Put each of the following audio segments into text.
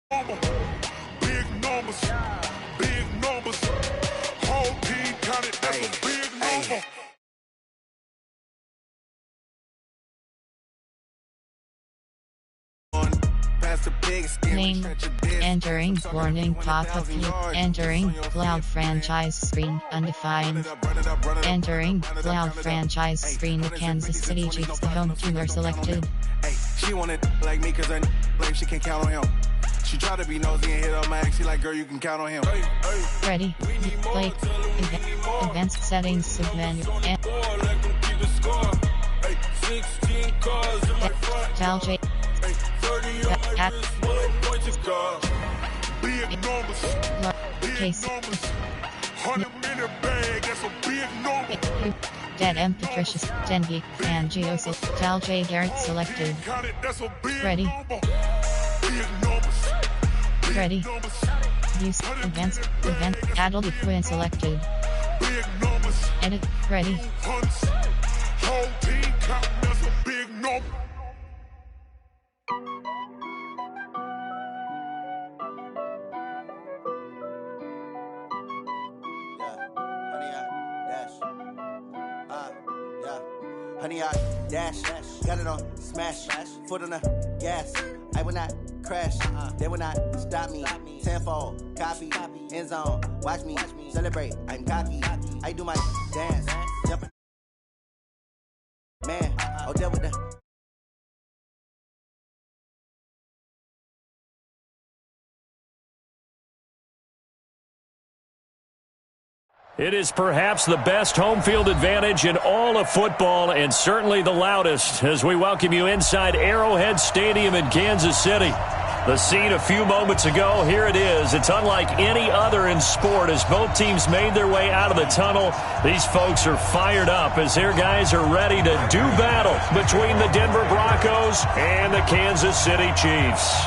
Big numbers, big numbers. Whole team counted, that's a big number. Name, entering warning pop-up view, entering cloud franchise screen, undefined. Entering cloud franchise screen, the Kansas City Chiefs, the home team are selected. She wanted like me cause her like she can count on him. She tried to be nosy and hit up my ex. She like, girl, you can count on him. Ready, play, advanced settings, submenu, Cal J. Big numbers, Case. 100-minute bag, that's a big number. Dead M. Patricius, Dengi, and Geosil, Cal J. Garrett selected. Ready. Ready. Use, advanced, event, adult equipment selected. Edit, ready. Whole team count, that's a big number. Honey, I dash, got it on, smash, foot on the gas. I will not crash, they will not stop me. Tenfold, copy, end zone, watch me celebrate. I'm cocky, I do my dance, jumping. Man, oh, deal with the. It is perhaps the best home field advantage in all of football and certainly the loudest as we welcome you inside Arrowhead Stadium in Kansas City. The scene a few moments ago, here it is. It's unlike any other in sport as both teams made their way out of the tunnel. These folks are fired up as their guys are ready to do battle between the Denver Broncos and the Kansas City Chiefs.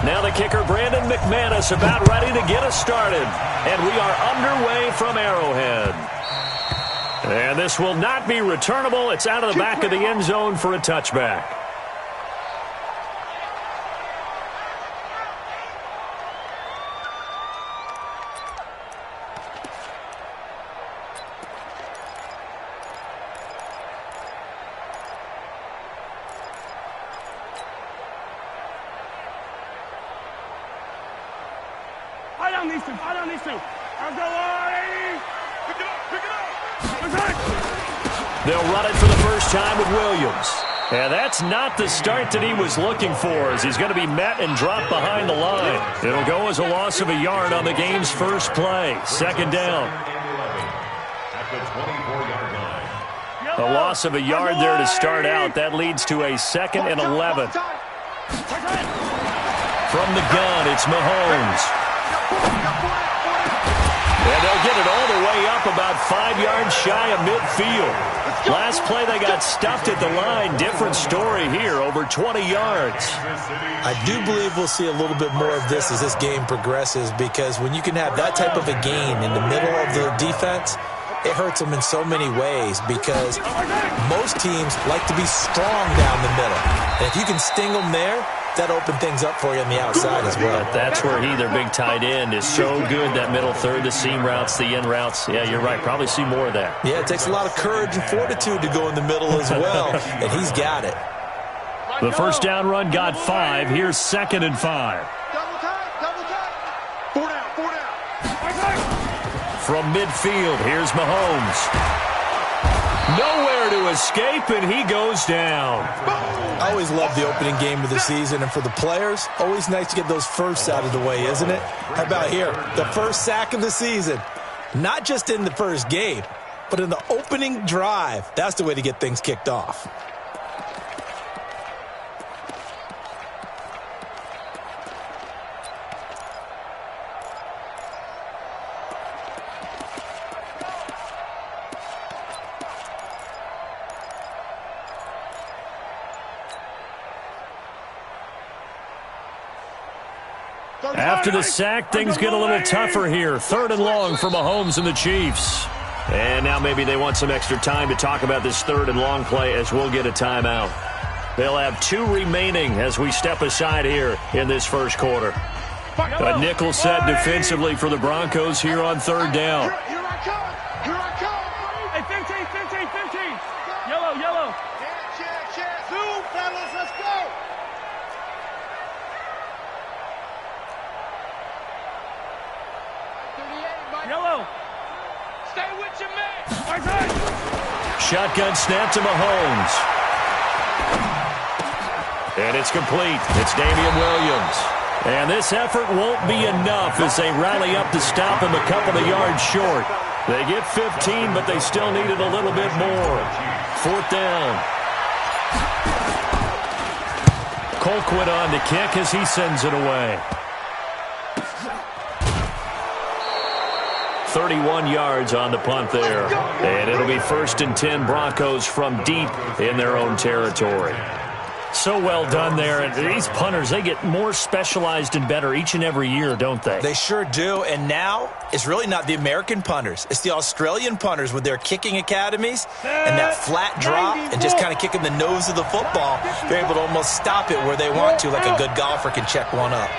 Now the kicker, Brandon McManus, about ready to get us started. And we are underway from Arrowhead. And this will not be returnable. It's out of the back of the end zone for a touchback. I don't need to. I'll go on. Pick it up. They'll run it for the first time with Williams. And that's not the start that he was looking for as he's going to be met and dropped behind the line. It'll go as a loss of a yard on the game's first play. Second down. A loss of a yard there to start out. That leads to a 2nd and 11. From the gun, it's Mahomes. And they'll get it all the way up about 5 yards shy of midfield. Last play they got stuffed at the line. Different story here, over 20 yards. I do believe we'll see a little bit more of this as this game progresses because when you can have that type of a gain in the middle of the defense, it hurts them in so many ways because most teams like to be strong down the middle. And if you can sting them there, that opened things up for you on the outside as well. But that's where their big tight end, is so good, that middle third, the seam routes, the in routes. Yeah, you're right. Probably see more of that. Yeah, it takes a lot of courage and fortitude to go in the middle as well, and he's got it. The first down run got 5. Here's 2nd and 5. Double time. 4 down. From midfield, here's Mahomes. Nowhere to escape, and he goes down. I always love the opening game of the season, and for the players, always nice to get those firsts out of the way, isn't it? How about here? The first sack of the season. Not just in the first game, but in the opening drive. That's the way to get things kicked off. After the sack, things get a little tougher here. 3rd and long for Mahomes and the Chiefs. And now maybe they want some extra time to talk about this 3rd and long play as we'll get a timeout. They'll have 2 remaining as we step aside here in this first quarter. A nickel set defensively for the Broncos here on 3rd down. Here I come. Here I come. Hey, 15. Yellow. Chance. Zoom, fellas. Let's go. Yellow. Stay with your man. Shotgun snap to Mahomes. And it's complete. It's Damian Williams. And this effort won't be enough as they rally up to stop him a couple of yards short. They get 15, but they still needed a little bit more. 4th down. Colquitt on the kick as he sends it away. 31 yards on the punt there. And it'll be 1st and 10 Broncos from deep in their own territory. So well done there. And these punters, they get more specialized and better each and every year, don't they? They sure do. And now it's really not the American punters. It's the Australian punters with their kicking academies and that flat drop and just kind of kicking the nose of the football. They're able to almost stop it where they want to, like a good golfer can check one up.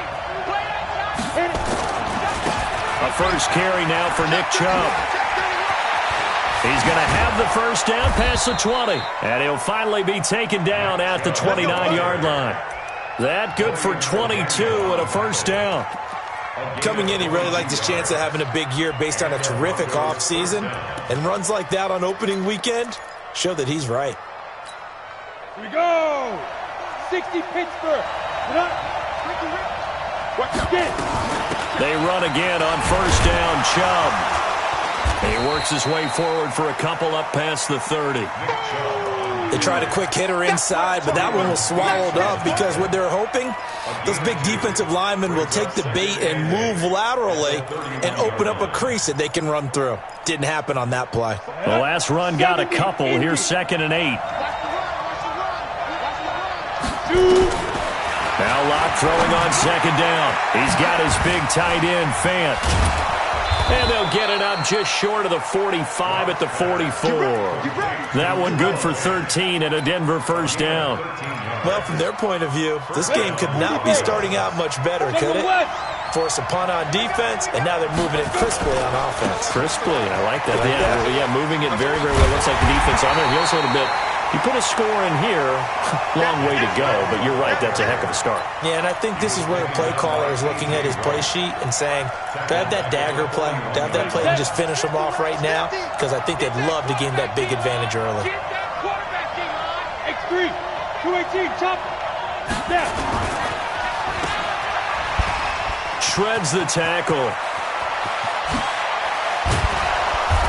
A first carry now for Nick Chubb. He's going to have the first down past the 20. And he'll finally be taken down at the 29-yard line. That good for 22 and a first down. Coming in, he really liked his chance of having a big year based on a terrific offseason. And runs like that on opening weekend show that he's right. Here we go. 60 Pittsburgh. They run again on first down, Chubb. He works his way forward for a couple up past the 30. They tried a quick hitter inside, but that one was swallowed up because what they're hoping, those big defensive linemen will take the bait and move laterally and open up a crease that they can run through. Didn't happen on that play. The last run got a couple. Here's 2nd and 8. Now Locke throwing on 2nd down. He's got his big tight end, Fant. And they'll get it up just short of the 45 at the 44. That one good for 13 and a Denver first down. Well, from their point of view, this game could not be starting out much better, could it? Force a punt on defense, and now they're moving it crisply on offense. Crisply, I like that. Yeah, moving it very, very well. Looks like the defense on their heels a little bit. You put a score in here, long way to go, but you're right, that's a heck of a start. Yeah, and I think this is where the play caller is looking at his play sheet and saying, to have that dagger play, to have that play and just finish them off right now, because I think they'd love to gain that big advantage early. Get that quarterback team on. X3, 218, chop. Snap. Shreds the tackle.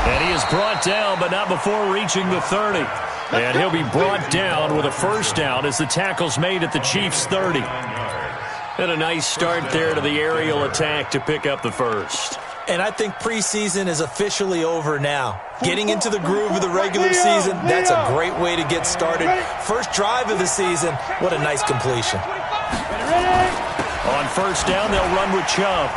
And he is brought down, but not before reaching the 30. And he'll be brought down with a first down as the tackle's made at the Chiefs' 30. And a nice start there to the aerial attack to pick up the first. And I think preseason is officially over now. Getting into the groove of the regular season, that's a great way to get started. First drive of the season, what a nice completion. On first down, they'll run with Chubb.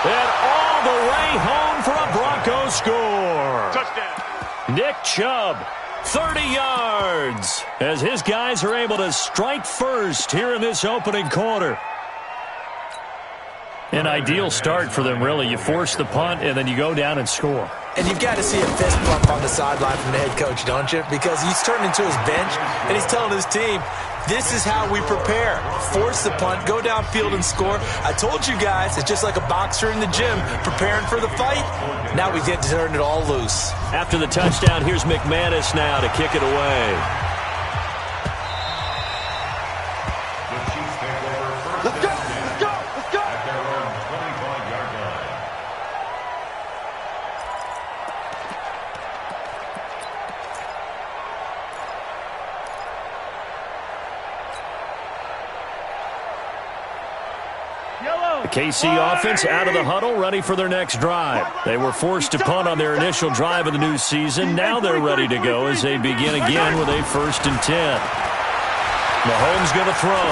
And all the way home for a Broncos score. Touchdown. Nick Chubb, 30 yards, as his guys are able to strike first here in this opening quarter. An ideal start for them, really. You force the punt, and then you go down and score. And you've got to see a fist bump on the sideline from the head coach, don't you? Because he's turned into his bench, and he's telling his team, this is how we prepare. Force the punt, go downfield and score. I told you guys, it's just like a boxer in the gym preparing for the fight. Now we get to turn it all loose. After the touchdown, here's McManus now to kick it away. Let's go. Let's go. Let's go. At their own 25-yard line. The KC offense out of the huddle, ready for their next drive. They were forced to punt on their initial drive of the new season. Now they're ready to go as they begin again with a 1st and 10. Mahomes going to throw.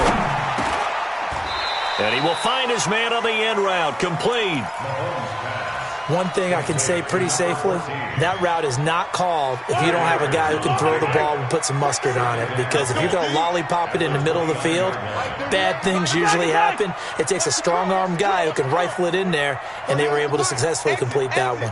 And he will find his man on the end route, complete. One thing I can say pretty safely, that route is not called if you don't have a guy who can throw the ball and put some mustard on it. Because if you're going to lollipop it in the middle of the field, bad things usually happen. It takes a strong-armed guy who can rifle it in there, and they were able to successfully complete that one.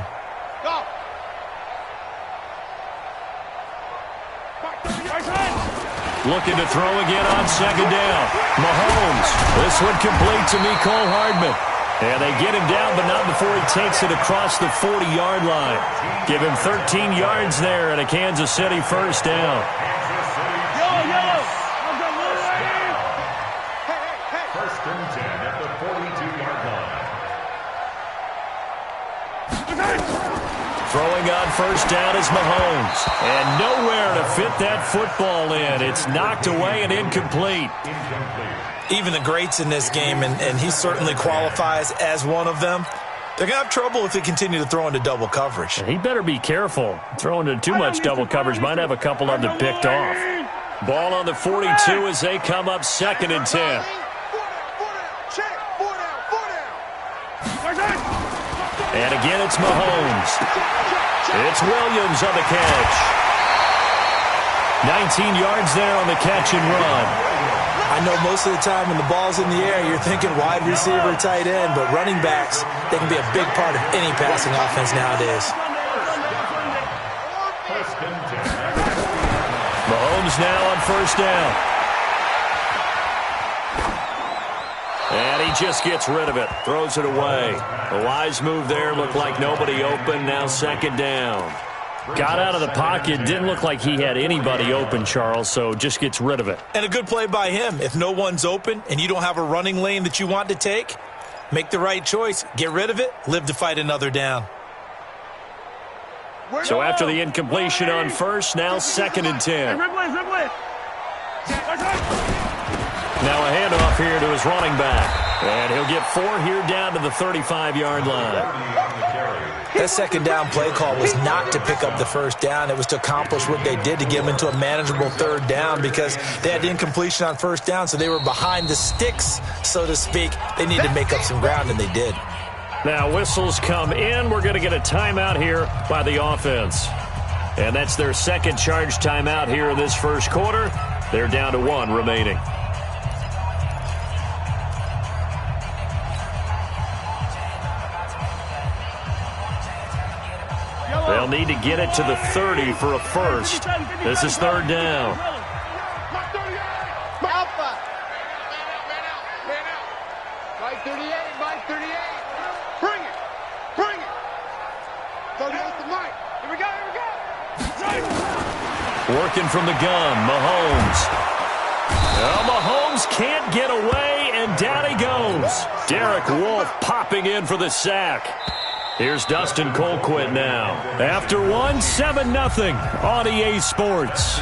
Looking to throw again on second down. Mahomes. This one complete to Mecole Hardman. And they get him down, but not before he takes it across the 40-yard line. Give him 13 yards there and a Kansas City first down. Yellow. First and 10 at the 42-yard line. Throwing on first down is Mahomes. And nowhere to fit that football in. It's knocked away and incomplete. Even the greats in this game, and he certainly qualifies as one of them, they're going to have trouble if they continue to throw into double coverage. He better be careful. Throwing into too much double coverage might have a couple of them picked off. Ball on the 42 as they come up second and 10. And again, it's Mahomes. It's Williams on the catch. 19 yards there on the catch and run. I know most of the time when the ball's in the air, you're thinking wide receiver, tight end, but running backs, they can be a big part of any passing offense nowadays. Mahomes now on first down. And he just gets rid of it, throws it away. A wise move there, looked like nobody open, now second down. Got out of the pocket, didn't look like he had anybody open, Charles, so just gets rid of it. And a good play by him. If no one's open and you don't have a running lane that you want to take, make the right choice. Get rid of it, live to fight another down. So after the incompletion on first, now second and 10. Now a handoff here to his running back. And he'll get 4 here down to the 35-yard line. That second down play call was not to pick up the first down. It was to accomplish what they did to get them into a manageable third down because they had the incompletion on first down, so they were behind the sticks, so to speak. They needed to make up some ground, and they did. Now whistles come in. We're going to get a timeout here by the offense. And that's their second charge timeout here in this first quarter. They're down to 1 remaining. They'll need to get it to the 30 for a first. This is third down. Working from the gun, Mahomes. Mahomes can't get away, and down he goes. Derek Wolfe popping in for the sack. Here's Dustin Colquitt now. After one, 7-0 on EA Sports.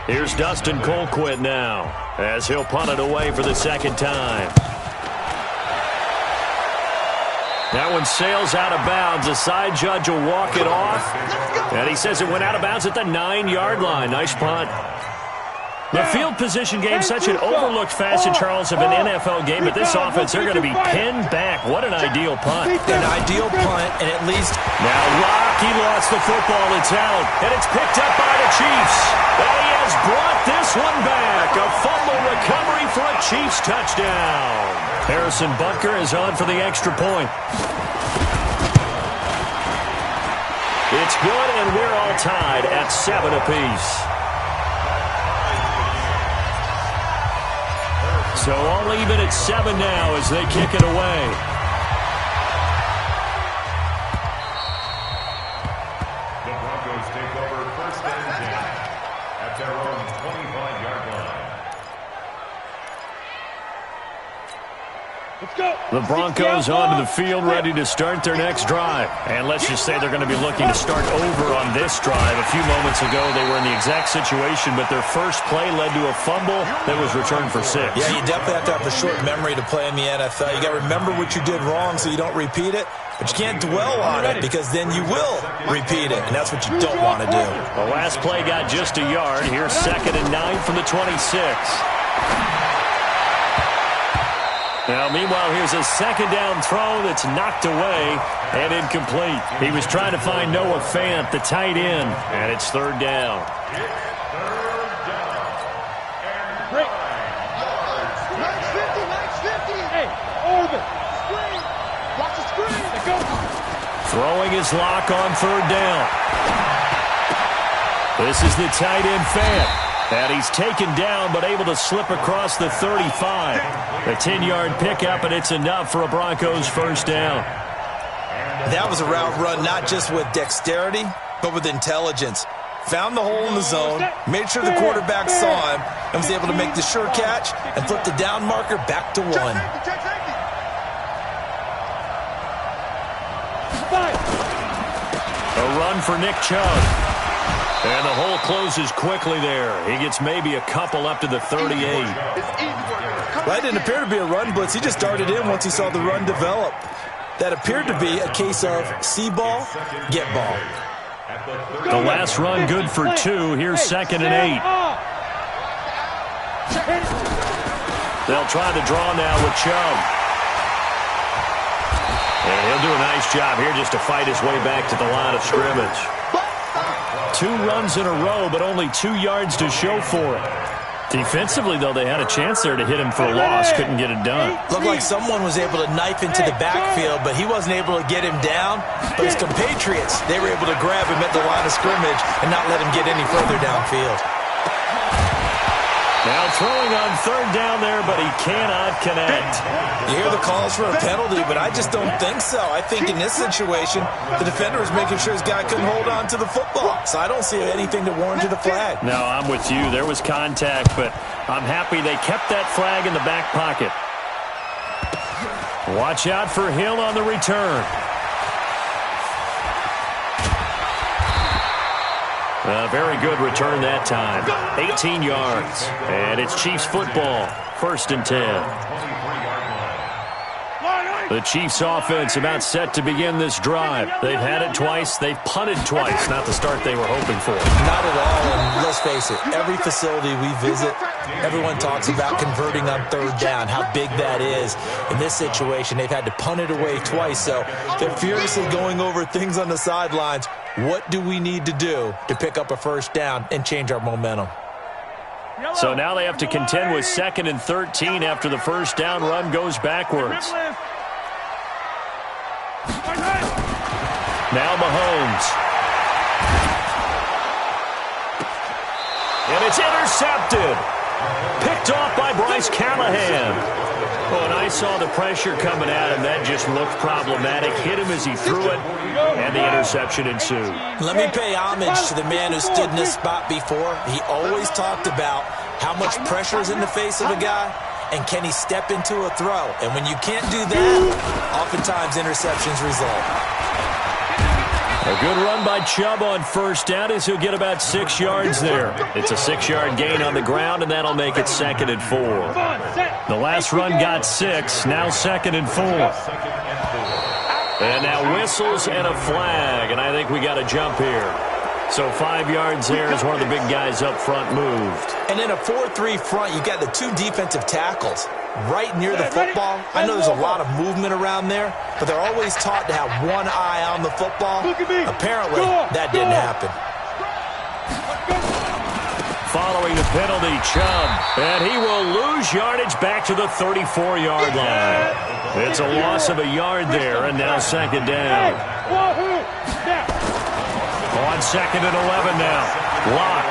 Here's Dustin Colquitt now as he'll punt it away for the second time. That one sails out of bounds. The side judge will walk it off. And he says it went out of bounds at the 9-yard line. Nice punt. The field position game, such an overlooked facet, Charles, of an NFL game, but this offense, they're going to be pinned back. What an ideal punt. An ideal punt, and at least... Now Rocky lost the football. It's out, and it's picked up by the Chiefs. And he has brought this one back. A fumble recovery for a Chiefs touchdown. Harrison Butker is on for the extra point. It's good, and we're all tied at 7 apiece. So all even at 7 now as they kick it away. The Broncos take over first and 10 at their own 25-yard line. Let's go. The Broncos onto the field ready to start their next drive. And let's just say they're going to be looking to start over on this drive. A few moments ago, they were in the exact situation, but their first play led to a fumble that was returned for 6. Yeah, you definitely have to have a short memory to play in the NFL. You got to remember what you did wrong so you don't repeat it, but you can't dwell on it because then you will repeat it, and that's what you don't want to do. The last play got just a yard. Here's 2nd and 9 from the 26. Now, meanwhile, here's a second down throw that's knocked away and incomplete. He was trying to find Noah Fant, the tight end, and it's third down. Throwing his lock on third down. This is the tight end Fant. And he's taken down but able to slip across the 35. A 10-yard pickup, and it's enough for a Broncos first down. That was a route run not just with dexterity, but with intelligence. Found the hole in the zone, made sure the quarterback saw him, and was able to make the sure catch and flip the down marker back to 1. A run for Nick Chubb. And the hole closes quickly there. He gets maybe a couple up to the 38. Well, it didn't appear to be a run blitz. He just darted in once he saw the run develop. That appeared to be a case of see ball, get ball. The last run good for 2. Here's 2nd and 8. They'll try the draw now with Chubb. And he'll do a nice job here just to fight his way back to the line of scrimmage. 2 runs in a row, but only 2 yards to show for it. Defensively, though, they had a chance there to hit him for a loss. Couldn't get it done. Looked like someone was able to knife into the backfield, but he wasn't able to get him down. But his compatriots, they were able to grab him at the line of scrimmage and not let him get any further downfield. Now throwing on third down there, but he cannot connect. You hear the calls for a penalty, but I just don't think so. I think in this situation, the defender was making sure his guy couldn't hold on to the football. So I don't see anything to warrant a flag. No, I'm with you. There was contact, but I'm happy they kept that flag in the back pocket. Watch out for Hill on the return. A very good return that time. 18 yards. And it's Chiefs football. 1st and 10. The Chiefs offense about set to begin this drive. They've had it twice. They've punted twice. Not the start they were hoping for. Not at all. And let's face it, every facility we visit, everyone talks about converting on third down, how big that is. In this situation, they've had to punt it away twice. So they're furiously going over things on the sidelines. What do we need to do to pick up a first down and change our momentum? So now they have to contend with 2nd and 13 after the first down run goes backwards. Now Mahomes. And it's intercepted. Picked off by Bryce Callahan. Oh, and I saw the pressure coming at him. That just looked problematic. Hit him as he threw it, and the interception ensued. Let me pay homage to the man who stood in this spot before. He always talked about how much pressure is in the face of a guy, and can he step into a throw. And when you can't do that, oftentimes interceptions result. A good run by Chubb on first down as he'll get about 6 yards there. It's a 6-yard gain on the ground, and that'll make it 2nd and 4. The last run got 6, now 2nd and 4. And now whistles and a flag, and I think we got a jump here. So 5 yards there as one of the big guys up front moved. And in a 4-3 front, you got the 2 defensive tackles right near the football. I know there's a lot of movement around there, but they're always taught to have one eye on the football. Apparently, that didn't happen. Following the penalty, Chubb, and he will lose yardage back to the 34-yard line. It's a loss of a yard there, and now 2nd down. On 2nd and 11 now. Lock.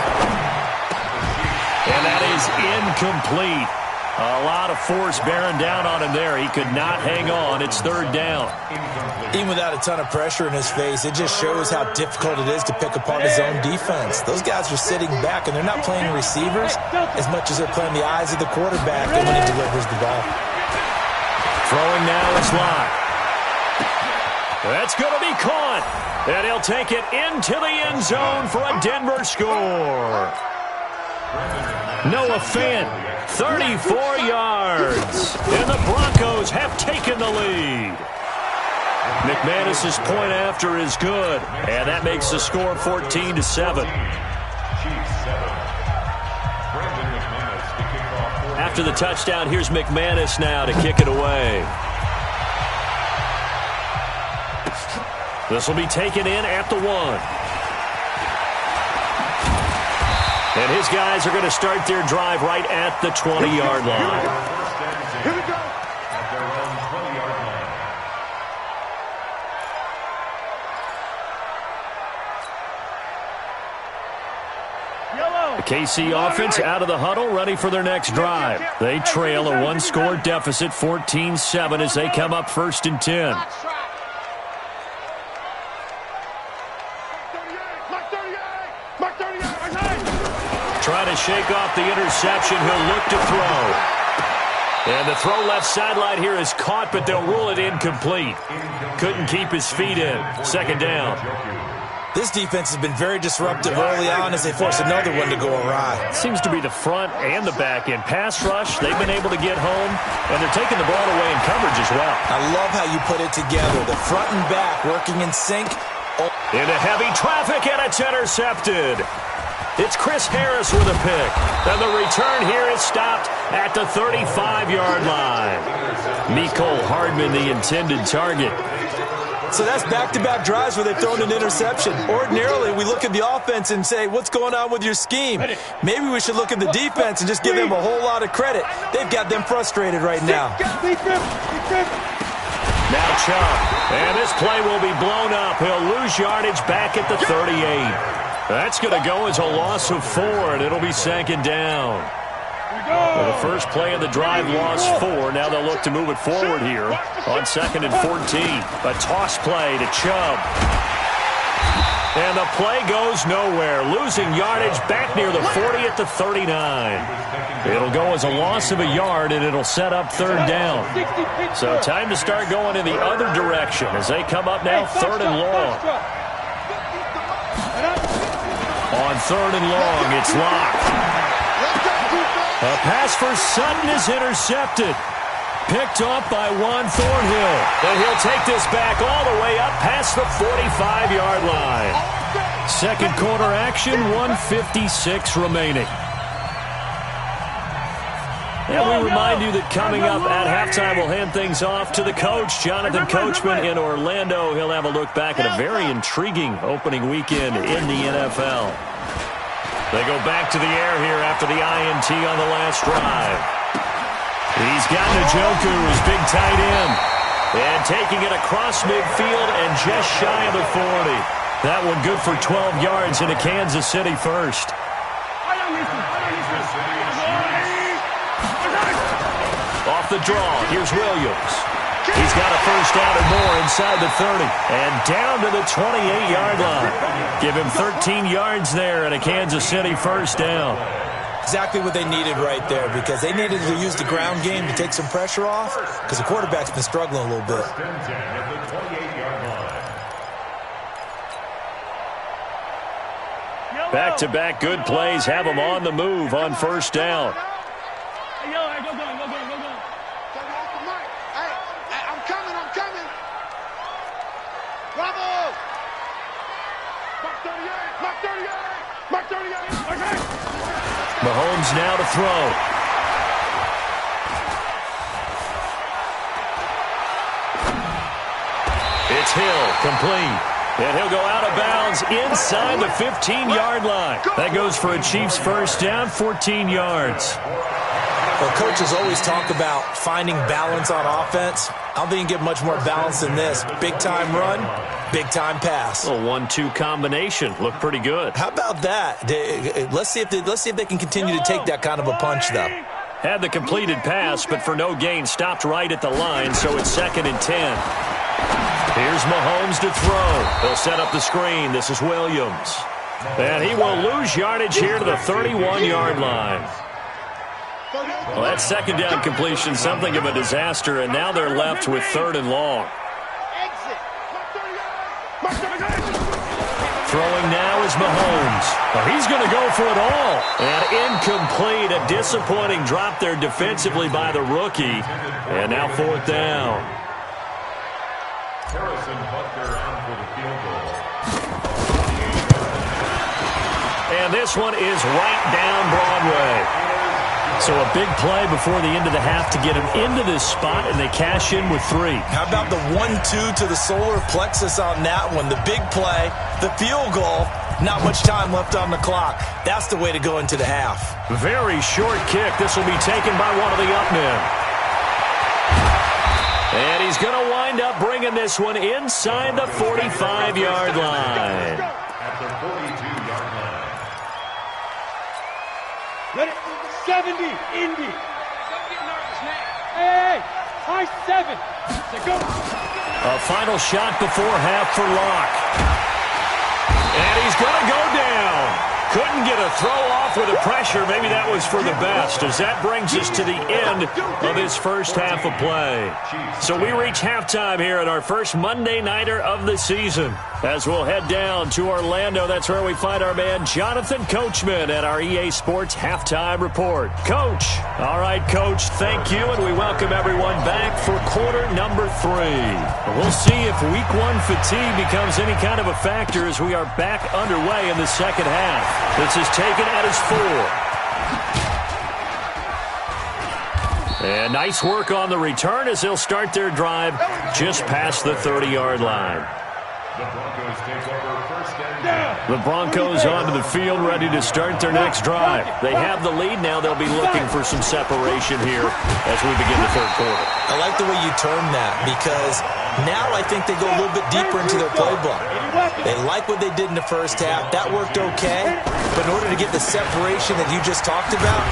And that is incomplete. A lot of force bearing down on him there. He could not hang on. It's 3rd down. Even without a ton of pressure in his face, it just shows how difficult it is to pick apart his own defense. Those guys are sitting back, and they're not playing receivers as much as they're playing the eyes of the quarterback and when he delivers the ball. Throwing now is Lock. That's going to be caught. And he'll take it into the end zone for a Denver score. Noah Fant, 34 yards. And the Broncos have taken the lead. McManus's point after is good. And that makes the score 14-7. After after the touchdown. Here's McManus now to kick it away. This will be taken in at the 1. And his guys are going to start their drive right at the 20-yard line. Here we go. At their own 20-yard line. The KC offense out of the huddle, ready for their next drive. They trail a one-score deficit, 14-7, as they come up 1st and 10. Trying to shake off the interception. He'll look to throw. And the throw left sideline here is caught, but they'll rule it incomplete. Couldn't keep his feet in. 2nd down. This defense has been very disruptive early on as they force another one to go awry. Seems to be the front and the back end. Pass rush, they've been able to get home, and they're taking the ball away in coverage as well. I love how you put it together. The front and back working in sync. Into heavy traffic, and it's intercepted. It's Chris Harris with a pick. And the return here is stopped at the 35-yard line. Mecole Hardman, the intended target. So that's back-to-back drives where they've thrown an interception. Ordinarily, we look at the offense and say, what's going on with your scheme? Maybe we should look at the defense and just give them a whole lot of credit. They've got them frustrated right now. Now Chubb. And this play will be blown up. He'll lose yardage back at the 38. That's going to go as a loss of 4, and it'll be 2nd down. Well, the first play of the drive lost 4. Now they'll look to move it forward here on 2nd and 14. A toss play to Chubb. And the play goes nowhere. Losing yardage back near the 40 at the 39. It'll go as a loss of a yard, and it'll set up 3rd down. So time to start going in the other direction as they come up now 3rd and long. On 3rd and long, it's locked. A pass for Sutton is intercepted. Picked off by Juan Thornhill. And he'll take this back all the way up past the 45-yard line. 2nd quarter action, 1:56 remaining. And we remind you that coming up at halftime, we'll hand things off to the coach, Jonathan Coachman in Orlando. He'll have a look back at a very intriguing opening weekend in the NFL. They go back to the air here after the INT on the last drive. He's got Njoku, his big tight end. And taking it across midfield and just shy of the 40. That one good for 12 yards into Kansas City first. Off the draw, here's Williams. He's got a first down and more inside the 30. And down to the 28-yard line. Give him 13 yards there and a Kansas City first down. Exactly what they needed right there, because they needed to use the ground game to take some pressure off, because the quarterback's been struggling a little bit. Back-to-back good plays have them on the move on 1st down. Mahomes now to throw. It's Hill, complete. And he'll go out of bounds inside the 15-yard line. That goes for a Chiefs first down, 14 yards. Well, coaches always talk about finding balance on offense. I don't think you get much more balance than this. Big-time run, big-time pass. A 1-2 combination. Looked pretty good. How about that? Let's see if they can continue to take that kind of a punch, though. Had the completed pass, but for no gain, stopped right at the line, so it's 2nd and 10. Here's Mahomes to throw. They'll set up the screen. This is Williams. And he will lose yardage here to the 31-yard line. Well, that 2nd down completion, something of a disaster, and now they're left with 3rd and long. Throwing now is Mahomes. Well, he's going to go for it all. And incomplete. A disappointing drop there defensively by the rookie. And now 4th down. Harrison Butker on for the field goal. And this one is right down Broadway. So a big play before the end of the half to get him into this spot, and they cash in with 3. How about the 1-2 to the solar plexus on that one? The big play, the field goal, not much time left on the clock. That's the way to go into the half. Very short kick. This will be taken by one of the up men. And he's going to wind up bringing this one inside the 45-yard line. At the 42-yard line. Ready? 70, Indy. Hey, high 7. Go. A final shot before half for Locke. And he's going to go down. Couldn't get a throw off with the pressure. Maybe that was for the best, as that brings us to the end of this first half of play. So we reach halftime here at our first Monday Nighter of the season. As we'll head down to Orlando, that's where we find our man Jonathan Coachman at our EA Sports Halftime Report. Coach. All right, Coach, thank you, and we welcome everyone back for quarter number 3. We'll see if week 1 fatigue becomes any kind of a factor as we are back underway in the second half. This is taken at his 4. And nice work on the return as they'll start their drive just past the 30-yard line. The Broncos take over first and 10. The Broncos onto the field, ready to start their next drive. They have the lead now. They'll be looking for some separation here as we begin the third quarter. I like the way you term that, because now I think they go a little bit deeper into their playbook. They like what they did in the first half. That worked okay. But in order to get the separation that you just talked about,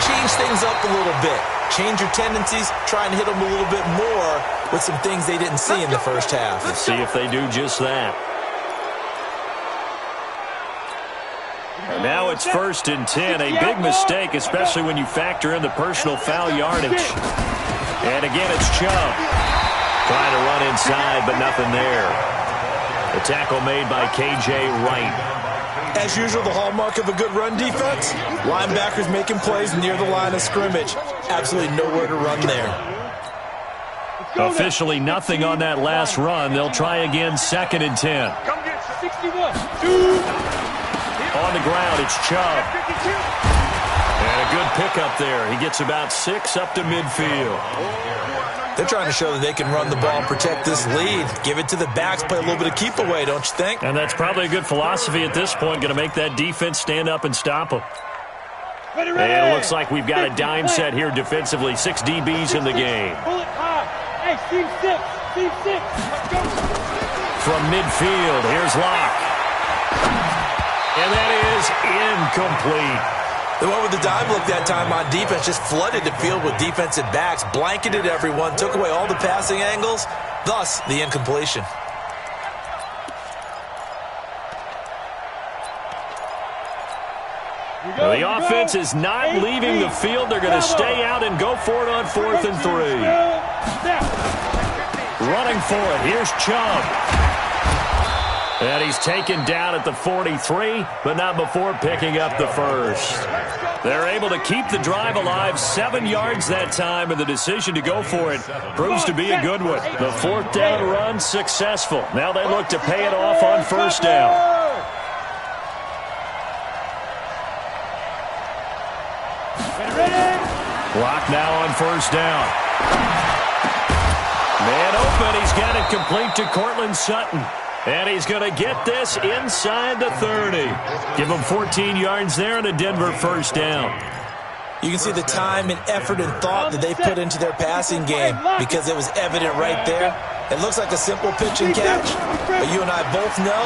change things up a little bit. Change your tendencies. Try and hit them a little bit more with some things they didn't see in the first half. Let's see if they do just that. And now it's 1st and 10. A big mistake, especially when you factor in the personal foul yardage. And again, it's Chubb. Trying to run inside, but nothing there. The tackle made by K.J. Wright. As usual, the hallmark of a good run defense, linebackers making plays near the line of scrimmage. Absolutely nowhere to run there. Officially nothing on that last run. They'll try again, 2nd and 10. Come get 61. On the ground, it's Chubb. And a good pickup there. He gets about 6 up to midfield. They're trying to show that they can run the ball and protect this lead. Give it to the backs, play a little bit of keep away, don't you think? And that's probably a good philosophy at this point, going to make that defense stand up and stop them. Ready. And it looks like we've got a dime set here defensively. 6 DBs in the game. Pull it high. Hey, team 6. Team 6. Go. From midfield, here's Locke. And that is incomplete. The one with the dime look that time on defense just flooded the field with defensive backs, blanketed everyone, took away all the passing angles, thus the incompletion. The offense is not leaving the field. They're going to stay out and go for it on 4th and 3. Running for it. Here's Chubb. And he's taken down at the 43, but not before picking up the first. They're able to keep the drive alive, 7 yards that time, and the decision to go for it proves to be a good one. The 4th down run successful. Now they look to pay it off on 1st down. Clock now on 1st down. Man open, he's got it complete to Cortland Sutton. And he's going to get this inside the 30. Give him 14 yards there and a Denver 1st down. You can see the time and effort and thought that they put into their passing game because it was evident right there. It looks like a simple pitch and catch, but you and I both know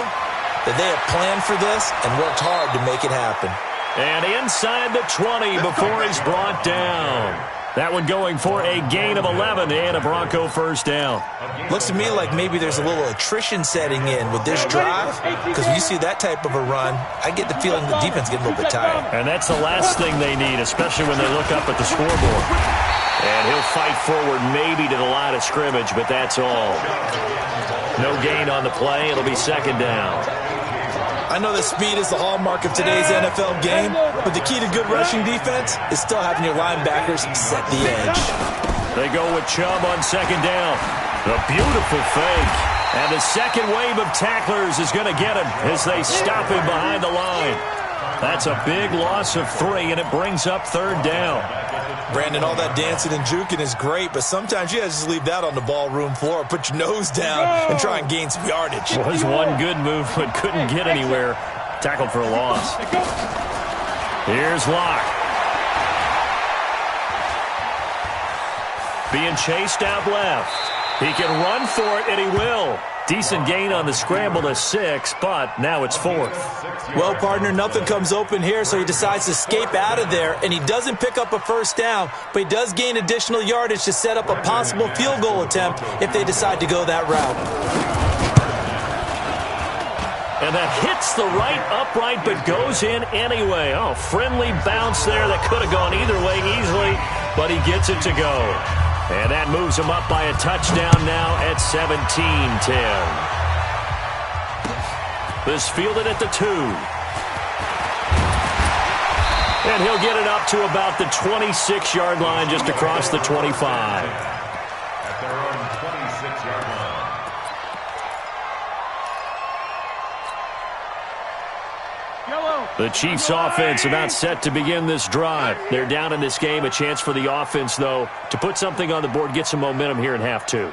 that they have planned for this and worked hard to make it happen. And inside the 20 before he's brought down. That one going for a gain of 11 and a Bronco 1st down. Looks to me like maybe there's a little attrition setting in with this drive, because when you see that type of a run, I get the feeling the defense getting a little bit tired. And that's the last thing they need, especially when they look up at the scoreboard. And he'll fight forward maybe to the line of scrimmage, but that's all. No gain on the play. It'll be 2nd down. I know that speed is the hallmark of today's NFL game, but the key to good rushing defense is still having your linebackers set the edge. They go with Chubb on 2nd down. A beautiful fake. And the second wave of tacklers is going to get him as they stop him behind the line. That's a big loss of 3, and it brings up 3rd down. Brandon, all that dancing and juking is great, but sometimes you got to just leave that on the ballroom floor. Put your nose down and try and gain some yardage. Was one good move, but couldn't get anywhere. Tackled for a loss. Here's Locke. Being chased out left. He can run for it, and he will. Decent gain on the scramble to 6, but now it's 4th. Well, partner, nothing comes open here, so he decides to escape out of there, and he doesn't pick up a 1st down, but he does gain additional yardage to set up a possible field goal attempt if they decide to go that route. And that hits the right upright, but goes in anyway. Oh, friendly bounce there that could have gone either way easily, but he gets it to go. And that moves him up by a touchdown now at 17-10. This fielded at the 2. And he'll get it up to about the 26-yard line, just across the 25. At their own 26-yard line. The Chiefs offense about set to begin this drive. They're down in this game. A chance for the offense, though, to put something on the board, get some momentum here in half 2.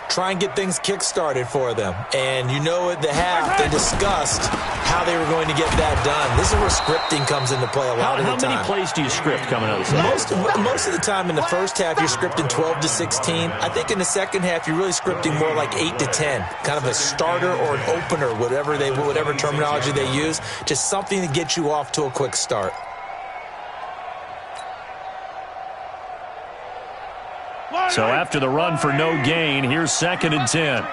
Try and get things kick-started for them. And you know at the half, they discussed how they were going to get that done. This is where scripting comes into play a lot of the time. How many plays do you script coming out of the second? Most of the time in the first half, you're scripting 12 to 16. I think in the second half, you're really scripting more like 8 to 10. Kind of a starter or an opener, whatever terminology they use. Just something to get you off to a quick start. So after the run for no gain, here's 2nd and 10.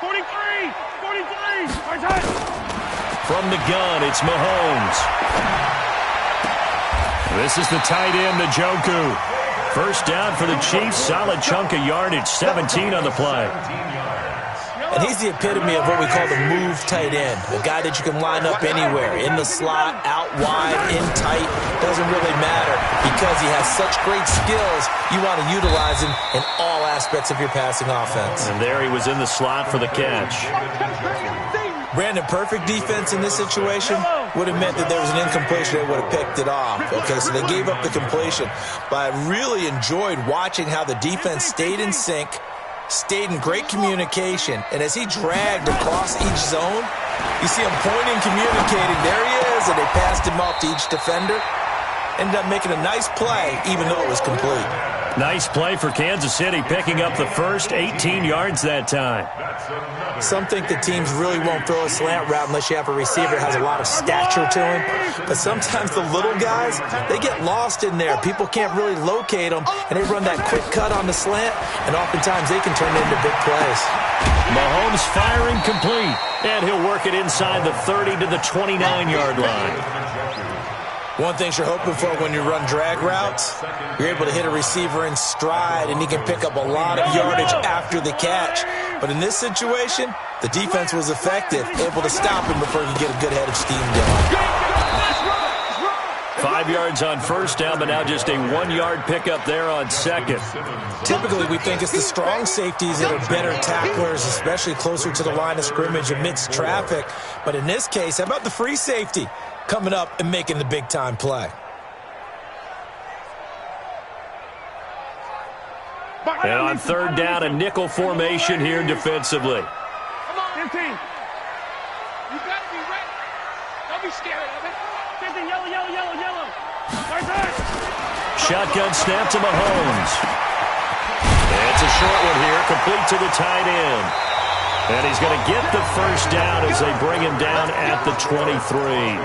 43! From the gun, it's Mahomes. This is the tight end, Njoku. 1st down for the Chiefs. Solid chunk of yardage, 17 on the play. And he's the epitome of what we call the move tight end. A guy that you can line up anywhere. In the slot, out wide, in tight. Doesn't really matter. Because he has such great skills, you want to utilize him in all aspects of your passing offense. And there he was in the slot for the catch. Brandon, perfect defense in this situation would have meant that there was an incompletion. They would have picked it off. Okay, so they gave up the completion. But I really enjoyed watching how the defense stayed in sync, stayed in great communication, and as he dragged across each zone, you see him pointing, communicating. There he is, and they passed him off to each defender. Ended up making a nice play, even though it was complete. Nice play for Kansas City, picking up the first 18 yards that time. Some think the teams really won't throw a slant route unless you have a receiver that has a lot of stature to him. But sometimes the little guys, they get lost in there. People can't really locate them, and they run that quick cut on the slant, and oftentimes they can turn it into big plays. Mahomes firing complete, and he'll work it inside the 30 to the 29-yard line. One thing you're hoping for when you run drag routes, you're able to hit a receiver in stride, and he can pick up a lot of yardage after the catch. But in this situation, the defense was effective, able to stop him before he could get a good head of steam going. 5 yards on 1st down, but now just a 1-yard pickup there on 2nd. Typically, we think it's the strong safeties that are better tacklers, especially closer to the line of scrimmage amidst traffic. But in this case, how about the free safety coming up and making the big-time play? And on 3rd down, a nickel formation here defensively. Come on, 15. You gotta be ready. Don't be scared of it. 15, yellow. Shotgun snap to Mahomes. It's a short one here, complete to the tight end. And he's going to get the 1st down as they bring him down at the 23.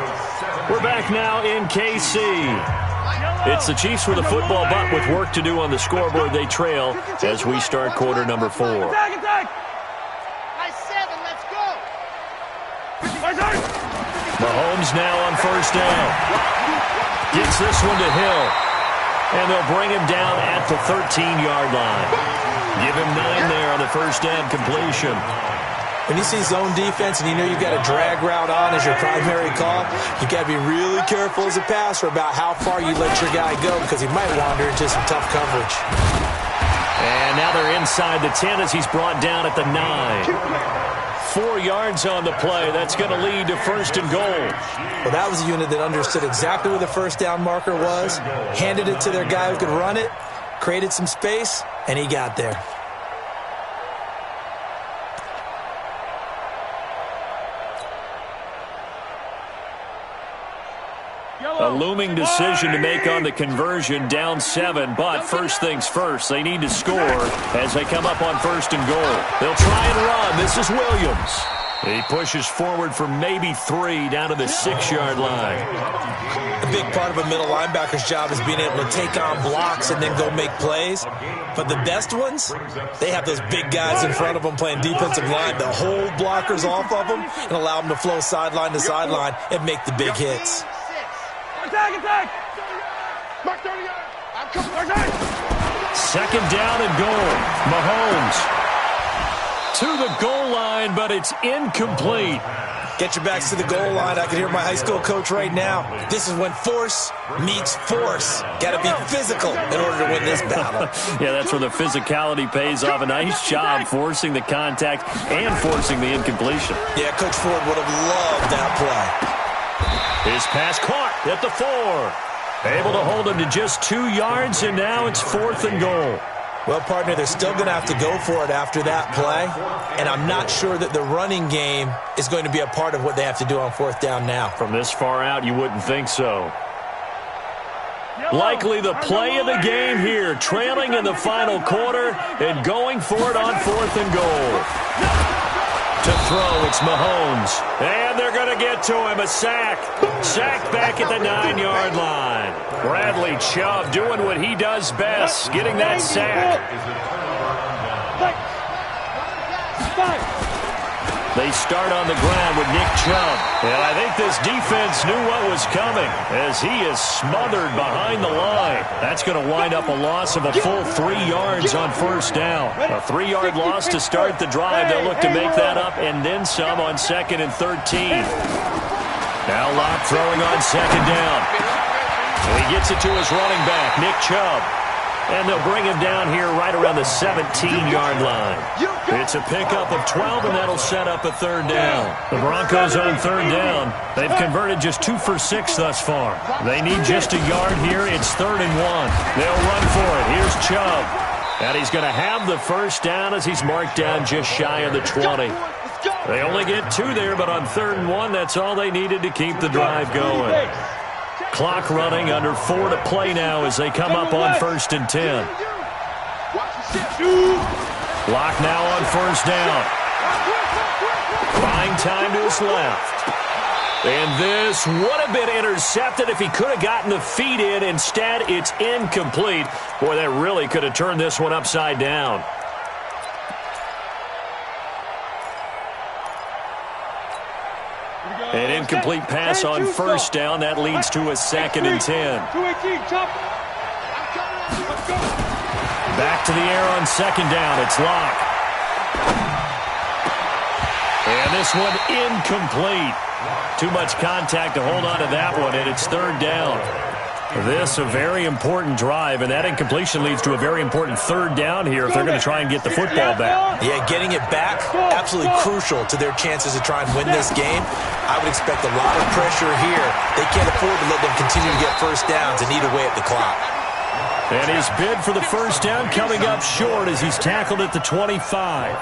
We're back now in KC. It's the Chiefs with a football, but with work to do on the scoreboard, they trail as we start quarter number 4. Attack. Nice 7, let's go. Mahomes now on 1st down. Gets this one to Hill. And they'll bring him down at the 13-yard line. Give him 9 there on the 1st down completion. When you see zone defense and you know you've got a drag route on as your primary call, you've got to be really careful as a passer about how far you let your guy go because he might wander into some tough coverage. And now they're inside the 10 as he's brought down at the 9. 4 yards on the play. That's going to lead to 1st and goal. Well, that was a unit that understood exactly where the first down marker was, handed it to their guy who could run it, created some space, and he got there. A looming decision to make on the conversion, down 7, but first things first, they need to score as they come up on 1st and goal. They'll try and run. This is Williams. He pushes forward for maybe 3 down to the 6-yard line. A big part of a middle linebacker's job is being able to take on blocks and then go make plays. But the best ones, they have those big guys in front of them playing defensive line that hold blockers off of them and allow them to flow sideline to sideline and make the big hits. Attack! Mark 30 yards. I'm coming. 2nd down and goal. Mahomes to the goal line, but it's incomplete. Get your backs to the goal line. I can hear my high school coach right now. This is when force meets force. Got to be physical in order to win this battle. Yeah, that's where the physicality pays off. A nice job forcing the contact and forcing the incompletion. Yeah, Coach Ford would have loved that play. His pass caught at the 4. Able to hold him to just 2 yards, and now it's 4th and goal. Well, partner, they're still going to have to go for it after that play, and I'm not sure that the running game is going to be a part of what they have to do on 4th down now. From this far out, you wouldn't think so. Likely the play of the game here, trailing in the final quarter and going for it on 4th and goal. To throw, it's Mahomes. And they're going to get to him. A sack. Sacked back at the 9-yard line. Bradley Chubb doing what he does best, getting that sack. They start on the ground with Nick Chubb. And I think this defense knew what was coming as he is smothered behind the line. That's going to wind up a loss of a full 3 yards on 1st down. A 3-yard loss to start the drive. They'll look to make that up and then some on 2nd and 13. Now Locke throwing on 2nd down. And he gets it to his running back, Nick Chubb. And they'll bring him down here right around the 17-yard line. It's a pickup of 12, and that'll set up a 3rd down. The Broncos on 3rd down. They've converted just 2 for 6 thus far. They need just a yard here. It's 3rd and 1. They'll run for it. Here's Chubb. And he's going to have the 1st down as he's marked down just shy of the 20. They only get 2 there, but on 3rd and 1, that's all they needed to keep the drive going. Clock running, under 4 to play now as they come up on 1st and 10. Locke now on 1st down. Buying time to his left. And this would have been intercepted if he could have gotten the feet in. Instead, it's incomplete. Boy, that really could have turned this one upside down. An incomplete pass on 1st down. That leads to a 2nd and 10. Back to the air on 2nd down. It's Locke. And this one incomplete. Too much contact to hold on to that one, and it's 3rd down. This a very important drive, and that incompletion leads to a very important 3rd down here if they're going to try and get the football back. Yeah, getting it back, absolutely crucial to their chances to try and win this game. I would expect a lot of pressure here. They can't afford to let them continue to get 1st downs and eat away at the clock. And his bid for the 1st down coming up short as he's tackled at the 25.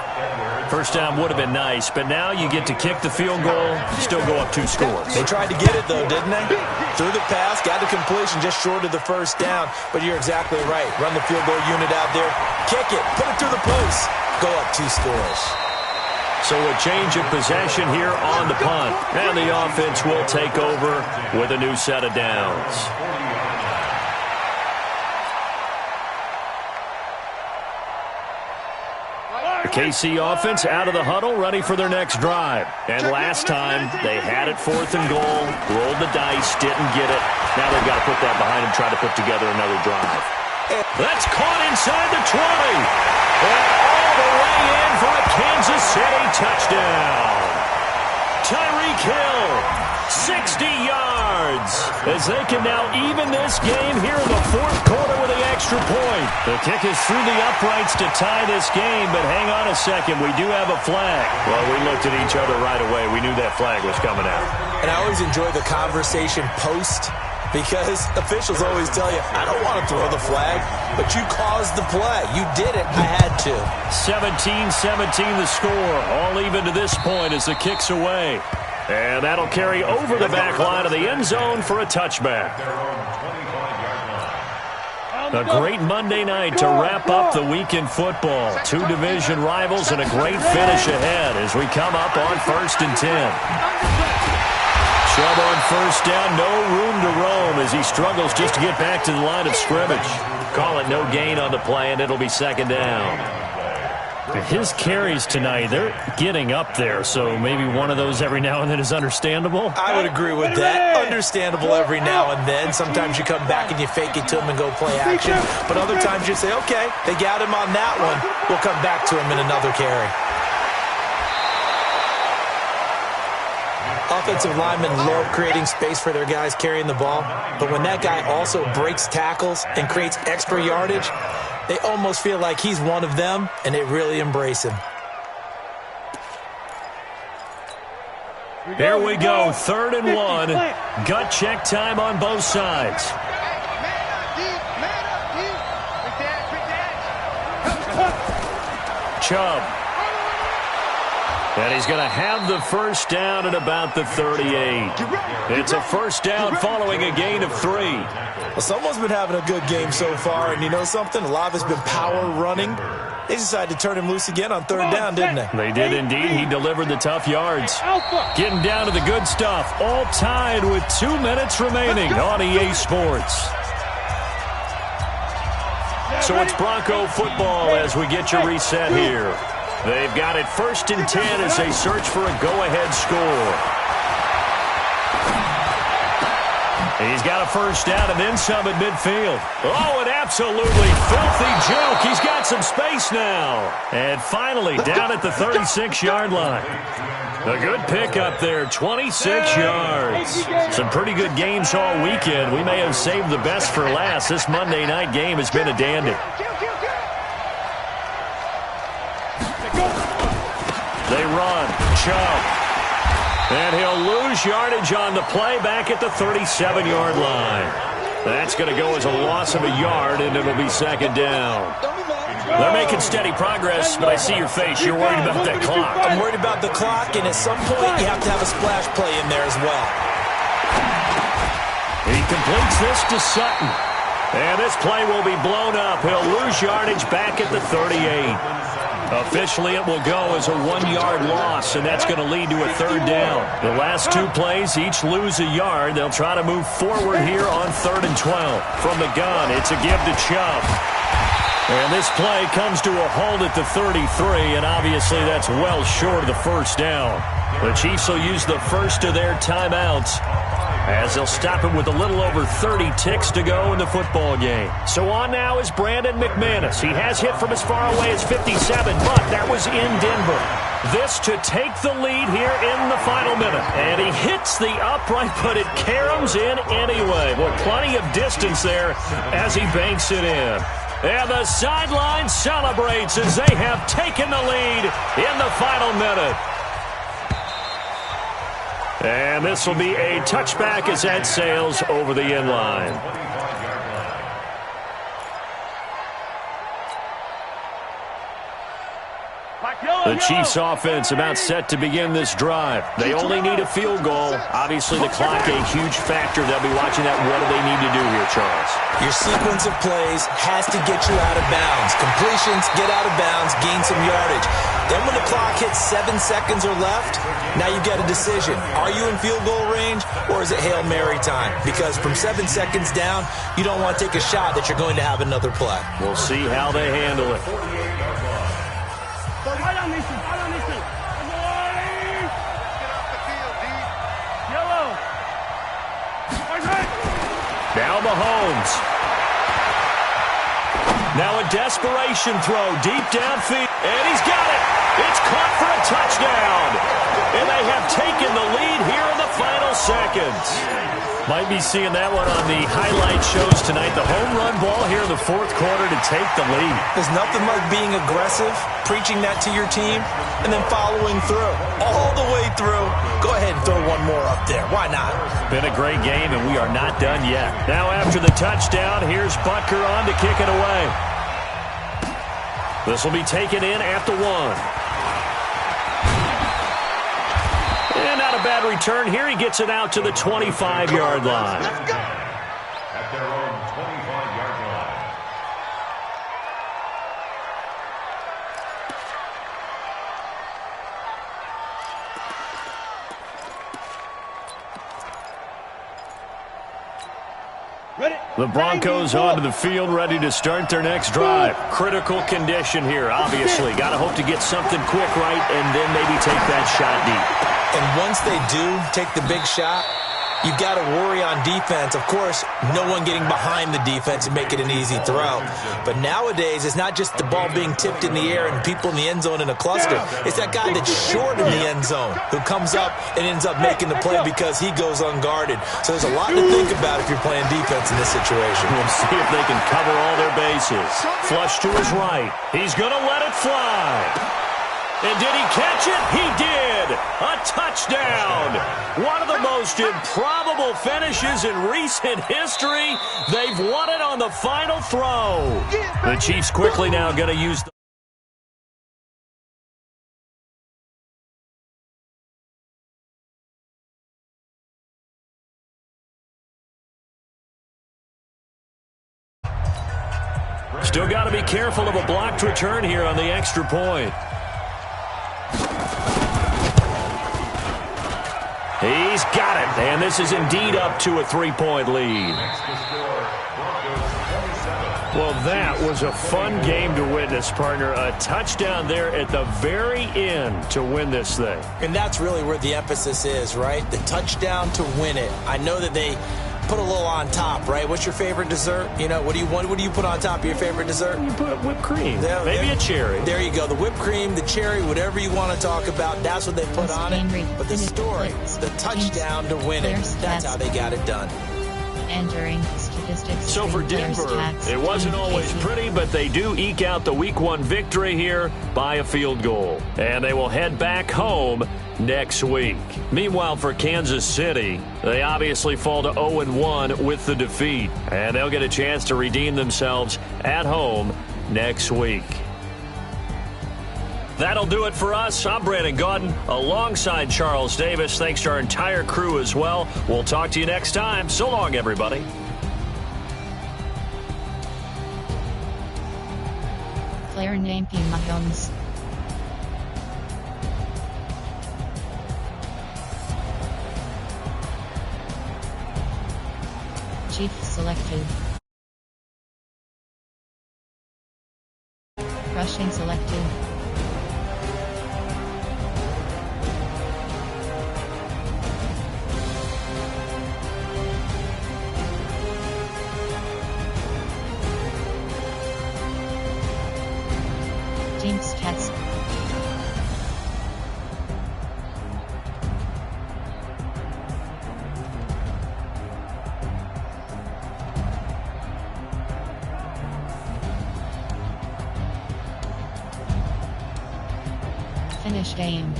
1st down would have been nice, but now you get to kick the field goal, still go up 2 scores. They tried to get it, though, didn't they? Threw the pass, got the completion just short of the 1st down, but you're exactly right. Run the field goal unit out there, kick it, put it through the post, go up 2 scores. So a change of possession here on the punt, and the offense will take over with a new set of downs. The KC offense out of the huddle, ready for their next drive. And last time, they had it 4th and goal, rolled the dice, didn't get it. Now they've got to put that behind them, try to put together another drive. That's caught inside the 20. And all the way in for a Kansas City touchdown. Tyreek Hill, 60 yards. as they can now even this game here in the fourth quarter with the extra point. The kick is through the uprights to tie this game, but hang on a second. We do have a flag. Well, we looked at each other right away. We knew that flag was coming out. And I always enjoy the conversation post, because officials always tell you, I don't want to throw the flag, but you caused the play. You did it. I had to. 17-17 the score. All even to this point as the kick's away. And that'll carry over the back line of the end zone for a touchback. A great Monday night to wrap up the week in football. Two division rivals and a great finish ahead as we come up on 1st and 10. Chubb on first down, no room to roam as he struggles just to get back to the line of scrimmage. Call it no gain on the play, and it'll be 2nd down. His carries tonight, they're getting up there, so maybe one of those every now and then is understandable. I would agree with that. Understandable every now and then. Sometimes you come back and you fake it to him and go play action. But other times you say, okay, they got him on that one. We'll come back to him in another carry. Offensive linemen love creating space for their guys carrying the ball. But when that guy also breaks tackles and creates extra yardage, they almost feel like he's one of them, and they really embrace him. Here we go, 3rd and 1. Gut check time on both sides. Chubb. And he's going to have the first down at about the 38. It's a first down following a gain of 3. Well, someone's been having a good game so far, and you know something? A lot of it's been power running. They decided to turn him loose again on 3rd down, didn't they? They did indeed. He delivered the tough yards. Getting down to the good stuff. All tied with 2 minutes remaining on EA Sports. So it's Bronco football as we get your reset here. They've got it 1st and 10 as they search for a go-ahead score. He's got a first down and then some at midfield. Oh, an absolutely filthy juke. He's got some space now. And finally down at the 36-yard line. A good pick up there, 26 yards. Some pretty good games all weekend. We may have saved the best for last. This Monday night game has been a dandy. They run. Chubb. And he'll lose yardage on the play back at the 37-yard line. That's going to go as a loss of a yard, and it'll be 2nd down. They're making steady progress, but I see your face. You're worried about that clock. I'm worried about the clock, and at some point you have to have a splash play in there as well. He completes this to Sutton. And this play will be blown up. He'll lose yardage back at the 38. Officially, it will go as a 1-yard loss, and that's going to lead to a 3rd down. The last 2 plays each lose a yard. They'll try to move forward here on 3rd and 12. From the gun, it's a give to Chubb. And this play comes to a halt at the 33, and obviously that's well short of the first down. The Chiefs will use the first of their timeouts as they'll stop it with a little over 30 ticks to go in the football game. So on now is Brandon McManus. He has hit from as far away as 57, but that was in Denver. This to take the lead here in the final minute. And he hits the upright, but it caroms in anyway. Well, plenty of distance there as he banks it in. And the sideline celebrates as they have taken the lead in the final minute. And this will be a touchback as that sails over the end line. The Chiefs offense about set to begin this drive. They only need a field goal. Obviously, the clock a huge factor. They'll be watching that. What do they need to do here, Charles? Your sequence of plays has to get you out of bounds. Completions, get out of bounds, gain some yardage. Then when the clock hits 7 seconds or left, now you get a decision. Are you in field goal range, or is it Hail Mary time? Because from 7 seconds down, you don't want to take a shot that you're going to have another play. We'll see how they handle it. Now Mahomes. Now a desperation throw deep downfield. And he's got it. It's caught for a touchdown. And they have taken the lead here in the final seconds. Might be seeing that one on the highlight shows tonight. The home run ball here in the fourth quarter to take the lead. There's nothing like being aggressive, preaching that to your team, and then following through. All the way through. Go ahead and throw one more up there. Why not? Been a great game, and we are not done yet. Now after the touchdown, here's Butker on to kick it away. This will be taken in at the 1. And not a bad return here. He gets it out to the 25-yard line. At their own 25-yard line. The Broncos onto the field, ready to start their next drive. Critical condition here, obviously. Got to hope to get something quick right and then maybe take that shot deep. And once they do take the big shot, you've got to worry on defense. Of course, no one getting behind the defense and make it an easy throw. But nowadays, it's not just the ball being tipped in the air and people in the end zone in a cluster. It's that guy that's short in the end zone who comes up and ends up making the play because he goes unguarded. So there's a lot to think about if you're playing defense in this situation. We'll see if they can cover all their bases. Flush to his right. He's going to let it fly. And did he catch it? He did! A touchdown! One of the most improbable finishes in recent history. They've won it on the final throw. The Chiefs quickly now going to use the Still got to be careful of a blocked return here on the extra point. He's got it, and this is indeed up to a 3-point lead. Well, that was a fun game to witness, partner. A touchdown there at the very end to win this thing. And that's really where the emphasis is, right? The touchdown to win it. I know that they put a little on top, right? What's your favorite dessert? You know, what do you put on top of your favorite dessert? You put whipped cream, maybe a cherry. There you go, the whipped cream, the cherry, whatever you want to talk about, that's what they put on it. But the story, the touchdown to win it, that's how they got it done. Entering statistics. So for Denver, it wasn't always pretty, but they do eke out the Week 1 victory here by a field goal. And they will head back home next week. Meanwhile, for Kansas City, they obviously fall to 0-1 with the defeat. And they'll get a chance to redeem themselves at home next week. That'll do it for us. I'm Brandon Gaudin alongside Charles Davis. Thanks to our entire crew as well. We'll talk to you next time. So long, everybody. Player name P. Mahomes. Chief selected. Rushing selected. Team stats. Finish game.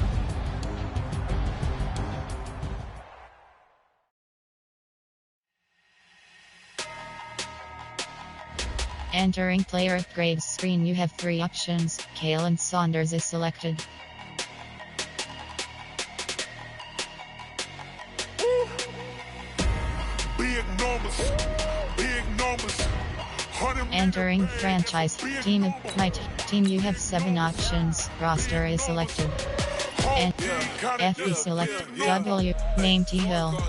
Entering player upgrades screen, you have 3 options. Kalen Saunders is selected. Big numbers. Entering franchise team of my team, you have 7 options. Roster is selected. And FB select W name T Hill.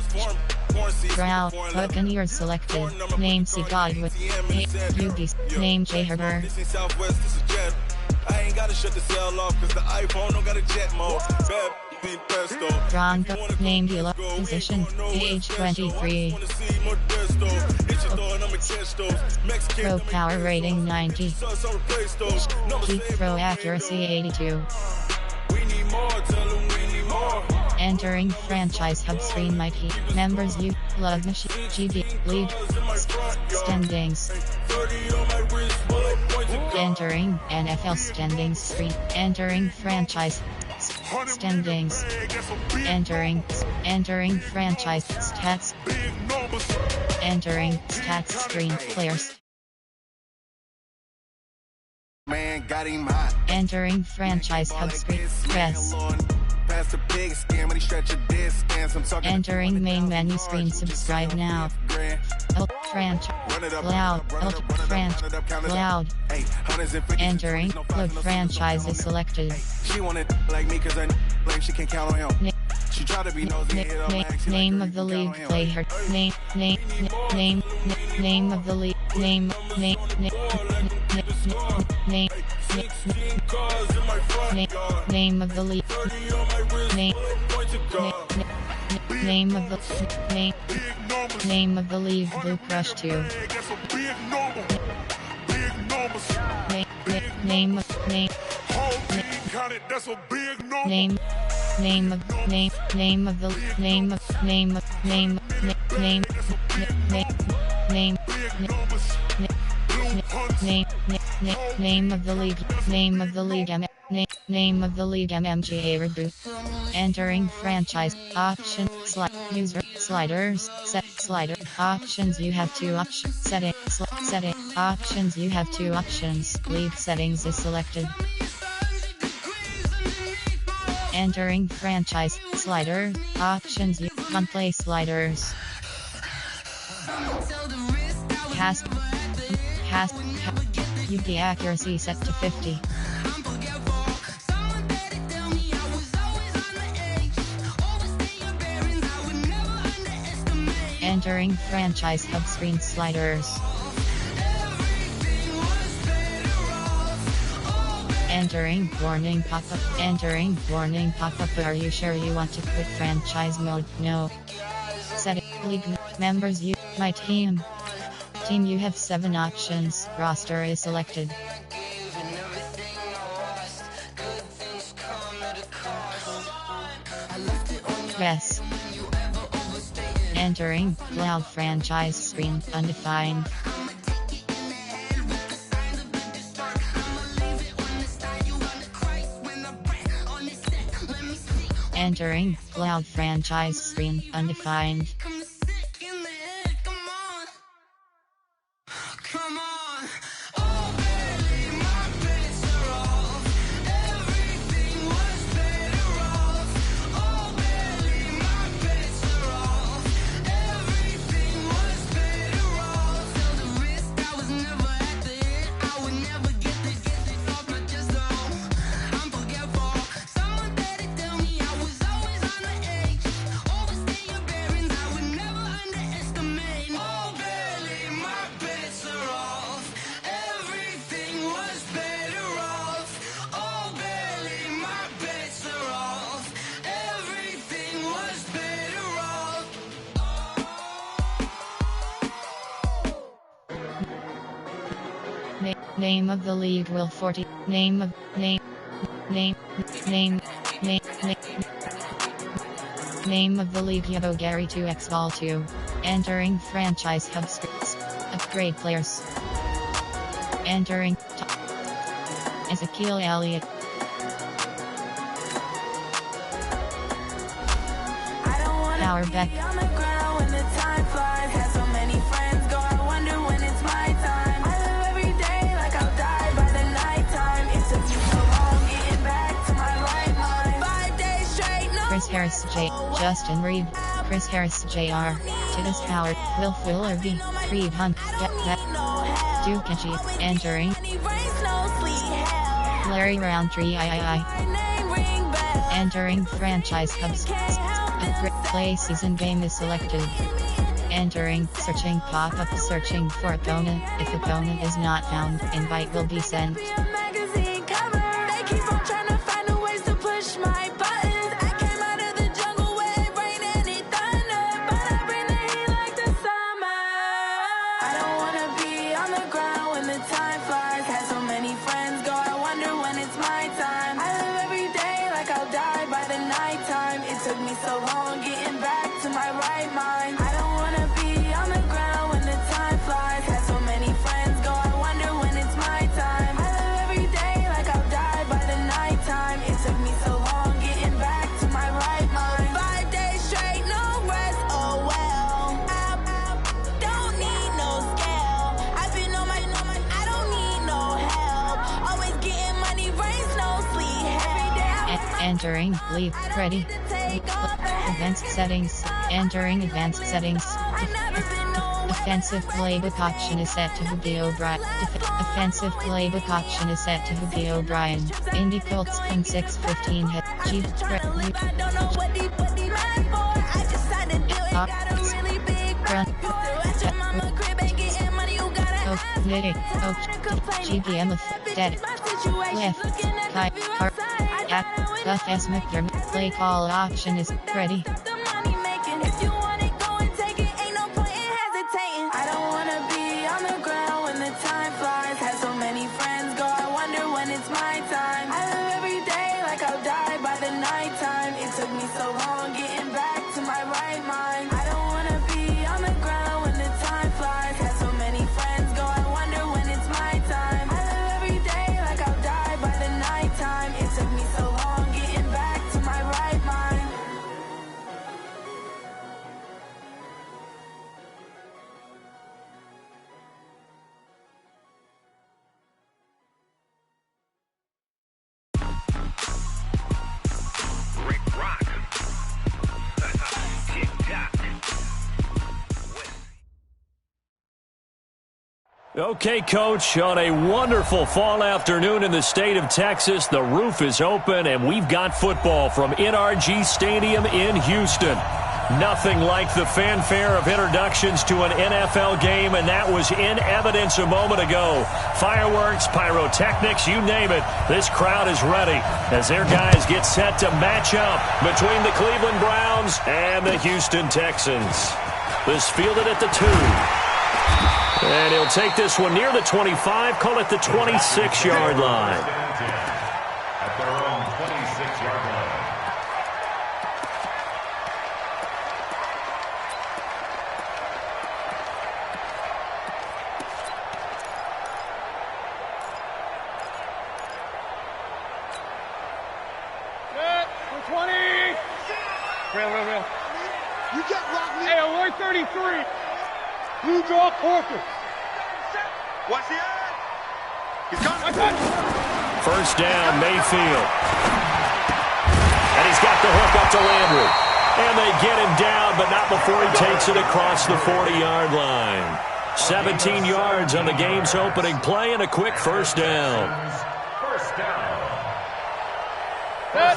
Brown Buccaneers selected. Name C Godwin. UB name J Herber. I ain't gotta shut the cell off cause the iPhone don't got a jet mode. Bronco name dealer position age 23. Throw power rating 90. Keep throw accuracy 82. We need more, tell them we need more. Entering franchise hub screen mighty. Members you love machine. GB league standings. Entering NFL standings screen. Entering franchise standings. Entering franchise stats. Entering stats screen players. Man got him hot. Entering franchise hub screen. Press. Entering main menu screen. Subscribe now. Loud. Entering club franchise is selected. She wanted like me cause I blame she can't count on him. She tried to be nosy. Name of the league. Play her. Name of the league. Name of the league. Name of the league. Blue Crush 2. Name of the league MMGA reboot. Entering franchise option user sliders set slider options. You have two options. Setting options. You have two options. League settings is selected. Entering franchise slider options. You can play sliders. Cast. UD accuracy set to 50. Entering franchise hub screen sliders. Entering warning pop-up. Entering warning pop-up. Are you sure you want to quit franchise mode? No. Set it. League members. You. My team. Team, you have 7 options. Roster is selected. Press. Entering cloud franchise screen undefined. Entering cloud franchise screen undefined. Name of the league will 40. Name of the league Yabo Gary 2x Ball 2. Entering franchise hub scripts. Upgrade players. Entering Ezekiel Elliott. Power back. Chris Harris J. Justin Reed. Chris Harris Jr. Titus Howard. Will Fuller V. Reed Hunt. Dukachi. Entering. Larry Roundtree III. Entering franchise hubs. Upgrade play season game is selected. Entering searching pop-up searching for opponent. If opponent is not found, invite will be sent. It's a took me so long getting back to my right mind. I don't wanna be on the ground when the time flies. Had so many friends go, I wonder when it's my time. I live every day like I'll die by the nighttime. It took me so long getting back to my right mind. 5 days straight, no rest, oh well. I don't need no scale. I've been on my, I don't need no help. Always getting money, rains, no sleep. Every day Entering leave ready. Advanced settings. Entering advanced settings. Offensive playbook option is set to Hubie O'Brien. Offensive playbook option is set to Hubie O'Brien. Indy Colts from 6:15 head. Chief threat. GBM of dead. Left. Kai. Buff S. McDermott. Play call option is ready. Okay, Coach, on a wonderful fall afternoon in the state of Texas, the roof is open, and we've got football from NRG Stadium in Houston. Nothing like the fanfare of introductions to an NFL game, and that was in evidence a moment ago. Fireworks, pyrotechnics, you name it. This crowd is ready as their guys get set to match up between the Cleveland Browns and the Houston Texans. This fielded at the 2. And he'll take this one near the 25, call it the 26-yard line. At their own 26-yard line. Real. You get locked in. Hey, alert 33. Blue draw, Corker. Watch the end. He's coming. First down, Mayfield. And he's got the hook up to Landry. And they get him down, but not before he takes it across the 40-yard line. 17 yards on the game's opening play and a quick first down. First down.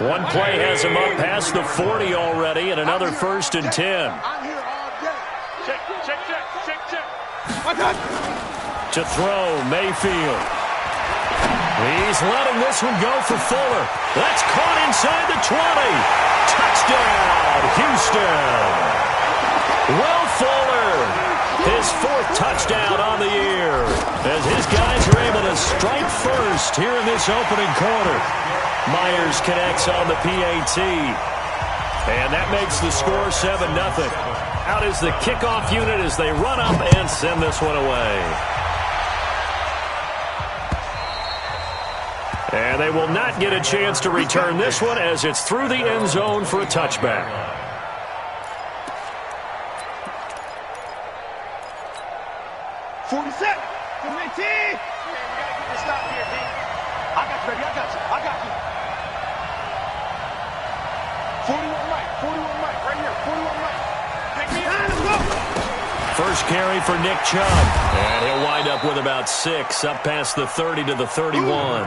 One play has him up past the 40 already, and another 1st and 10. I'm here all day. Check. To throw, Mayfield. He's letting this one go for Fuller. That's caught inside the 20. Touchdown, Houston. Will Fuller, his 4th touchdown on the year, as his guys are able to strike first here in this opening quarter. Myers connects on the PAT. And that makes the score 7-0. Out is the kickoff unit as they run up and send this one away. And they will not get a chance to return this one as it's through the end zone for a touchback. First carry for Nick Chubb. And he'll wind up with about 6, up past the 30 to the 31.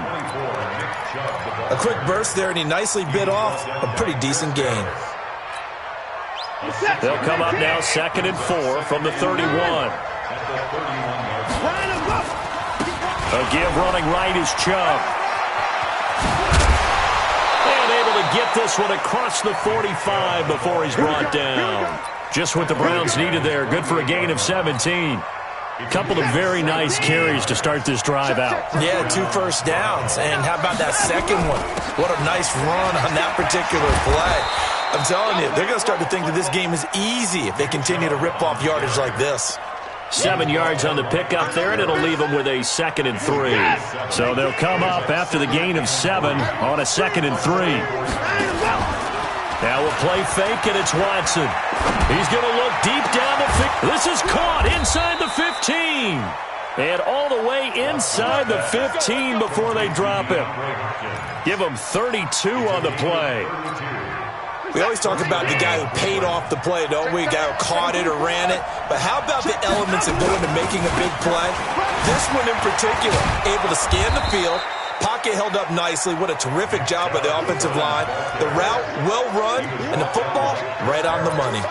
A quick burst there, and he nicely bit off a pretty decent gain. They'll come up now 2nd and 4 from the 31. A give running right is Chubb. And able to get this one across the 45 before he's brought down. Just what the Browns needed there. Good for a gain of 17. A couple of very nice carries to start this drive out. Yeah, 2 first downs. And how about that second one? What a nice run on that particular play. I'm telling you, they're going to start to think that this game is easy if they continue to rip off yardage like this. 7 yards on the pickup there, and it'll leave them with a 2nd and 3. So they'll come up after the gain of 7 on a 2nd and 3. Now we'll play fake, and it's Watson. He's going to look deep down the field. This is caught inside the 15. And all the way inside the 15 before they drop him. Give him 32 on the play. We always talk about the guy who paid off the play, don't we? The guy who caught it or ran it. But how about the elements that go into making a big play? This one in particular, able to scan the field. Pocket held up nicely. What a terrific job by the offensive line. The route, well run, and the football, right on the money.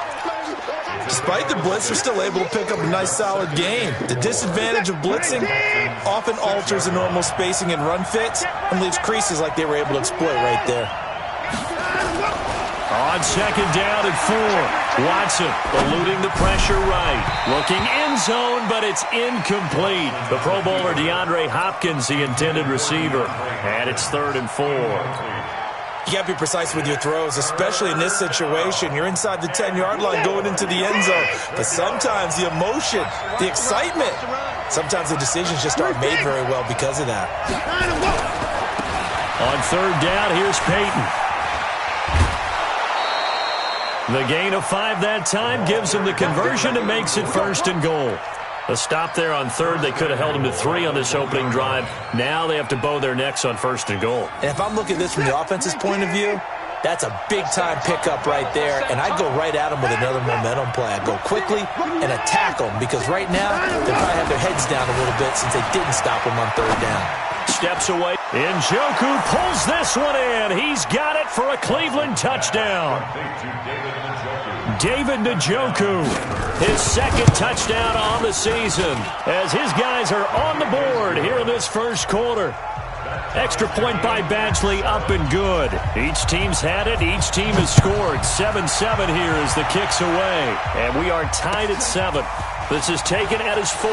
Despite the blitz, they're still able to pick up a nice, solid gain. The disadvantage of blitzing often alters the normal spacing and run fits and leaves creases like they were able to exploit right there. On 2nd down and 4, Watson eluding the pressure right. Looking end zone, but it's incomplete. The Pro Bowler DeAndre Hopkins, the intended receiver. And it's 3rd and 4. You got to be precise with your throws, especially in this situation. You're inside the 10-yard line going into the end zone. But sometimes the emotion, the excitement, sometimes the decisions just aren't made very well because of that. On 3rd down, here's Peyton. The gain of 5 that time gives him the conversion and makes it 1st and goal. A stop there on 3rd. They could have held him to 3 on this opening drive. Now they have to bow their necks on 1st and goal. And if I'm looking at this from the offense's point of view, that's a big-time pickup right there, and I'd go right at them with another momentum play. I'd go quickly and attack them because right now they probably have their heads down a little bit since they didn't stop them on 3rd down. Steps away. Njoku pulls this one in. He's got it for a Cleveland touchdown. David Njoku, his 2nd touchdown on the season as his guys are on the board here in this 1st quarter. Extra point by Badgley, up and good. Each team's had it. Each team has scored. 7-7 here as the kick's away. And we are tied at 7. This is taken at his 4.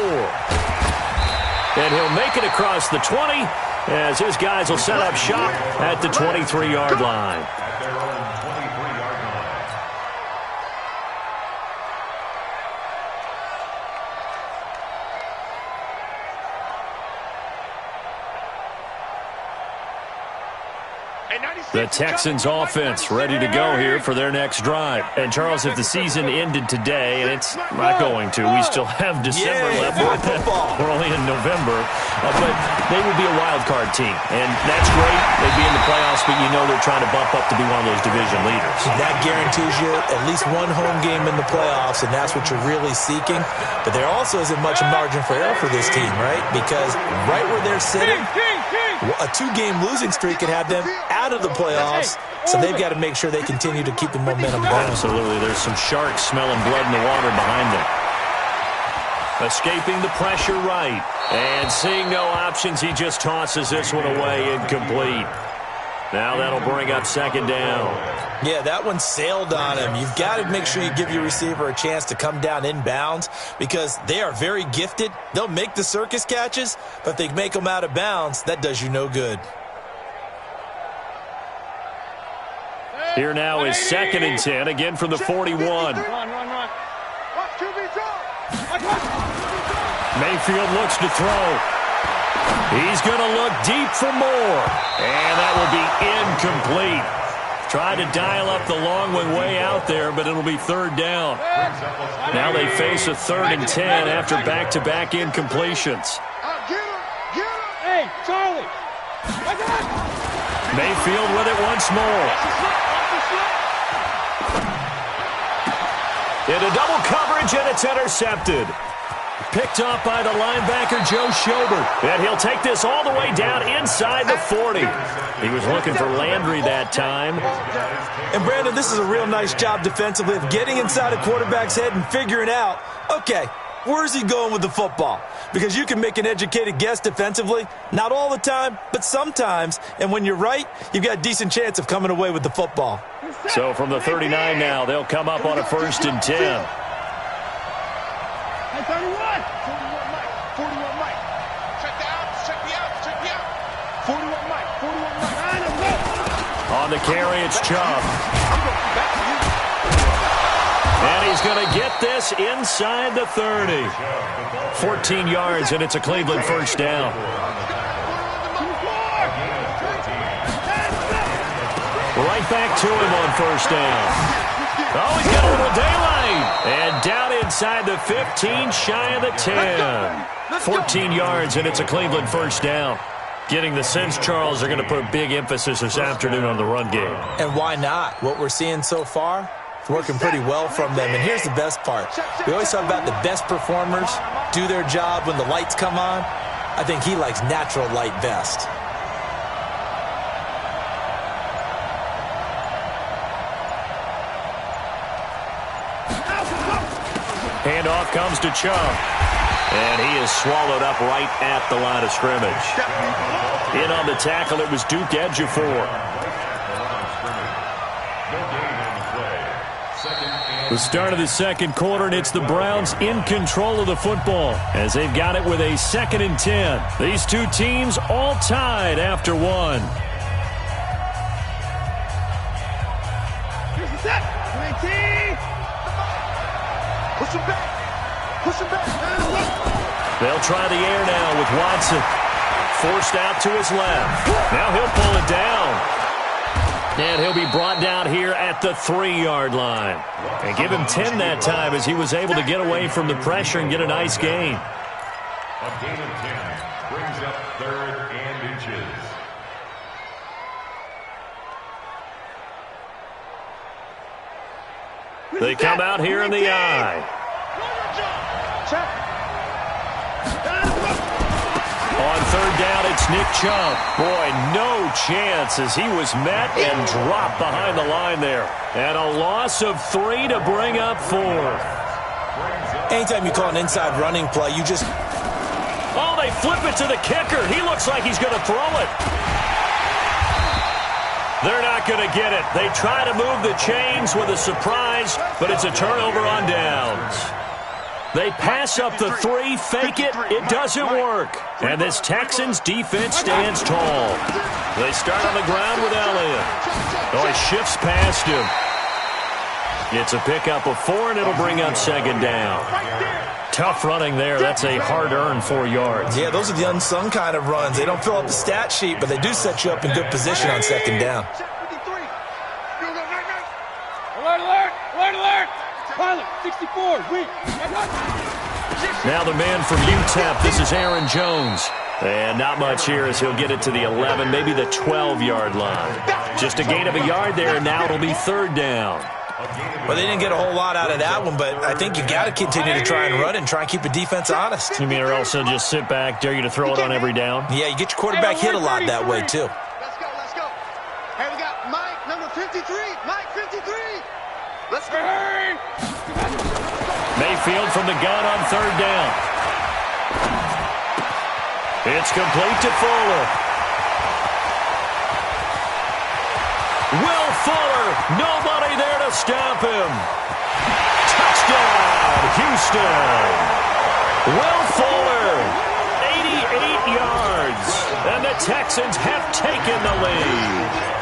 And he'll make it across the 20 as his guys will set up shop at the 23-yard line. The Texans offense ready to go here for their next drive. And, Charles, if the season ended today, and it's not going to, we still have December left. We're only in November. But they would be a wild card team. And that's great. They'd be in the playoffs, but you know they're trying to bump up to be one of those division leaders. That guarantees you at least one home game in the playoffs, and that's what you're really seeking. But there also isn't much margin for error for this team, right? Because right where they're sitting, a 2-game losing streak could have them out of the playoffs, so they've got to make sure they continue to keep the momentum going. Absolutely. There's some sharks smelling blood in the water behind them. Escaping the pressure right. And seeing no options, he just tosses this one away incomplete. Now that'll bring up 2nd down. Yeah, that one sailed on him. You've got to make sure you give your receiver a chance to come down inbounds because they are very gifted. They'll make the circus catches, but if they make them out of bounds, that does you no good. Here now is 2nd and 10, again from the 41. Mayfield looks to throw. He's going to look deep for more. And that will be incomplete. Tried to dial up the long one way out there, but it'll be 3rd down. Now they face a 3rd and 10 after back-to-back incompletions. Hey, Charlie. Mayfield with it once more. Into double coverage, and it's intercepted. Picked up by the linebacker, Joe Schobert. And he'll take this all the way down inside the 40. He was looking for Landry that time. And, Brandon, this is a real nice job defensively of getting inside a quarterback's head and figuring out, okay, where's he going with the football? Because you can make an educated guess defensively. Not all the time, but sometimes. And when you're right, you've got a decent chance of coming away with the football. So from the 39 now, they'll come up on a 1st and 10. Hey, 31 Mike. 41 Mike. Check the out. Check me out. 41 Mike. 41 Mike. On the carry, it's Chubb. And he's going to get this inside the 30. 14 yards, and it's a Cleveland first down. Right back to him on first down. Oh, he's got a little daylight. And down inside the 15, shy of the 10. 14 yards, and it's a Cleveland first down. Getting the sense, Charles, are going to put big emphasis this afternoon on the run game. And why not? What we're seeing so far, it's working pretty well from them. And here's the best part. We always talk about the best performers do their job when the lights come on. I think he likes natural light best. Handoff comes to Chubb. And he is swallowed up right at the line of scrimmage. In on the tackle, it was Duke Ejiofor. The start of the second quarter, and it's the Browns in control of the football as they've got it with a 2nd and 10. These two teams all tied after one. Here's the set. 19. Push him back. Push him back. They'll try the air now with Watson. Forced out to his left. Now he'll pull it down. And he'll be brought down here at the 3-yard line. And give him 10 that time as he was able to get away from the pressure and get a nice gain. A gain of 10 brings up 3rd and inches. They come out here in the eye. On 3rd down, it's Nick Chubb. Boy, no chance as he was met and dropped behind the line there. And a loss of 3 to bring up 4. Anytime you call an inside running play, you just... Oh, they flip it to the kicker. He looks like he's going to throw it. They're not going to get it. They try to move the chains with a surprise, but it's a turnover on downs. They pass up the 3, fake it, it doesn't work. And this Texans defense stands tall. They start on the ground with Elliott. Oh, he shifts past him. It's a pickup of 4, and it'll bring up 2nd down. Tough running there. That's a hard-earned 4 yards. Yeah, those are the unsung kind of runs. They don't fill up the stat sheet, but they do set you up in good position on 2nd down. Alert, alert, alert, alert. Pilot, 64, weak. Now the man from UTEP, this is Aaron Jones. And not much here as he'll get it to the 11, maybe the 12-yard line. Just a gain of a yard there, and now it'll be 3rd down. Well, they didn't get a whole lot out of that one, but I think you got to continue to try and run and try and keep the defense honest. You mean or else they'll just sit back, dare you to throw it on every down? Yeah, you get your quarterback hit a lot that way, too. Let's go, let's go. Hey, we got Mike, number 53. Mike, 53. Let's go. Mayfield from the gun on 3rd down. It's complete to Fuller. Will Fuller, nobody there to stop him. Touchdown, Houston. Will Fuller, 88 yards, and the Texans have taken the lead.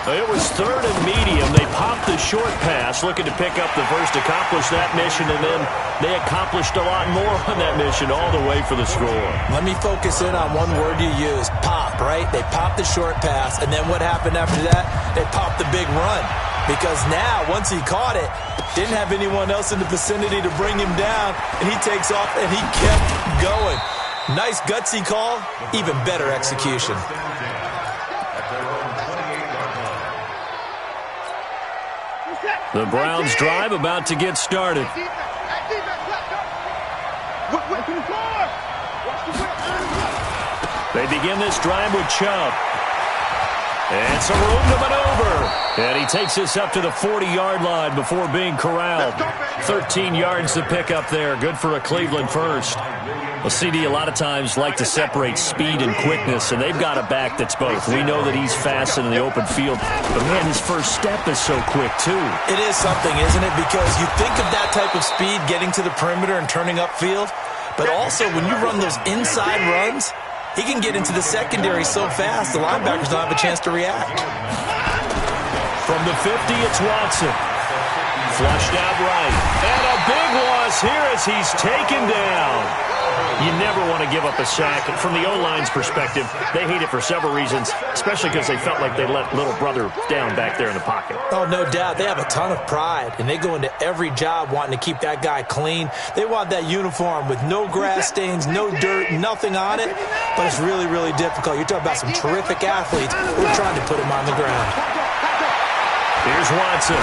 It was 3rd and medium. They popped the short pass, looking to pick up the first, accomplish that mission, and then they accomplished a lot more on that mission all the way for the score. Let me focus in on one word you used, pop, right? They popped the short pass, and then what happened after that? They popped the big run. Because now, once he caught it, didn't have anyone else in the vicinity to bring him down, and he takes off, and he kept going. Nice gutsy call, even better execution. The Browns drive about to get started. They begin this drive with Chubb. And some room to maneuver. And he takes this up to the 40-yard line before being corralled. 13 yards to pick up there. Good for a Cleveland first. Well, CD a lot of times like to separate speed and quickness, and they've got a back that's both. We know that he's fast in the open field, but, man, his first step is so quick, too. It is something, isn't it? Because you think of that type of speed getting to the perimeter and turning upfield, but also when you run those inside runs, he can get into the secondary so fast the linebackers don't have a chance to react. From the 50, it's Watson. Flushed out right. And a big loss here as he's taken down. You never want to give up a sack. From the O-line's perspective, they hate it for several reasons, especially because they felt like they let little brother down back there in the pocket. Oh, no doubt. They have a ton of pride, and they go into every job wanting to keep that guy clean. They want that uniform with no grass stains, no dirt, nothing on it, but it's really, really difficult. You're talking about some terrific athletes. We're trying to put him on the ground. Here's Watson.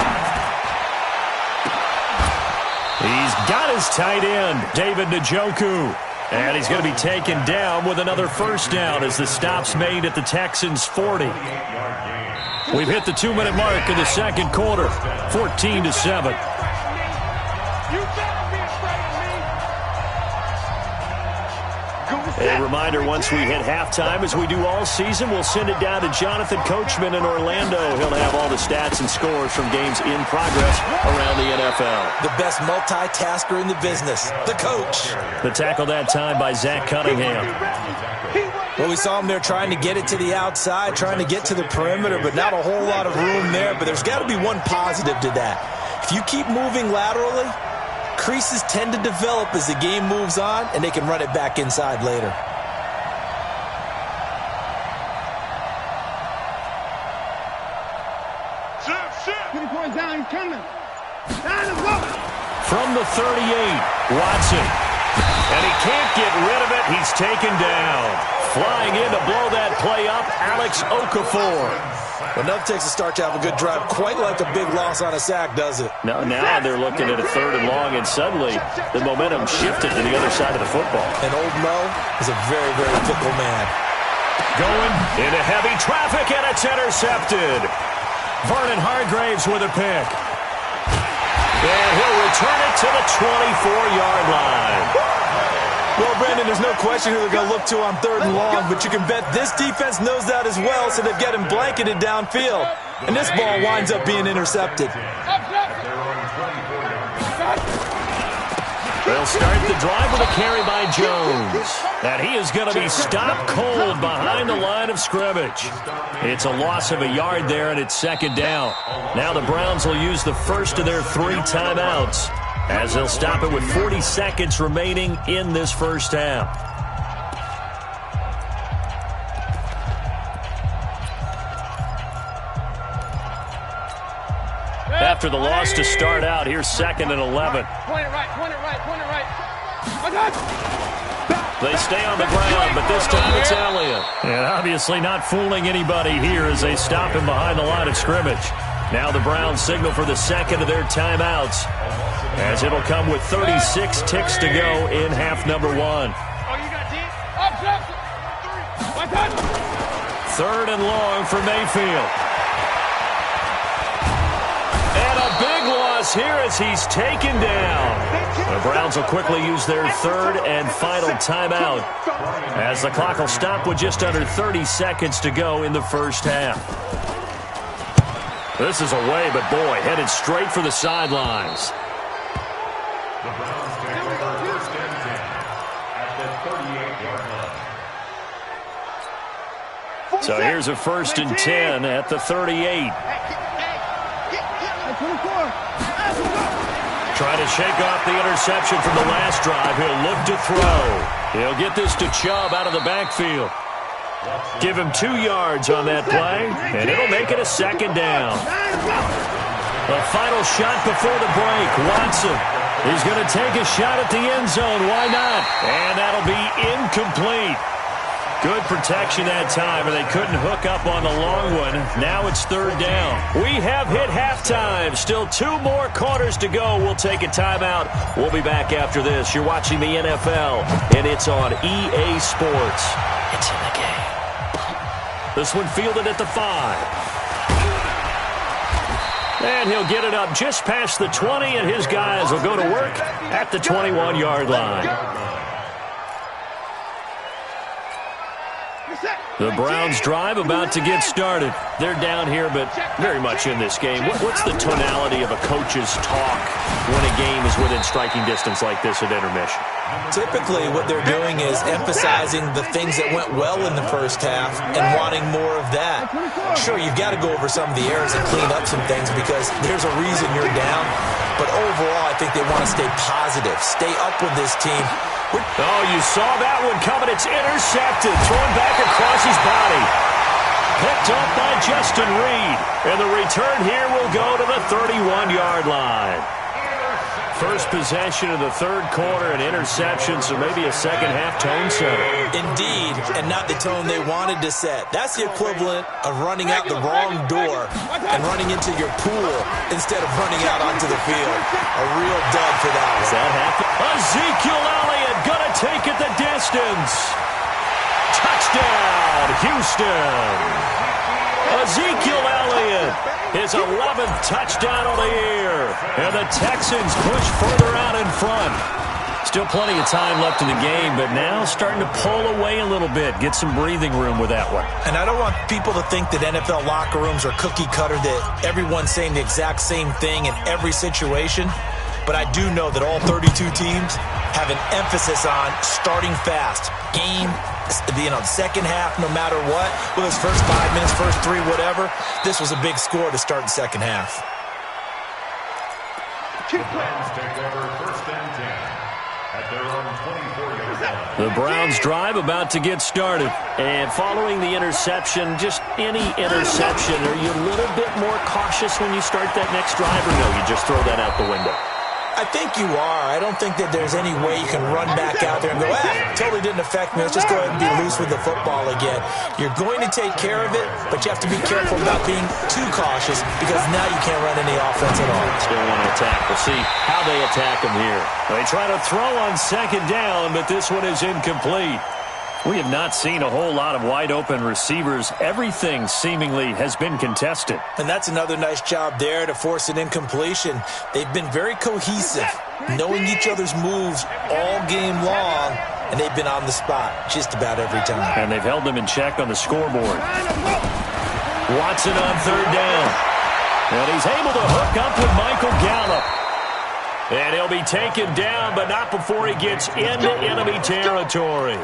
He's got his tight end, David Njoku. And he's going to be taken down with another first down as the stop's made at the Texans' 40. We've hit the 2-minute mark in the second quarter, 14-7. A reminder, once we hit halftime, as we do all season, we'll send it down to Jonathan Coachman in Orlando. He'll have all the stats and scores from games in progress around the NFL. The best multitasker in the business, the coach. The tackle that time by Zach Cunningham. Well, we saw him there trying to get it to the outside, trying to get to the perimeter, but not a whole lot of room there. But there's got to be one positive to that. If you keep moving laterally, creases tend to develop as the game moves on, and they can run it back inside later. Down, he's coming. Down the block. From the 38, Watson. And he can't get rid of it. He's taken down. Flying in to blow that play up, Alex Okafor. Enough takes a start to have a good drive. Quite like a big loss on a sack, does it? Now they're looking at a 3rd and long, and suddenly the momentum shifted to the other side of the football. And old Mo is a very, very fickle man. Going into heavy traffic, and it's intercepted. Vernon Hargraves with a pick. And he'll return it to the 24-yard line. Well, Brandon, there's no question who they're going to look to on 3rd and long, but you can bet this defense knows that as well, so they've got him blanketed downfield. And this ball winds up being intercepted. They'll start the drive with a carry by Jones. And he is going to be stopped cold behind the line of scrimmage. It's a loss of a yard there, and it's 2nd down. Now the Browns will use the first of their 3 timeouts, as they'll stop it with 40 seconds remaining in this first half. After the loss to start out, here's 2nd and 11. Point it right, point it right, point it right. They stay on the ground, but this time it's Elliott. And obviously not fooling anybody here as they stop him behind the line of scrimmage. Now the Browns signal for the 2nd of their timeouts, as it'll come with 36 ticks to go in half number 1. Oh, you got deep. Up, 3rd and long for Mayfield. And a big loss here as he's taken down. The Browns will quickly use their 3rd and final timeout, as the clock will stop with just under 30 seconds to go in the first half. This is away, but boy, headed straight for the sidelines. The Browns take over 1st and 10 at the 38-yard line. So here's a 1st and 10 at the 38. Trying to shake off the interception from the last drive. He'll look to throw. He'll get this to Chubb out of the backfield. Give him 2 yards on that play, and it'll make it a 2nd down. The final shot before the break. Watson is going to take a shot at the end zone. Why not? And that'll be incomplete. Good protection that time, and they couldn't hook up on the long one. Now it's 3rd down. We have hit halftime. Still 2 more quarters to go. We'll take a timeout. We'll be back after this. You're watching the NFL, and it's on EA Sports. It's in the game. This one fielded at the 5. And he'll get it up just past the 20, and his guys will go to work at the 21-yard line. The Browns drive about to get started. They're down here, but very much in this game. What's the tonality of a coach's talk when a game is within striking distance like this at intermission? Typically, what they're doing is emphasizing the things that went well in the first half and wanting more of that. Sure, you've got to go over some of the errors and clean up some things because there's a reason you're down. But overall, I think they want to stay positive, stay up with this team. Oh, you saw that one coming. It's intercepted, thrown back across his body. Picked up by Justin Reed. And the return here will go to the 31-yard line. First possession of the third quarter, an interception, so maybe a second-half tone setter. Indeed, and not the tone they wanted to set. That's the equivalent of running out the wrong door and running into your pool instead of running out onto the field. A real dud for that one. Does that happen? Ezekiel Elliott going to take it the distance. Touchdown, Houston. Ezekiel Elliott, his 11th touchdown of the year. And the Texans push further out in front. Still plenty of time left in the game, but now starting to pull away a little bit. Get some breathing room with that one. And I don't want people to think that NFL locker rooms are cookie cutter, that everyone's saying the exact same thing in every situation. But I do know that all 32 teams have an emphasis on starting fast. Game, second half, no matter what. Whether it's first 5 minutes, first 3, whatever. This was a big score to start the second half. The Browns take over first and 10 at their own 24-yard line. The Browns drive about to get started. And following the interception, just any interception, are you a little bit more cautious when you start that next drive, or no, you just throw that out the window? I think you are. I don't think that there's any way you can run back out there and go, totally didn't affect me. Let's just go ahead and be loose with the football again. You're going to take care of it, but you have to be careful about being too cautious because now you can't run any offense at all. Still want to attack. We'll see how they attack them here. They try to throw on second down, but this one is incomplete. We have not seen a whole lot of wide-open receivers. Everything seemingly has been contested. And that's another nice job there to force an incompletion. They've been very cohesive, knowing each other's moves all game long, and they've been on the spot just about every time. And they've held them in check on the scoreboard. Watson on third down. And he's able to hook up with Michael Gallup. And he'll be taken down, but not before he gets into enemy territory.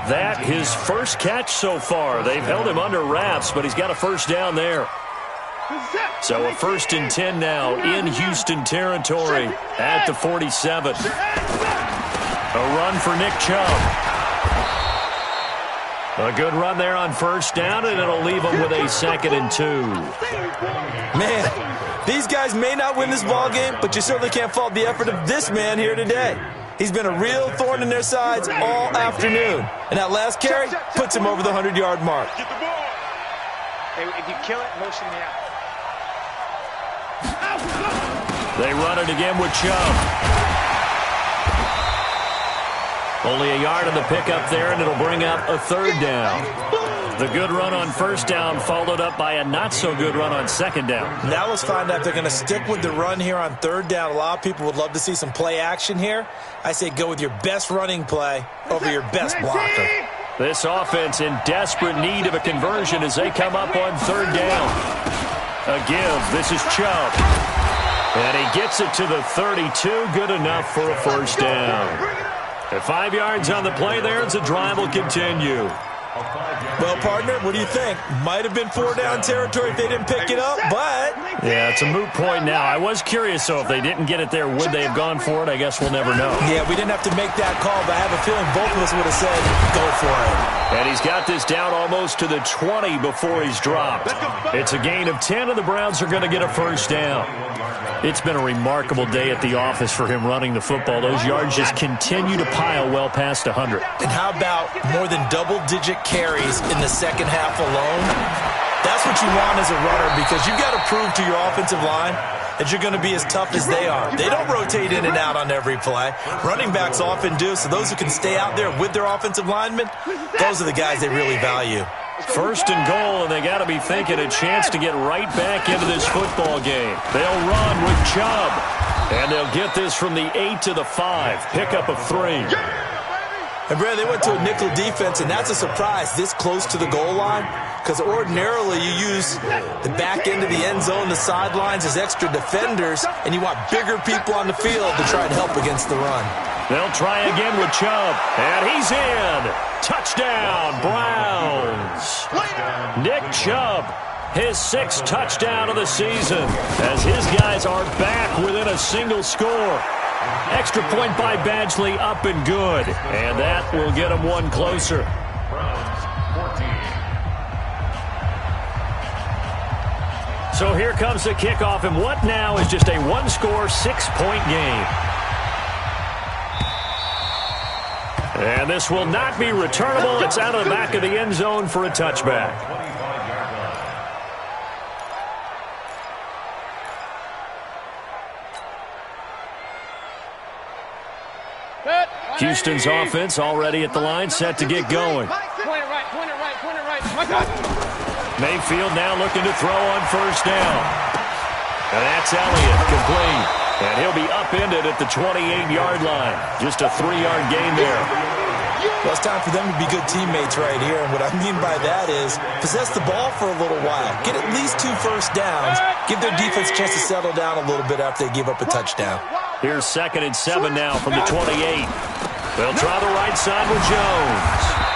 That his first catch so far. They've held him under wraps, but he's got a first down there. So a 1st and 10 now in Houston territory at the 47. A run for Nick Chubb. A good run there on first down, and it'll leave him with a 2nd and 2. Man, these guys may not win this ball game, but you certainly can't fault the effort of this man here today. He's been a real thorn in their sides all afternoon. And that last carry puts him over the 100-yard mark. Hey, if you kill it, motion me out. They run it again with Chubb. Only a yard on the pickup there, and it'll bring up a 3rd down. The good run on first down followed up by a not-so-good run on second down. Now let's find out if they're going to stick with the run here on 3rd down. A lot of people would love to see some play action here. I say go with your best running play over your best blocker. This offense in desperate need of a conversion as they come up on 3rd down. A give. This is Chubb. And he gets it to the 32. Good enough for a first down. At 5 yards on the play there, as the drive will continue. Well, partner, what do you think? Might have been 4-down territory if they didn't pick it up, but... Yeah, it's a moot point now. I was curious, so if they didn't get it there, would they have gone for it? I guess we'll never know. Yeah, we didn't have to make that call, but I have a feeling both of us would have said, go for it. And he's got this down almost to the 20 before he's dropped. It's a gain of 10, and the Browns are going to get a first down. It's been a remarkable day at the office for him running the football. Those yards just continue to pile well past 100. And how about more than double-digit carries in the second half alone? That's what you want as a runner because you've got to prove to your offensive line that you're going to be as tough as they are. They don't rotate in and out on every play. Running backs often do, so those who can stay out there with their offensive linemen, those are the guys they really value. 1st and goal, and they got to be thinking a chance to get right back into this football game. They'll run with Chubb, and they'll get this from the 8 to the 5. Pickup of 3. And, Brad, they went to a nickel defense, and that's a surprise this close to the goal line because ordinarily you use the back end of the end zone, the sidelines as extra defenders, and you want bigger people on the field to try and help against the run. They'll try again with Chubb. And he's in. Touchdown, Browns. Nick Chubb, his 6th touchdown of the season, as his guys are back within a single score. Extra point by Badgley, up and good. And that will get them one closer. So here comes the kickoff, and what now is just a one-score, 6-point game. And this will not be returnable. It's out of the back of the end zone for a touchback. Houston's offense already at the line, set to get going. Point it right. Mayfield now looking to throw on first down. And that's Elliott, complete. And he'll be upended at the 28-yard line. Just a 3-yard gain there. Well, it's time for them to be good teammates right here. And what I mean by that is possess the ball for a little while. Get at least 2 first downs. Give their defense a chance to settle down a little bit after they give up a touchdown. Here's 2nd and 7 now from the 28. They'll try the right side with Jones.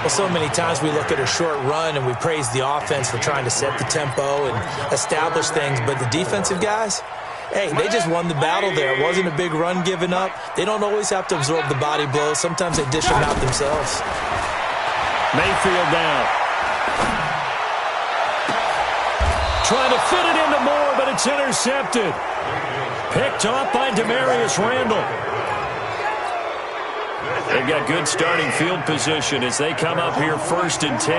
Well, so many times we look at a short run and we praise the offense for trying to set the tempo and establish things. But the defensive guys, hey, they just won the battle there. It wasn't a big run given up. They don't always have to absorb the body blows. Sometimes they dish them out themselves. Mayfield down. Trying to fit it into Moore, but it's intercepted. Picked off by Demarius Randall. They've got good starting field position as they come up here 1st and 10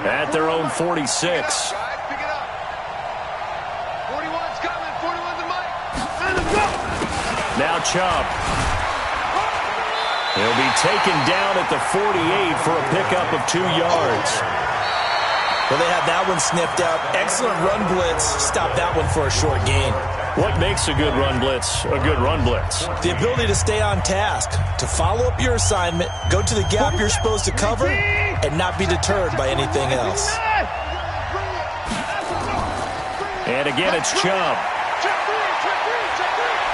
at their own 46. Now Chubb. He'll be taken down at the 48 for a pickup of 2 yards. Well, they had that one sniffed out. Excellent run blitz. Stop that one for a short gain. What makes a good run blitz a good run blitz? The ability to stay on task, to follow up your assignment, go to the gap you're supposed to cover, and not be deterred by anything else. And again, it's Chubb.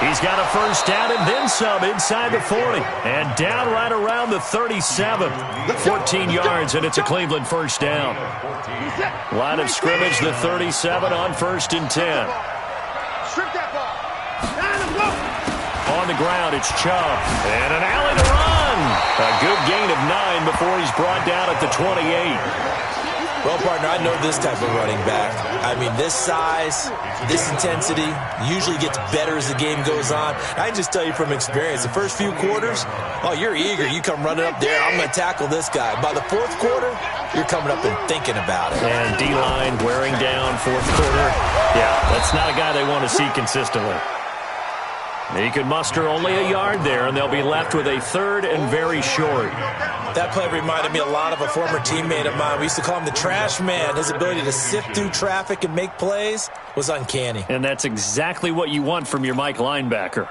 He's got a first down and then some inside the 40. And down right around the 37. 14 yards, and it's a Cleveland first down. Line of scrimmage, the 37 on 1st and 10. On the ground, it's Chubb. And an alley to run. A good gain of 9 before he's brought down at the 28. Well, partner, I know this type of running back. I mean, this size, this intensity usually gets better as the game goes on. I can just tell you from experience, the first few quarters, oh, you're eager. You come running up there, I'm going to tackle this guy. By the 4th quarter, you're coming up and thinking about it. And D-line wearing down 4th quarter. Yeah, that's not a guy they want to see consistently. He could muster only a yard there, and they'll be left with a 3rd and very short. That play reminded me a lot of a former teammate of mine. We used to call him the trash man. His ability to sift through traffic and make plays was uncanny. And that's exactly what you want from your Mike linebacker.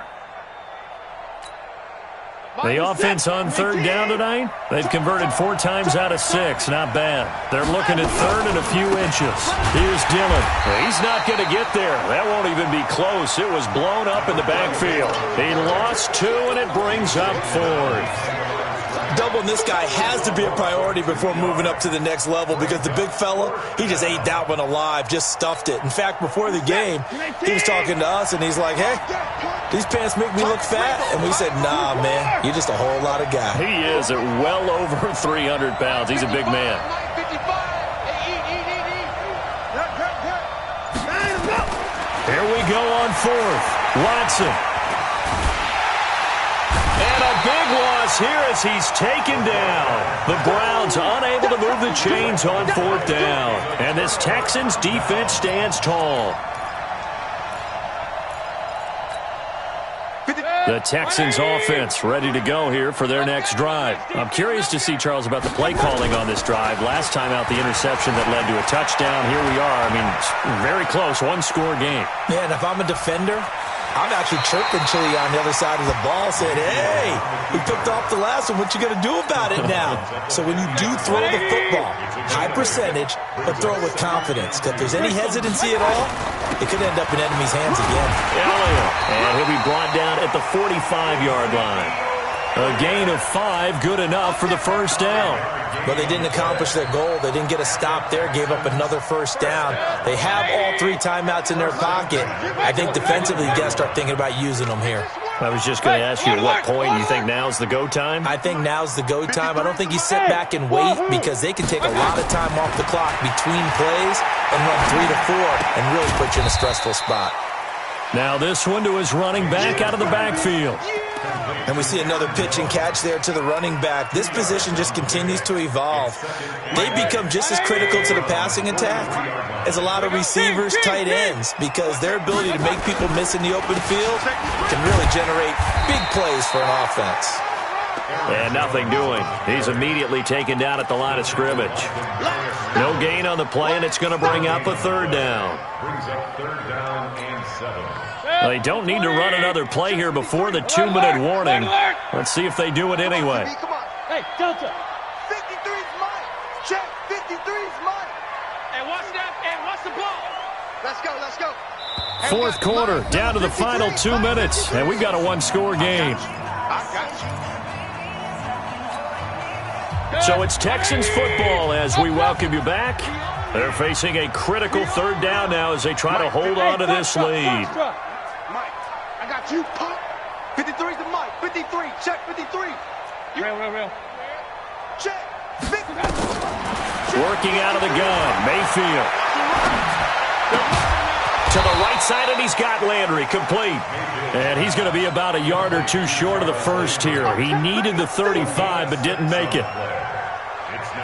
The offense on 3rd down tonight, they've converted 4 times out of 6. Not bad. They're looking at 3rd and a few inches. Here's Dillon. He's not going to get there. That won't even be close. It was blown up in the backfield. He lost 2, and it brings up 4th. Doubling this guy has to be a priority before moving up to the next level because the big fella, he just ate that one alive, just stuffed it. In fact, before the game, he was talking to us, and he's like, hey, these pants make me look fat. And we said, nah, man, you're just a whole lot of guy. He is at well over 300 pounds. He's a big man. Here we go on 4th. Watson. And a big loss here as he's taken down. The Browns unable to move the chains on 4th down. And this Texans defense stands tall. The Texans offense ready to go here for their next drive. I'm curious to see, Charles, about the play calling on this drive. Last time out, the interception that led to a touchdown. Here we are. I mean, very close, 1-score game. Man, if I'm a defender, I'm actually chirping Chili on the other side of the ball, saying, hey, we picked off the last one. What you going to do about it now? So when you do throw the football, high percentage, but throw it with confidence. Because if there's any hesitancy at all, it could end up in enemy's hands again. Elliott, and he'll be brought down at the 45-yard line. A gain of 5, good enough for the first down. But they didn't accomplish their goal. They didn't get a stop there, gave up another first down. They have all 3 timeouts in their pocket. I think defensively, you got to start thinking about using them here. I was just going to ask you at what point you think now's the go time? I think now's the go time. I don't think you sit back and wait because they can take a lot of time off the clock between plays and run 3 to 4 and really put you in a stressful spot. Now this one to his running back out of the backfield. And we see another pitch and catch there to the running back. This position just continues to evolve. They become just as critical to the passing attack as a lot of receivers, tight ends, because their ability to make people miss in the open field can really generate big plays for an offense. And nothing doing. He's immediately taken down at the line of scrimmage. No gain on the play, and it's going to bring up a third down. Brings up third down and 7. They don't need to run another play here before the 2-minute warning. Let's see if they do it anyway. Come on. Hey, Delta. 53's mine. Check. 53's mine. Hey, watch that. Hey, watch the ball. Let's go. Let's go. Fourth quarter, down to the final 2 minutes, and we've got a one-score game. I got you. So it's Texans football as we welcome you back. They're facing a critical third down now as they try to hold on to this lead. Mike, I got you. Pop. 53's the Mike. 53. Check 53. Real. Check. Working out of the gun, Mayfield. To the right side, and he's got Landry complete. And he's going to be about a yard or 2 short of the first here. He needed the 35, but didn't make it.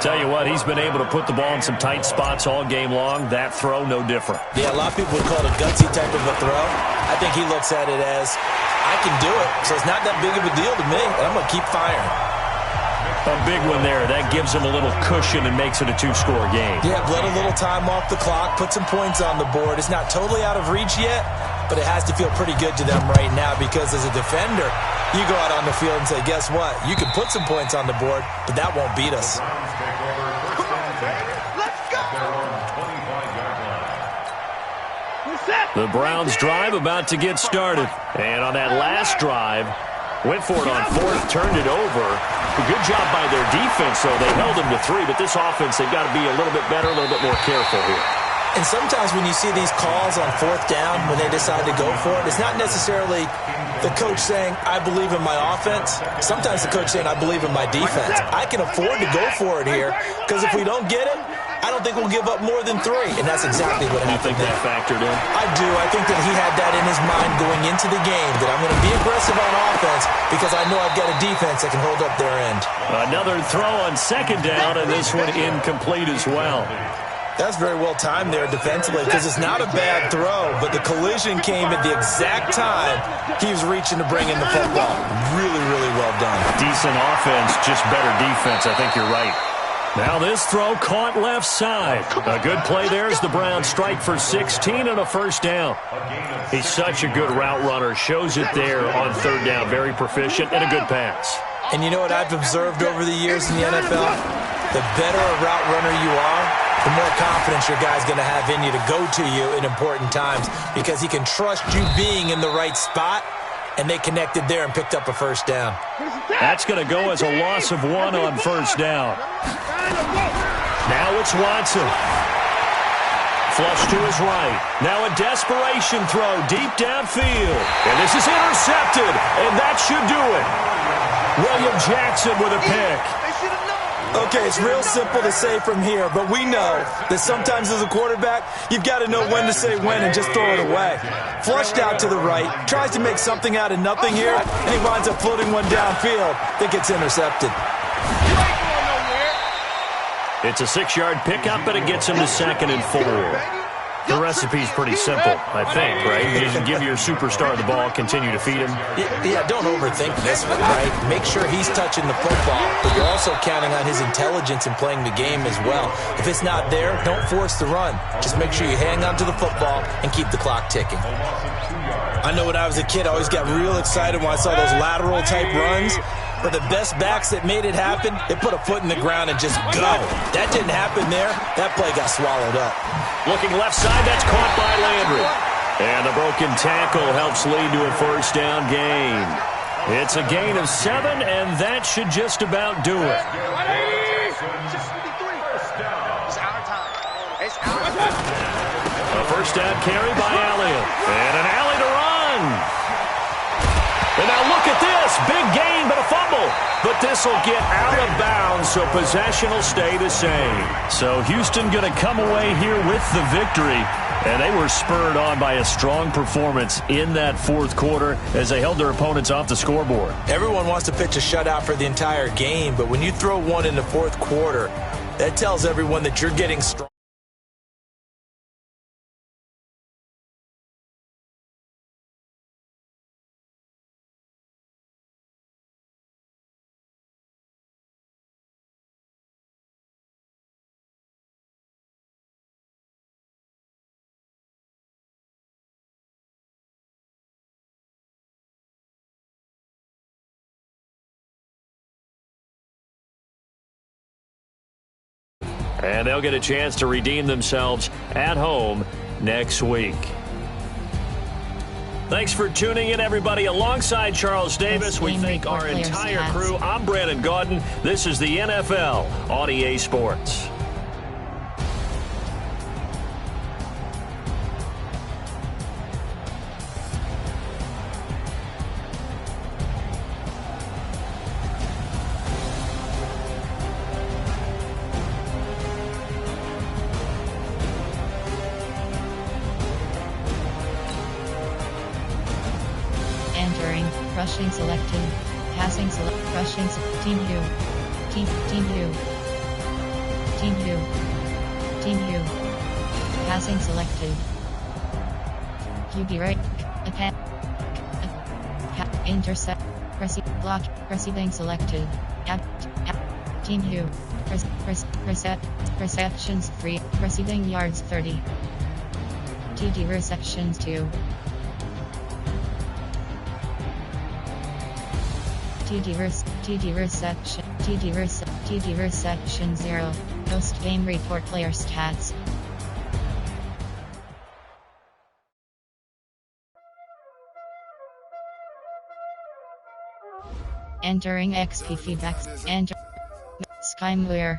Tell you what, he's been able to put the ball in some tight spots all game long. That throw, no different. Yeah, a lot of people would call it a gutsy type of a throw. I think he looks at it as, I can do it, so it's not that big of a deal to me, and I'm going to keep firing. A big one there. That gives him a little cushion and makes it a 2-score game. Yeah, let a little time off the clock, put some points on the board. It's not totally out of reach yet, but it has to feel pretty good to them right now because as a defender, you go out on the field and say, guess what? You can put some points on the board, but that won't beat us. The Browns drive about to get started. And on that last drive, went for it on 4th, turned it over. A good job by their defense, though. They held them to 3, but this offense, they've got to be a little bit better, a little bit more careful here. And sometimes when you see these calls on 4th down, when they decide to go for it, it's not necessarily the coach saying, I believe in my offense. Sometimes the coach saying, I believe in my defense. I can afford to go for it here because if we don't get it, I don't think we'll give up more than 3. And that's exactly what happened. You think that factored in? I do. I think that he had that in his mind going into the game, that I'm going to be aggressive on offense because I know I've got a defense that can hold up their end. Another throw on 2nd down, and this one incomplete as well. That's very well timed there defensively because it's not a bad throw, but the collision came at the exact time he was reaching to bring in the football. Really, really well done. Decent offense, just better defense. I think you're right. Now this throw caught left side. A good play there as the Browns strike for 16 and a first down. He's such a good route runner. Shows it there on 3rd down. Very proficient and a good pass. And you know what I've observed over the years in the NFL? The better a route runner you are, the more confidence your guy's going to have in you to go to you in important times because he can trust you being in the right spot, and they connected there and picked up a first down. That's going to go as a loss of 1 on 1st down. Now it's Watson. Flush to his right. Now a desperation throw deep downfield. And this is intercepted, and that should do it. William Jackson with a pick. Okay, it's real simple to say from here, but we know that sometimes as a quarterback, you've got to know when to say when and just throw it away. Flushed out to the right, tries to make something out of nothing here, and he winds up floating one downfield that gets intercepted. It's a 6-yard pickup, but it gets him to 2nd and 4. The recipe's pretty simple, I think, right? You just give your superstar the ball, continue to feed him. Yeah, don't overthink this one, right? Make sure he's touching the football, but you're also counting on his intelligence in playing the game as well. If it's not there, don't force the run. Just make sure you hang on to the football and keep the clock ticking. I know when I was a kid, I always got real excited when I saw those lateral-type runs. But the best backs that made it happen, they put a foot in the ground and just go. That didn't happen there. That play got swallowed up. Looking left side, that's caught by Landry. And the broken tackle helps lead to a first down gain. It's a gain of 7, and that should just about do it. A first down carry by Elliott. And an alley to run. And now look at this. Big gain, but a fumble. But this will get out of bounds, so possession will stay the same. So Houston going to come away here with the victory. And they were spurred on by a strong performance in that fourth quarter as they held their opponents off the scoreboard. Everyone wants to pitch a shutout for the entire game, but when you throw one in the fourth quarter, that tells everyone that you're getting strong. And they'll get a chance to redeem themselves at home next week. Thanks for tuning in, everybody. Alongside Charles Davis, we thank our entire crew. I'm Brandon Gaudin. This is the NFL on EA Sports. Rushing selected. Passing select. Rushing team U. Team U. Team U. Team U. Passing selected. QB right. Attack. Intercept. Block. Receiving selected. Team U. Receptions 3. Receiving yards 30. TD receptions 2. TD reception 0. Post game report player stats. Entering XP feedback. Enter Skymware.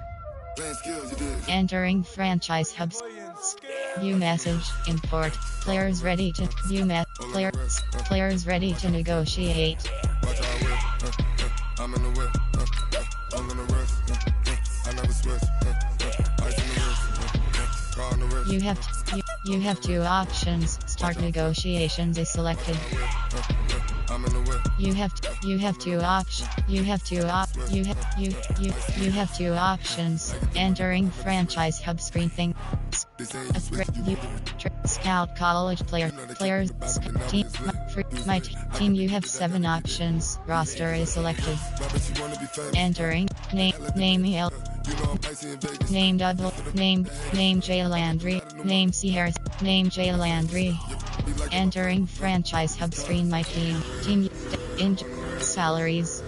Entering franchise hubs. View message. Import. Players ready to view players ready to negotiate. I'm in the west, I'm in the rest, I never sweat, You have two options. Start negotiations is selected. You have two options. Entering franchise hub screen thing. Scout college players team. My team, you have 7 options. Roster is selected. Entering name J Landry, name C Harris, name J Landry. Entering franchise hub screen. My team in salaries.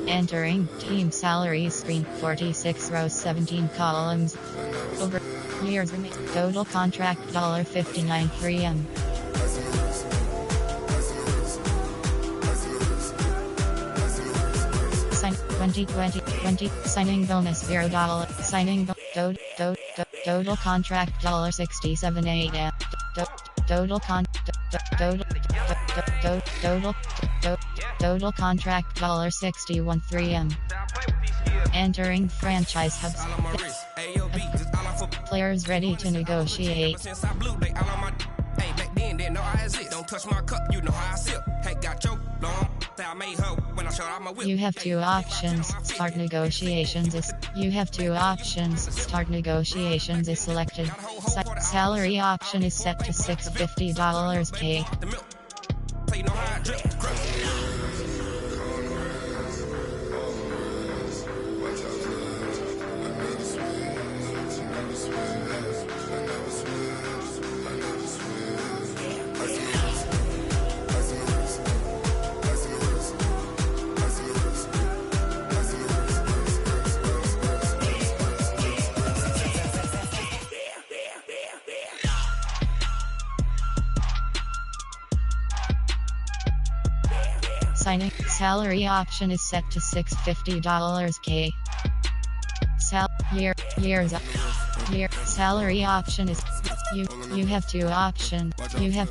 Entering team salaries screen. 46 rows, 17 columns. Over years remain. Total contract $59 per m. 2020 signing bonus $0. Signing total contract $67.8. Total contract $61.3 m. Entering franchise hubs. Players ready to negotiate. Don't touch my cup, you know how I sip. Hey, got your long You have two options. Start negotiations is. You have two options. Start negotiations is selected. Salary option is set to $650K. Signing salary option is set to $650K. Year salary option is you have two options. You have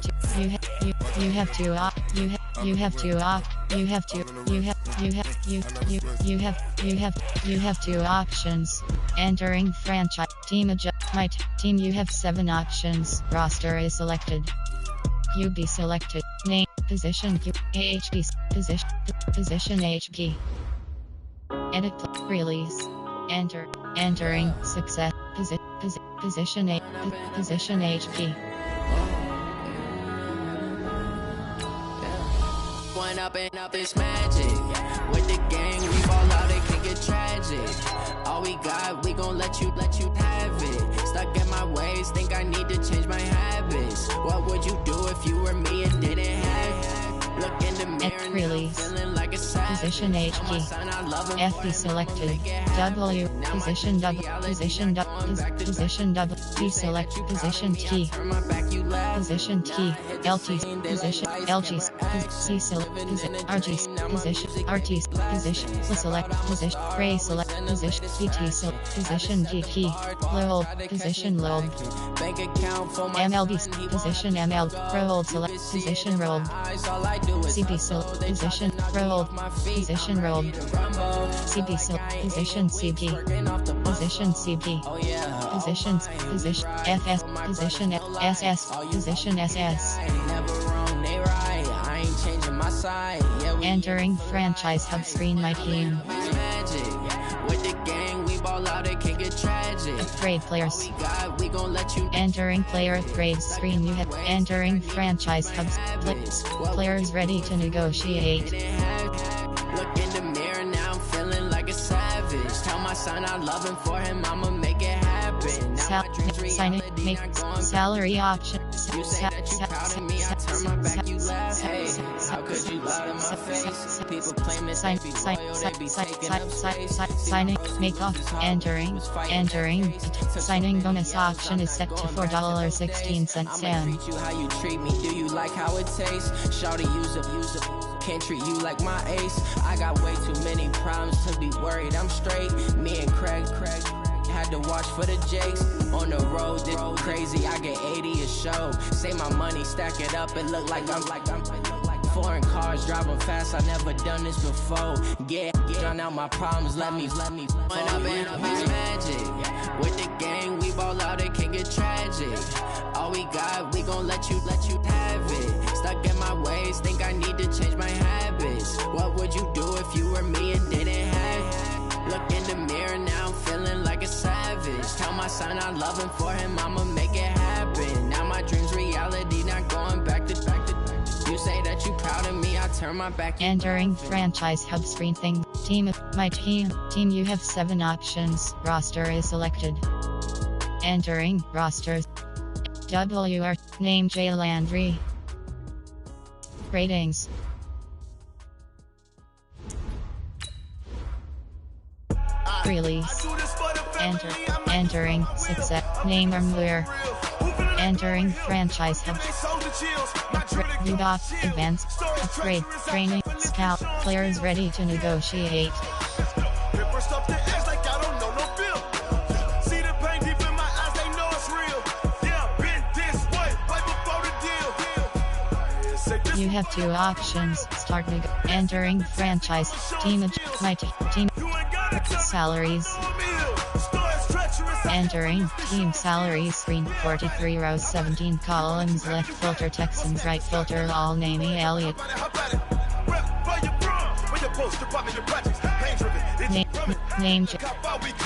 two options. Entering franchise team adjust. My team, you have 7 options. Roster is selected. You be selected. Name, position, AHP, position HP. Edit, release, entering, success, position HP. One up and up is magic. With the gang, we fall out, it can get tragic. All we got, we gon' let you have it. Stuck in my ways, think I need to change my habits. What would you do if you were me and didn't have it? Look in the mirror, release, like a position HP, FB selected, W, position W, position W, position W, T select, position T, position T, LT, position, LG, C select, RG, position, RT, position, select, position, Ray select, position, PT select, position G key, low, position low, MLB, position ML, roll select, position roll. CB select, position rolled, position rolled. CB select, position CB, position CB, position FS, position SS, position SS. Entering franchise hub screen. My team. Upgrade players. Entering player upgrade screen. You have entering franchise hubs. Players ready to negotiate. Look in the mirror now, I'm feeling like a savage. Tell my son I love him, for him I'ma make it happen. Signing, make salary option. You say that you proud of me, I turn my back, you laugh. Hey, how could you lie to my face? People claim it's loyal, they be taking up space. Signing, make off, entering, signing bonus option is set to $4.16. Treat you how you treat me, do you like how it tastes? Shawty use up, can't treat you like my ace. I got way too many problems to be worried, I'm straight. Me and Craig had to watch for the Jakes. On the road, this crazy, I get 80 a show. Say my money, stack it up, it look like I'm foreign cars, driving fast, I never done this before. Get drown out my problems, let me When up and up is magic. With the gang, we ball out, it can get tragic. All we got, we gon' let you have it. Stuck in my ways, think I need to change my habits. What would you do if you were me and didn't have it? Look in the mirror now, I'm feeling like a savage. Tell my son I love him, for him I'ma make it happen. Now my dreams reality, not going back to. You say that you proud of me, I turn my back. Entering franchise hub screen thing. Team, my team, you have 7 options. Roster is selected. Entering rosters. WR, name J Landry. Ratings. Release. Entering success. Name Muir. Entering franchise hub. Advanced. Upgrade. Training. Scout. Players ready to negotiate. You have 2 options. Start entering franchise. Team. My team. Salaries. Entering team salaries screen. 43 rows, 17 columns. Left filter Texans, right filter all. Namey Elliott. Name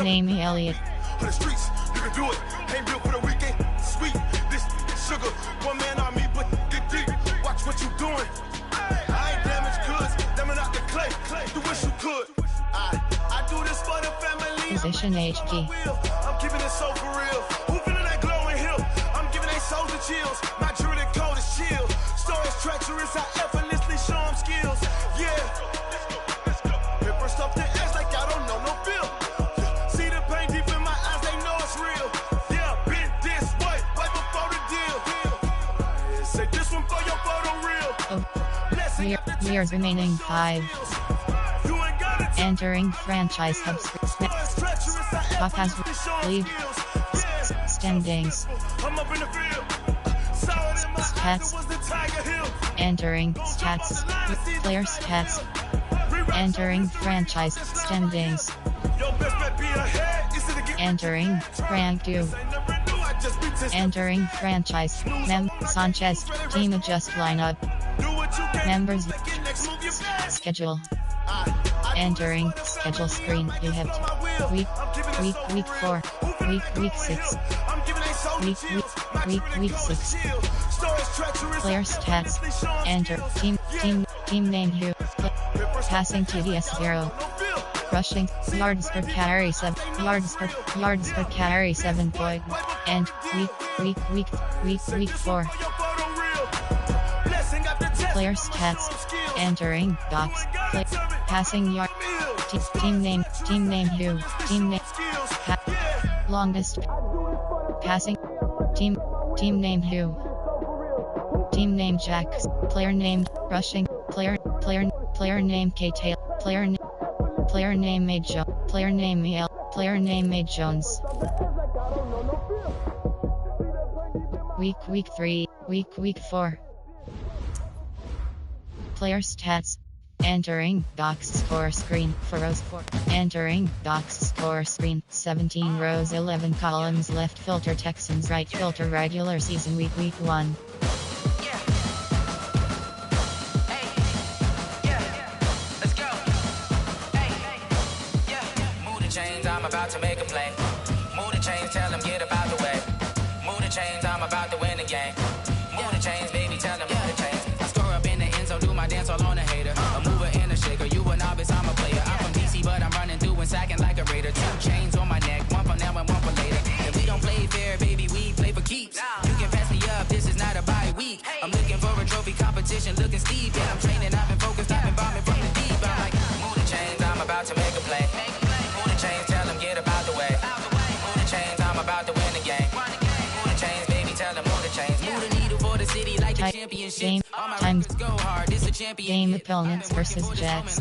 Name Elliot. On the streets, you can do it. Ain't built for the weekend. Sweet, this sugar. One man on me, but get deep. Watch what you doing. I ain't damaged goods. Damn out the clay. You wish you could. I do this for the family. Position HG. I'm giving it so for real. Who feeling that glowing hill? I'm giving they souls the chills. My jewelry the cold is chill. Stories treacherous. I effortlessly show them skills. Yeah. Paper stuff the edge like I don't know no feel. See the pain deep in my eyes, they know it's real. Yeah, been this way, right before the deal. Say this one for your photo reel. Years remaining 5. Entering franchise hubs. Podcast league standings. Stats. Entering stats. Player stats. Entering franchise standings. Entering rank 2. Entering franchise. Sanchez. Team adjust lineup. Members. Schedule. Entering schedule screen. You have week 4. Week 6. Week 6. Player stats. Enter team name who. Passing TDS 0. Rushing yards per carry 7. Yards per carry 7. And week 4. Player stats. Entering box. Passing yard. Team name who. Team name. Longest. Passing. Team name who. Team name Jack. Player named rushing. Player name K-Tail. Player name Made Joe. Player name Miel. Player name Made Jones. Week 3. Week 4. Player stats. Entering box score screen for rows 4. Entering box score screen 17 rows 11 columns left filter Texans right filter regular season week 1. I'm about to make a play. Move the chains, tell them get up out the way. Move the chains, I'm about to win the game. Move the chains, baby, tell them move the chains. I score up in the end zone, do my dance all on a hater. A mover and a shaker, you a novice, I'm a player. I'm from DC, but I'm running through and sacking like a raider. 2 chains on my neck, one for now and one for later. If we don't play fair, baby, we play for keeps. You can pass me up, this is not a bye week. I'm looking for a trophy competition, looking steep. And I'm training, I've been focused, I've been bombing from the deep. I'm like, move the chains, I'm about to make a play. Move the chains, tell them get up out the way. Move the chains, I'm about to win the game. Move the chains, baby, tell them move the chains. Move the needle for the city like a championship. All my records go hard, this a champion. Game opponents versus Jets.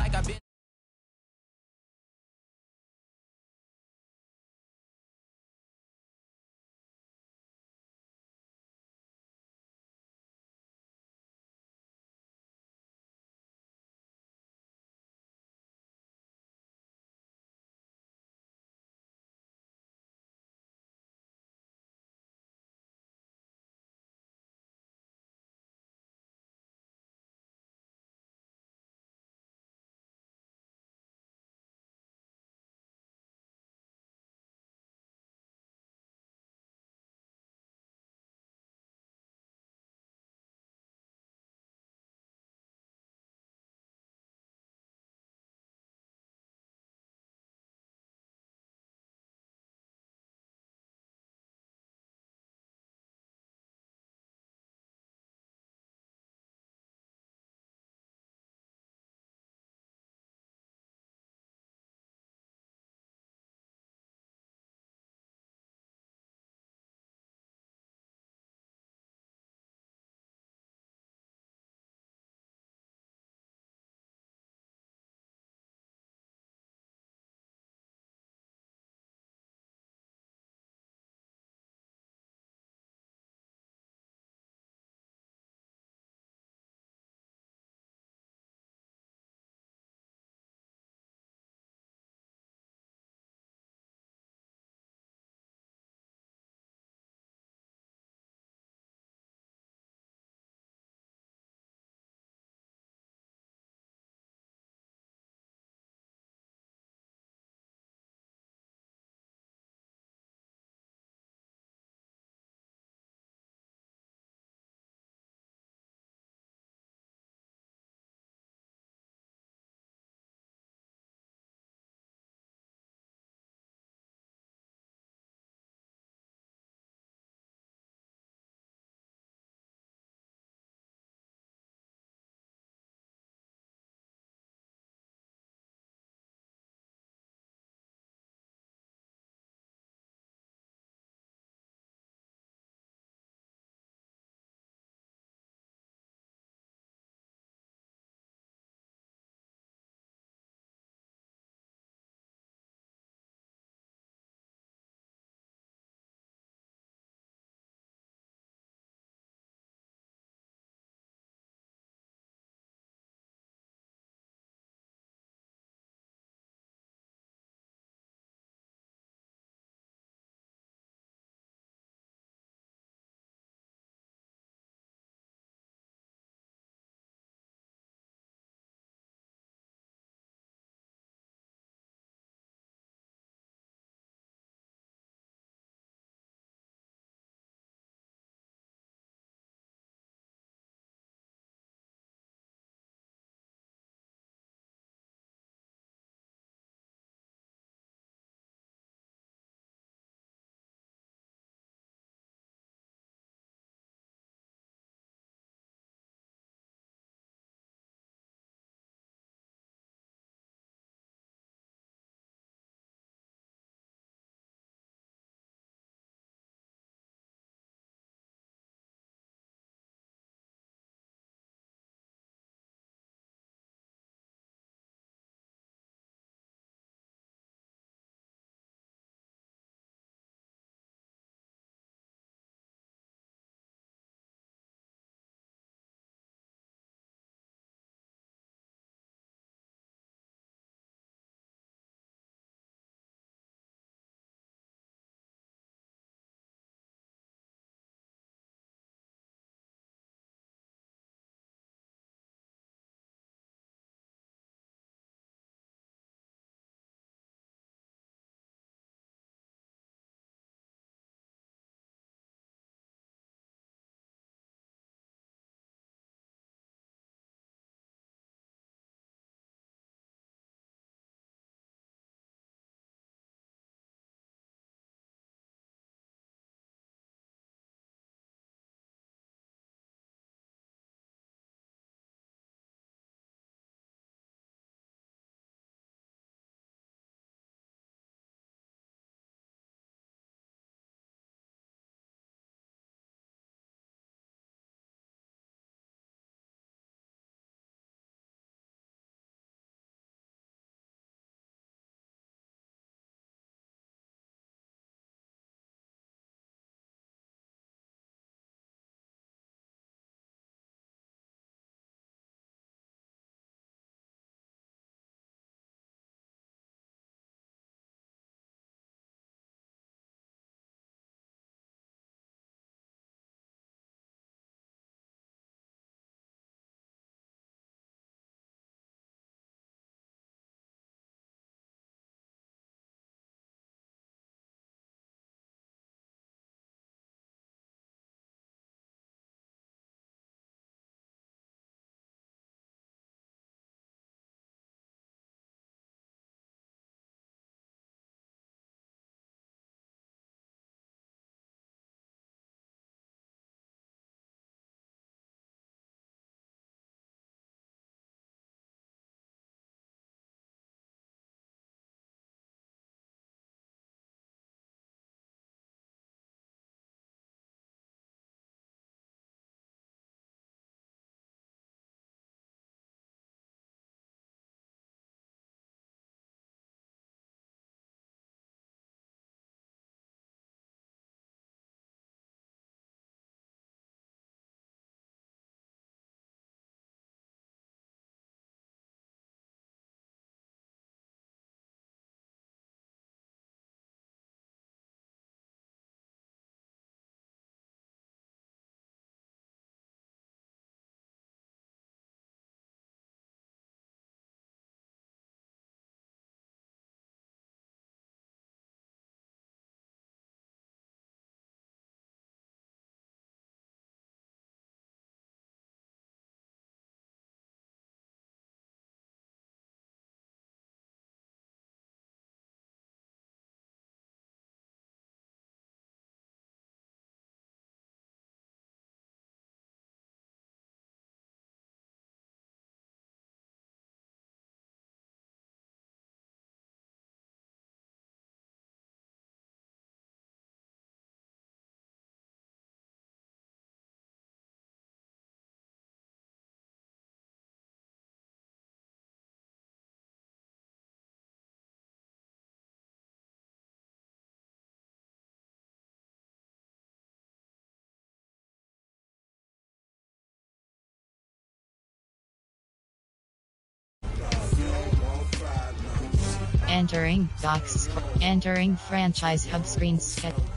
Entering docs. Entering franchise hub screen.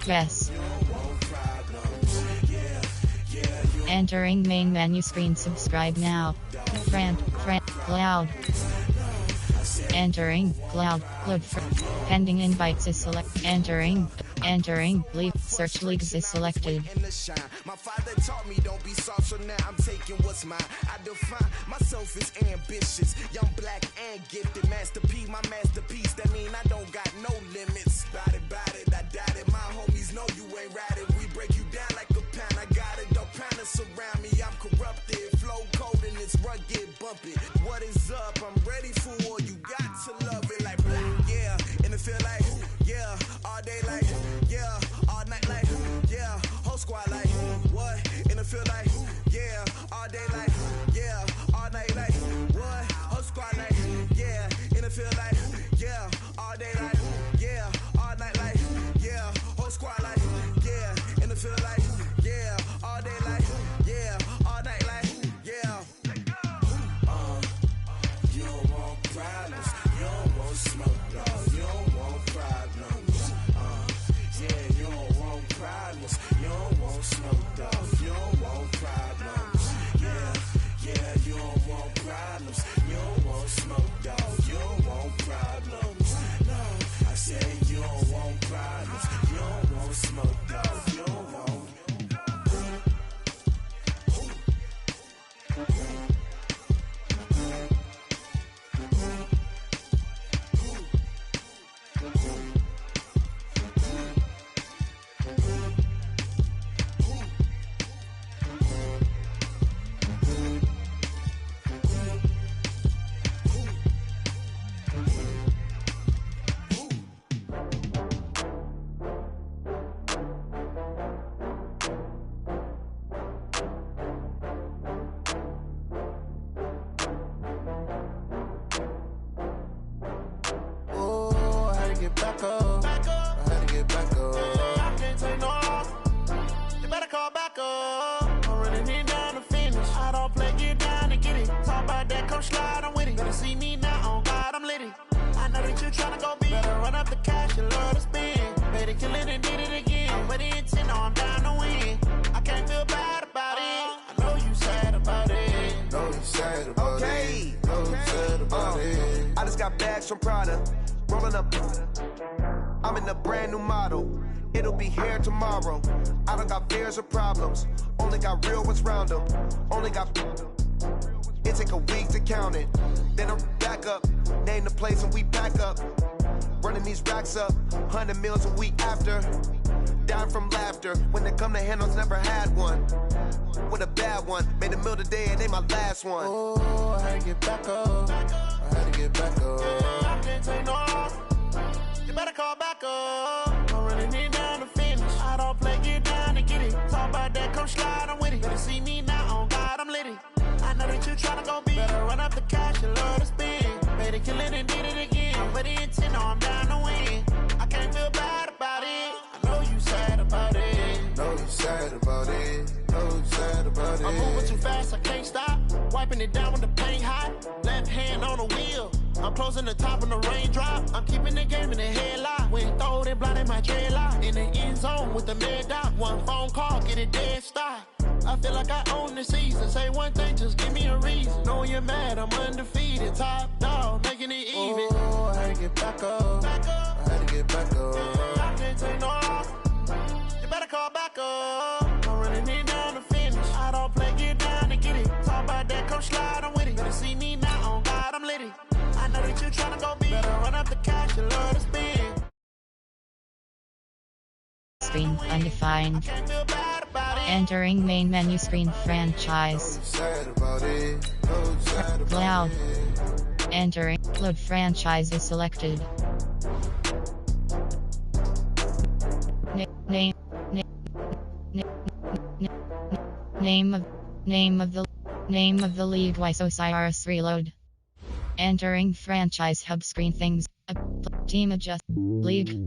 Yes. Entering main menu screen. Subscribe now. Cloud. Entering cloud. Pending invites is select. Entering. Leave. Search leagues is selected. My father taught me don't be soft, so now I'm taking what's mine. I define myself as ambitious, young, black, and gifted. Master P, my masterpiece. That mean I don't got no limits. Bout it, I doubt it. My homies know you ain't ratted. We break you down like a pound. I got it, don't pound us around me. I'm corrupted, flow cold and it's rugged, bumpy. What is up? I'm ready for all you got to love it like yeah, and it feel like yeah, all day like yeah, all night like yeah, whole squad like what? And it feel like yeah, all day like yeah, all night like what? Whole squad like yeah, and it feel like yeah, all day like yeah, all night like yeah, whole squad like yeah, and it feel like yeah, all day like yeah, all night like yeah. You don't want problems, you don't want smoke, dog. You don't want problems. Yeah, you don't want problems, you don't want smoke, dog. You don't want problems. Yeah, you don't want problems, you don't want smoke, dog. You don't want problems. No, I said you don't want problems, you don't want smoke, dog. You don't want. From Prada, rolling up. I'm in a brand new model. It'll be here tomorrow. I don't got fears or problems. Only got real ones round them. Only got. It take a week to count it. Then I'm back up. Name the place and we pack up. Running these racks up. 100 meals a week after. Dying from laughter. When it come to handles, never had one. With a bad one. Made a meal today and ain't my last one. Oh, I had to get back up. I had to get back up. I can't take no off. You better call back up. I'm running it down to finish. I don't play, get down to get it. Talk about that, come slide, I'm with it. Better see me now, on God, I'm litty. I know that you tryna go big. Better run up the cash, you love to spend. Better kill it and did it again. I'm with the intent, no, I'm down to win. I can't feel bad about it. I know you sad about it. Know you sad about it. Know you sad about it. I'm moving too fast, I can't stop. Wiping it down when the paint hot. Left hand on the wheel. I'm closing the top when the raindrop. I'm keeping the game in the headlock. When throw it blind in my dreadlock. In the end zone with the mid dot. One phone call, get it dead stop. I feel like I own the season. Say one thing, just give me a reason. Knowing you're mad, I'm undefeated. Top dog, making it even. Oh, I had to get back up. I had to get back up. I can't take no off. You better call back up. I'm running it down to finish. I don't play, get down to get it. Talk about that, come slide, I'm with it. Better see me now, on God, I'm litty. I know that you tryna go big. Better run up the cash, you love to spend. Screen undefined. Entering main menu screen franchise. Cloud. Entering cloud franchise is selected. Name of the league. Osiris reload. Entering franchise hub screen things. Team adjust. League.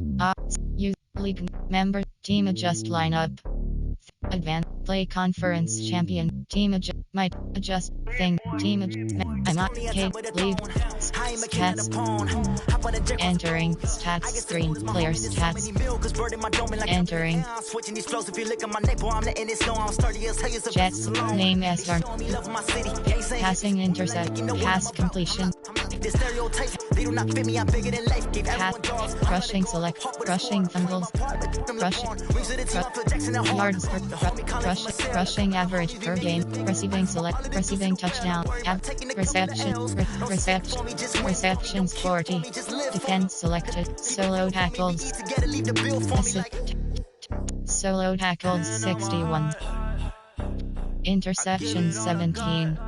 Use league member. Team adjust lineup. Advanced play conference champion. Team might adjust thing. Team I'm not Kate leave stats. Entering stats screen. Player stats. Entering Jets name SR. Passing intercept. Pass completion. Rushing select. Rushing fumbles. Yards per rushing average per game. Receiving select. Receiving touchdown. Receptions 40. Defense selected. Solo tackles. Solo tackles 61. Interceptions 17.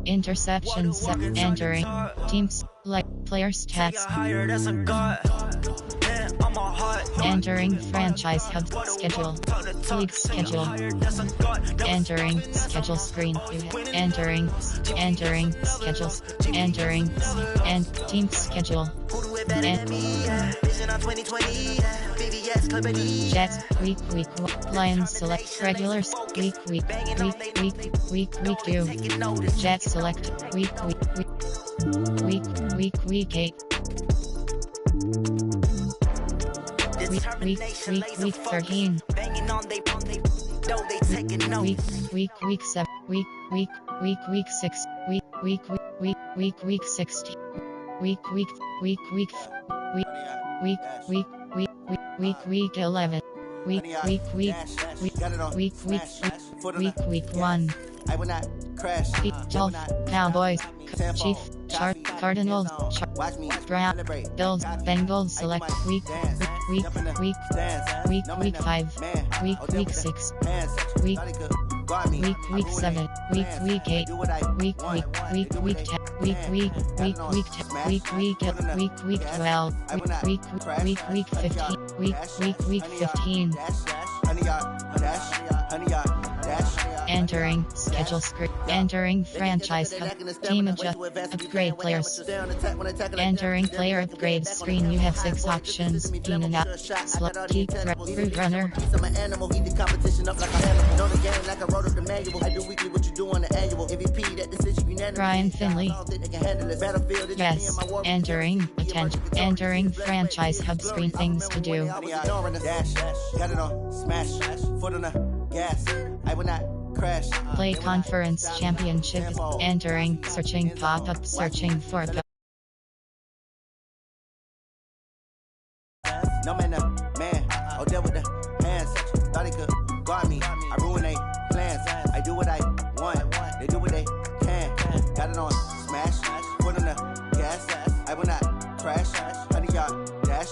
Interceptions entering. Teams like player stats. Entering franchise hub schedule. League schedule. Entering schedule screen. Entering schedules. Entering and team schedule. Jets week Lions select regulars week 2. Jets select week 8. Week 13. Week 7. Week 6. Week 60. Week 11. Week 1. I will not crash. Dolph, Cowboys, Chief, Cardinals, Brown, Bills, Bengals select week 5, week 6, week 7, week 8, week 10, week 12, week 15. Entering schedule script. Entering franchise hub. Team adjust. Upgrade players. Entering player upgrades screen. You have 6 options. In and out. Slot. Keep threat. Root runner. Brian Finley. Yes. Entering. Attention. Entering franchise hub screen. Things to do. Got it on. Smash. Foot on the gas. I will not crash. Play conference championship. Entering. Searching pop-up. Searching for no man, oh, there with the hands. Thought he could guard me. I ruin they plans. I do what I want. They do what they can. Got it on. Smash. Foot on the gas. I will not crash. 100-yard dash.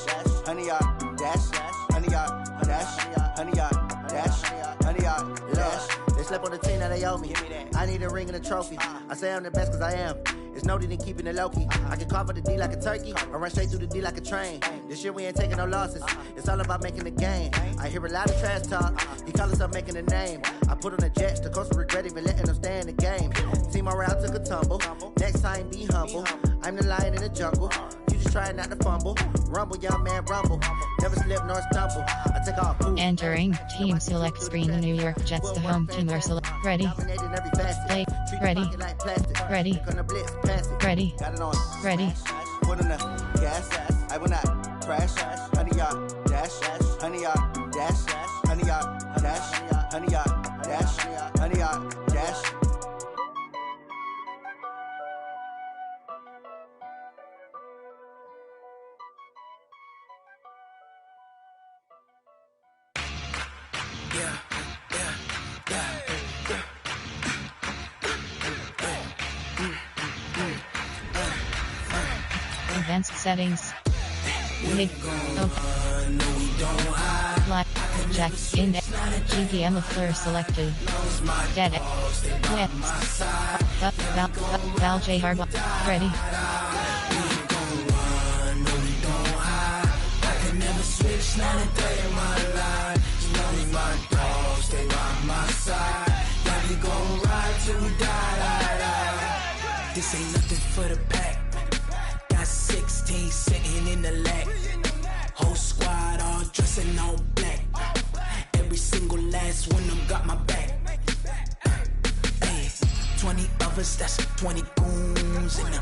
100-yard dash. 100-yard dash. 100-yard dash. 100-yard dash. They slept on the team that they owe me. I need a ring and a trophy. I say I'm the best cause I am. It's noted in keeping it low-key. I can carve for the D like a turkey, or run straight through the D like a train. This year we ain't taking no losses. It's all about making the game. I hear a lot of trash talk. He call himself making a name. I put on the Jets. The coach will regret even letting them stay in the game. Team morale took a tumble. Next time be humble. I'm the lion in the jungle. You just trying not to fumble. Rumble, young man, rumble. Never slip nor stumble. I take off. Entering team select screen. The New York Jets, the home team are select. Ready. Play. Ready. Ready. Ready. Ready. Put on the gas. I will not crash. 100-yard dash. 100-yard dash. 100-yard dash. 100-yard dash. 100-yard dash. Advanced settings. Mid. Black. Jack. In. GDM of Fleur selected. Dead. Wet. Val J. Hardwell. Ready. This ain't nothing for the pack. Got 16 sitting in the lag. Whole squad all dressing all black. Every single last one of them got my back. lovers, that's 20 goons. And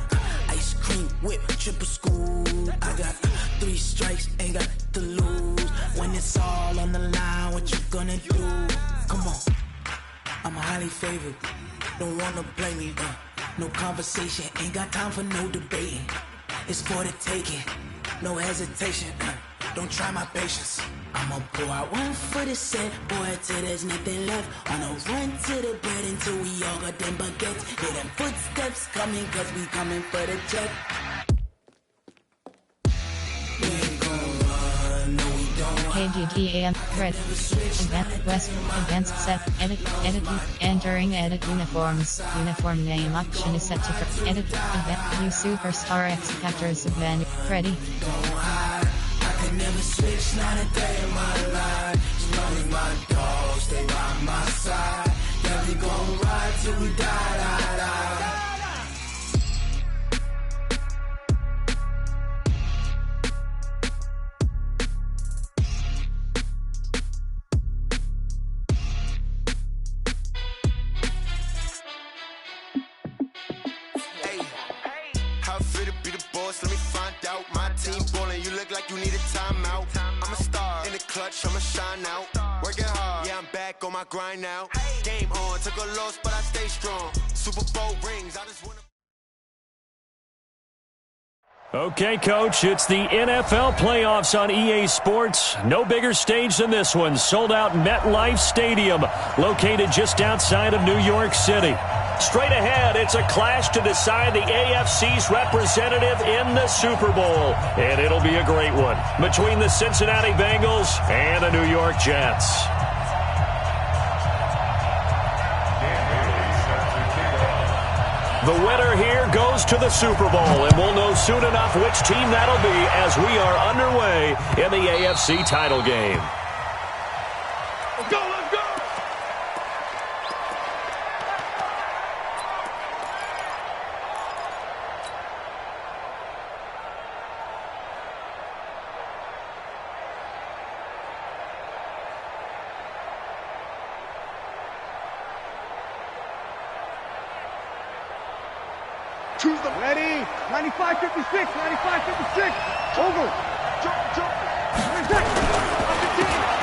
ice cream whip, triple scoop. I got 3 strikes, ain't got to lose. When it's all on the line, what you gonna do? Come on, I'm highly favored. Don't wanna play me, no conversation, ain't got time for no debating. It's for the taking, no hesitation. Don't try my patience. I'ma pour out one for the set, boy, till there's nothing left. On a run to the bread until we all got them baguettes. Hear them footsteps coming, cause we coming for the check. We ain't gon' run, no we don't. KGGAM, Thread, Event, West, Events Set, Edit, Entering Edit Uniforms, Uniform Name Option is set to Edit, Event, New Superstar X Factors Event, Ready. I never switch, not a day in my life. As long as my dogs stay by my side. Yeah, we gon' ride till we die. Hey, how fit to be the boss? Let me find out. My team ballin', you look like you need a timeout. I'm a star in the clutch, I'ma shine out. Working hard, yeah, I'm back on my grind now. Game on, took a loss, but I stay strong. Super Bowl rings, I just wanna. Okay, Coach, it's the NFL playoffs on EA Sports. No bigger stage than this one. Sold out MetLife Stadium, located just outside of New York City. Straight ahead, it's a clash to decide the AFC's representative in the Super Bowl. And it'll be a great one between the Cincinnati Bengals and the New York Jets. The winner here goes to the Super Bowl, and we'll know soon enough which team that'll be as we are underway in the AFC title game. Let's go, let's go! Choose them. Ready? 95-56, 95-56. Over. Jump.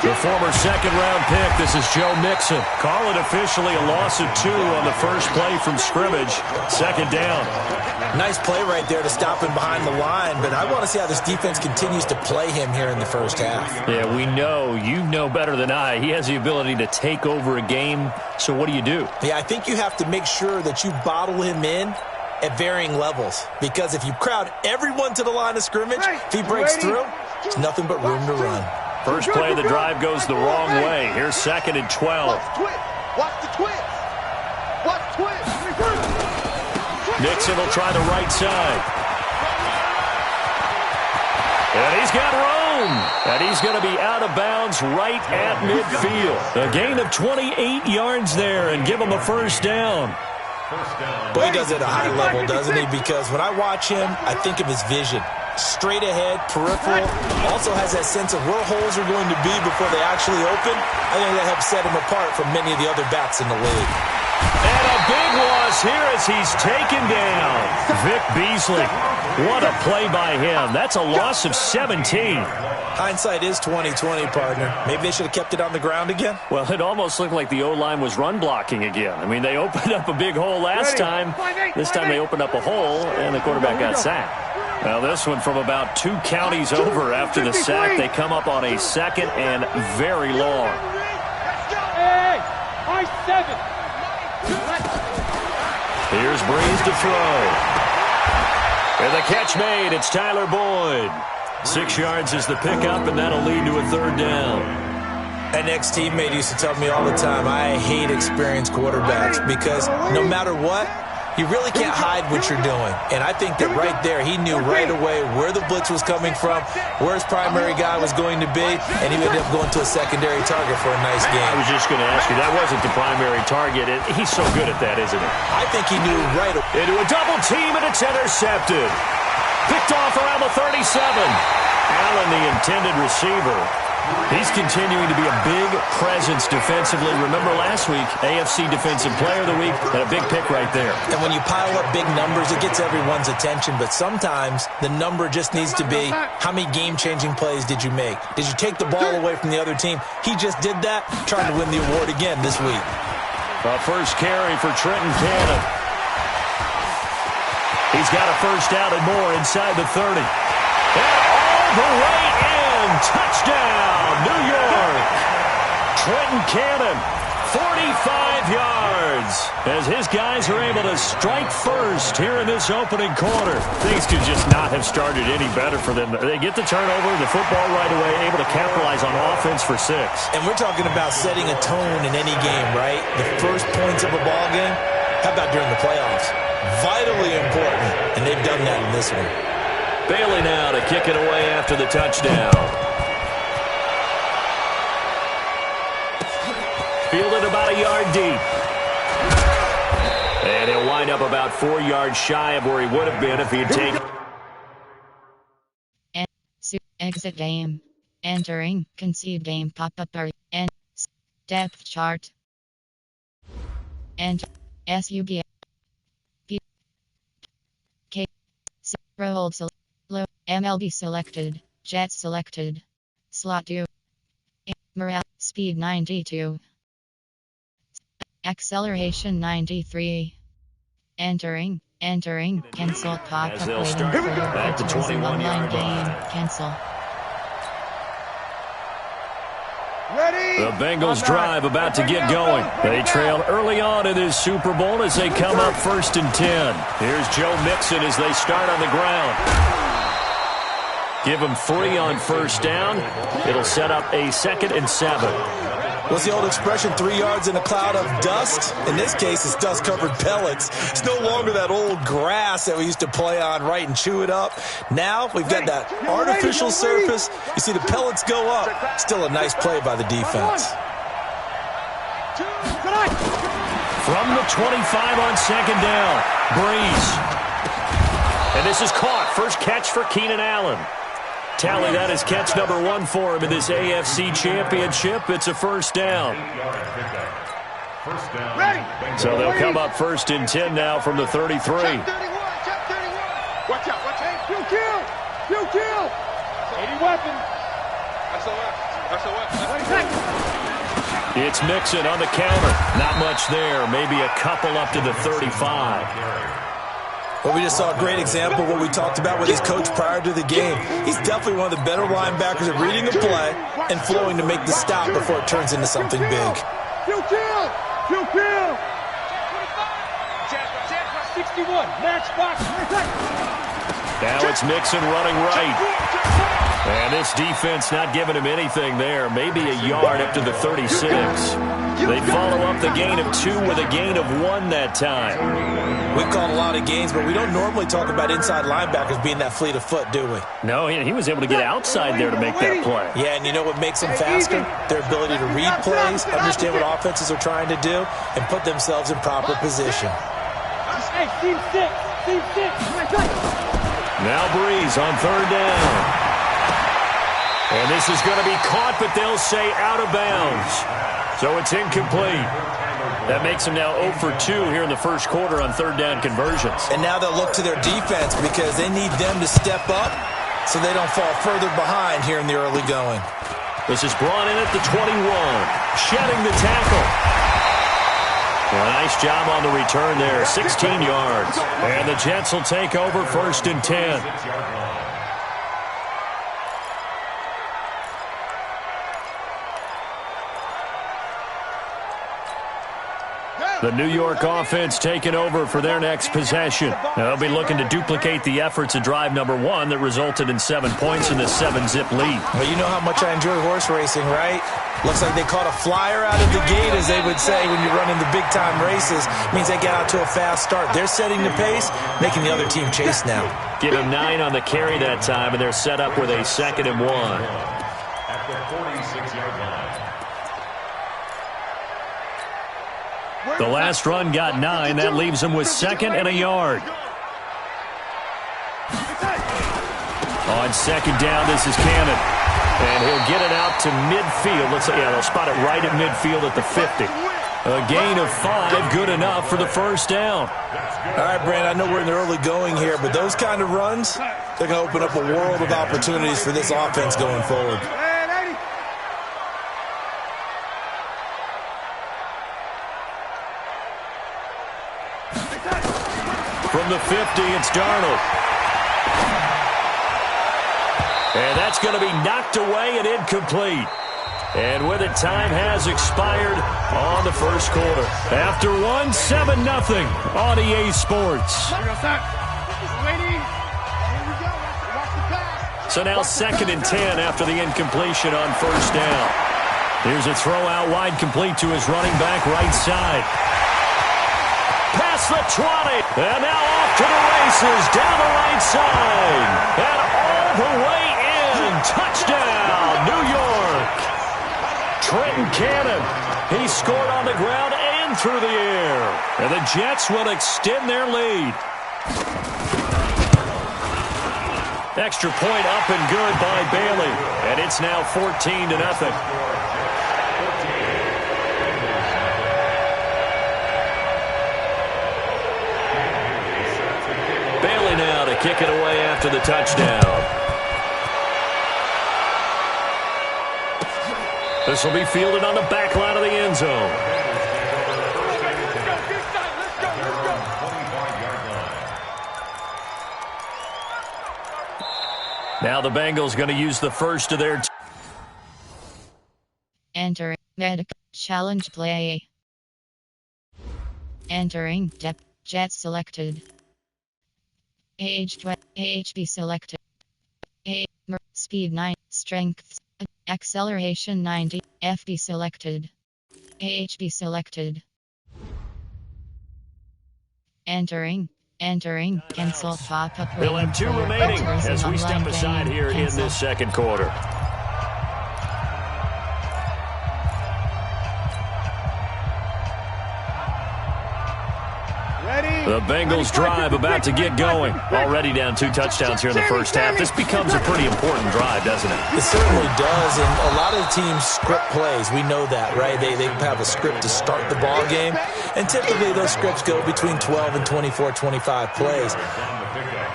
The former second-round pick, this is Joe Mixon. Call it officially a loss of 2 on the first play from scrimmage. Second down. Nice play right there to stop him behind the line, but I want to see how this defense continues to play him here in the first half. Yeah, we know. You know better than I. He has the ability to take over a game, so what do? Yeah, I think you have to make sure that you bottle him in at varying levels, because if you crowd everyone to the line of scrimmage, if he breaks through, there's nothing but room to run. First play of the drive goes the wrong way. Here's 2nd and 12. Watch the twist. Watch twist. Nixon will try the right side. And he's got room. And he's going to be out of bounds right at midfield. A gain of 28 yards there and give him a first down. But he does it at a high level, doesn't he? Because when I watch him, I think of his vision. Straight ahead, peripheral, also has that sense of where holes are going to be before they actually open. I think that helps set him apart from many of the other backs in the league. And a big loss here as he's taken down. Vic Beasley. What a play by him. That's a loss of 17. Hindsight is 20/20, partner. Maybe they should have kept it on the ground again. Well, it almost looked like the O-line was run blocking again. I mean, they opened up a big hole last time. This time they opened up a hole, and the quarterback got sacked. Well, this one from about 2 counties over after the sack. They come up on a 2nd and very long. Hey, I-7. Here's Breeze to throw. And the catch made. It's Tyler Boyd. 6 yards is the pickup, and that'll lead to a 3rd down. An ex-teammate used to tell me all the time, I hate experienced quarterbacks because no matter what, you really can't hide what you're doing. And I think that right there, he knew right away where the blitz was coming from, where his primary guy was going to be, and he ended up going to a secondary target for a nice game. I was just going to ask you, that wasn't the primary target. He's so good at that, isn't he? I think he knew right away. Into a double team, and it's intercepted. Picked off around the 37. Allen, the intended receiver. He's continuing to be a big presence defensively. Remember last week, AFC Defensive Player of the Week, and a big pick right there. And when you pile up big numbers, it gets everyone's attention. But sometimes the number just needs to be, how many game-changing plays did you make? Did you take the ball away from the other team? He just did that, trying to win the award again this week. A first carry for Trenton Cannon. He's got a first down and more inside the 30. And all the way in. Touchdown, New York. Trenton Cannon, 45 yards. As his guys are able to strike first here in this opening quarter. Things could just not have started any better for them. They get the turnover, the football right away, able to capitalize on offense for 6. And we're talking about setting a tone in any game, right? The first points of a ball game, how about during the playoffs? Vitally important, and they've done that in this one. Bailey now to kick it away after the touchdown. Fielded about a yard deep. And he'll wind up about 4 yards shy of where he would have been if he had taken. Exit game. Entering concede game pop-up and depth chart. Enter SUB. K. Roll low. MLB selected. Jets selected. Slot 2. Morale. Speed 92. Acceleration 93. Entering. Cancel pop-up As they'll waiting start for at the 21-yard line. Cancel. Ready? The Bengals drive about to get going. They trail early on in this Super Bowl as they come up 1st and 10. Here's Joe Mixon as they start on the ground. Give him 3 on first down. It'll set up a 2nd and 7. What's the old expression, 3 yards in a cloud of dust? In this case, it's dust-covered pellets. It's no longer that old grass that we used to play on, right, and chew it up. Now we've got that artificial surface. You see the pellets go up. Still a nice play by the defense. From the 25 on 2nd down, Breeze. And this is caught. First catch for Keenan Allen. Tally, that is catch number 1 for him in this AFC Championship. It's a first down. So they'll come up 1st and 10 now from the 33. Watch out. You kill. 80 weapon. It's Mixon on the counter. Not much there. Maybe a couple up to the 35. Well, we just saw a great example of what we talked about with his coach prior to the game. He's definitely one of the better linebackers at reading a play and flowing to make the stop before it turns into something big. You kill. 61. Match box. Now it's Mixon running right. And this defense not giving him anything there. Maybe a yard up to the 36. They follow up the gain of 2 with a gain of 1 that time. We've called a lot of games, but we don't normally talk about inside linebackers being that fleet of foot, do we? No, he was able to get outside there to make that play. Yeah, and you know what makes them faster? Their ability to read plays, understand what offenses are trying to do, and put themselves in proper position. Hey, team 6. Now Breeze on 3rd down. And this is going to be caught, but they'll say out of bounds. So it's incomplete. That makes them now 0 for 2 here in the first quarter on 3rd down conversions. And now they'll look to their defense because they need them to step up so they don't fall further behind here in the early going. This is brought in at the 21. Shedding the tackle. Well, nice job on the return there. 16 yards. And the Jets will take over 1st and 10. The New York offense taking over for their next possession. Now they'll be looking to duplicate the efforts of drive number 1 that resulted in 7 points in this 7-zip lead. Well, you know how much I enjoy horse racing, right? Looks like they caught a flyer out of the gate, as they would say when you're running the big-time races. Means they get out to a fast start. They're setting the pace, making the other team chase now. Give them 9 on the carry that time, and they're set up with a 2nd and 1. At the 46-yard line. The last run got 9. That leaves them with 2nd and a yard. On 2nd down, this is Cannon. And he'll get it out to midfield. They'll spot it right at midfield at the 50. A gain of 5, good enough for the first down. All right, Brandon, I know we're in the early going here, but those kind of runs, they're going to open up a world of opportunities for this offense going forward. From the 50, it's Darnold. And that's going to be knocked away and incomplete. And with it, time has expired on the first quarter. After one, 7-0 on EA Sports. So now 2nd and 10 after the incompletion on first down. Here's a throw out wide, complete to his running back right side. Past the 20, and now off to the races, down the right side. And all the way in, touchdown, New York. Trenton Cannon, he scored on the ground and through the air. And the Jets will extend their lead. Extra point up and good by Bailey. And it's now 14-0. Bailey now to kick it away after the touchdown. This will be fielded on the back line of the end zone. Now the Bengals going to use the first of their... Enter medical challenge play. Entering depth jet selected. Age 20, AHB selected. Speed 9, strength, acceleration 90, FB selected. AHB selected. Entering, cancel pop-up. We'll have 2 remaining as we step aside here in this second quarter. The Bengals drive about to get going. Already down 2 touchdowns here in the first half. This becomes a pretty important drive, doesn't it? It certainly does, and a lot of the teams script plays. We know that, right? They have a script to start the ball game, and typically those scripts go between 12 and 24, 25 plays.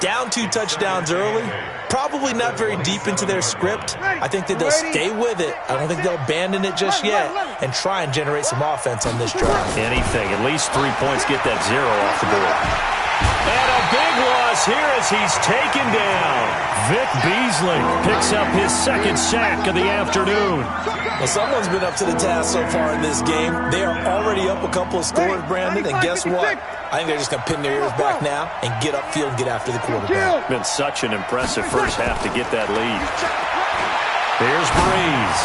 Down 2 touchdowns early, probably not very deep into their script. I think that they'll stay with it. I don't think they'll abandon it just yet and try and generate some offense on this drive. Anything. At least 3 points, get that 0 off the board. And a big loss here as he's taken down. Vic Beasley picks up his 2nd sack of the afternoon. Well, someone's been up to the task so far in this game. They are already up a couple of scores, Brandon, and guess what? I think they're just going to pin their ears back now and get upfield and get after the quarterback. Been such an impressive first half to get that lead. Here's Breeze.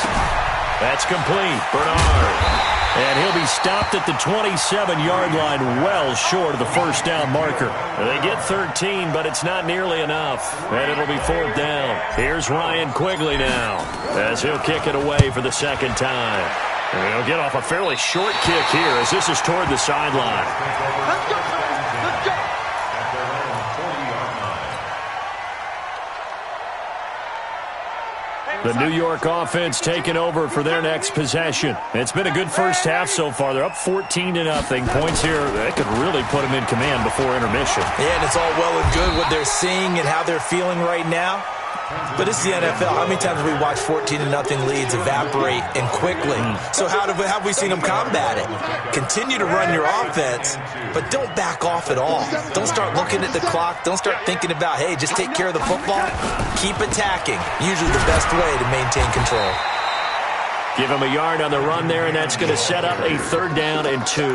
That's complete. Bernard. And he'll be stopped at the 27-yard line, well short of the first down marker. They get 13, but it's not nearly enough. And it'll be 4th down. Here's Ryan Quigley now, as he'll kick it away for the 2nd time. And he'll get off a fairly short kick here, as this is toward the sideline. Let's go! Let's go! The New York offense taking over for their next possession. It's been a good first half so far. They're up 14-0. Points here, that could really put them in command before intermission. Yeah, and it's all well and good what they're seeing and how they're feeling right now. But it's the NFL. How many times have we watched 14-0 leads evaporate and quickly? So how have we seen them combat it? Continue to run your offense, but don't back off at all. Don't start looking at the clock. Don't start thinking about, hey, just take care of the football. Keep attacking. Usually the best way to maintain control. Give him a yard on the run there, and that's going to set up a 3rd down and 2.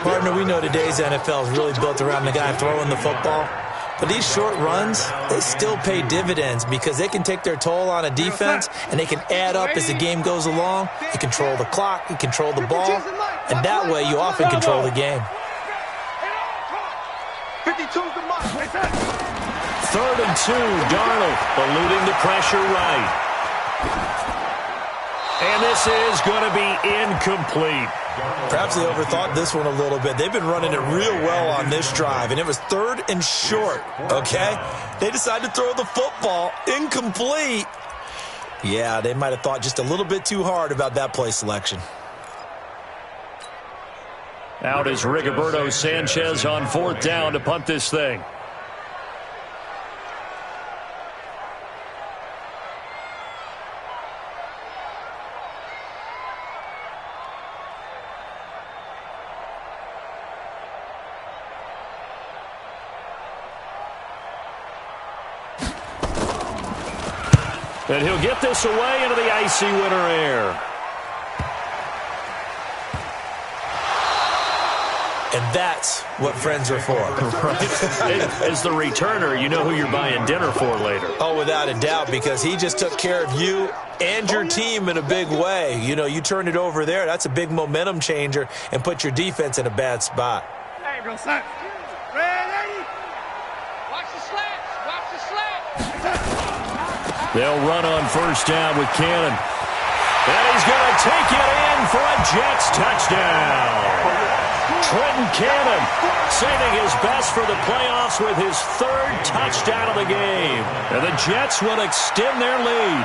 Partner, we know today's NFL is really built around the guy throwing the football. But these short runs, they still pay dividends because they can take their toll on a defense and they can add up as the game goes along. You control the clock, you control the ball, and that way you often control the game. 52's the mark. 3rd and 2, Darnold eluding the pressure right. And this is going to be incomplete. Perhaps they overthought this one a little bit. They've been running it real well on this drive, and it was 3rd and short, okay? They decided to throw the football incomplete. Yeah, they might have thought just a little bit too hard about that play selection. Out is Rigoberto Sanchez on 4th down to punt this thing. And he'll get this away into the icy winter air. And that's what friends are for. Right. As the returner, you know who you're buying dinner for later. Oh, without a doubt, because he just took care of you and your team in a big way. You know, you turned it over there. That's a big momentum changer and put your defense in a bad spot. Hey, bro, son. Ready? Watch the slats. Watch the slats. They'll run on 1st down with Cannon. And he's going to take it in for a Jets touchdown. Trenton Cannon saving his best for the playoffs with his 3rd touchdown of the game. And the Jets will extend their lead.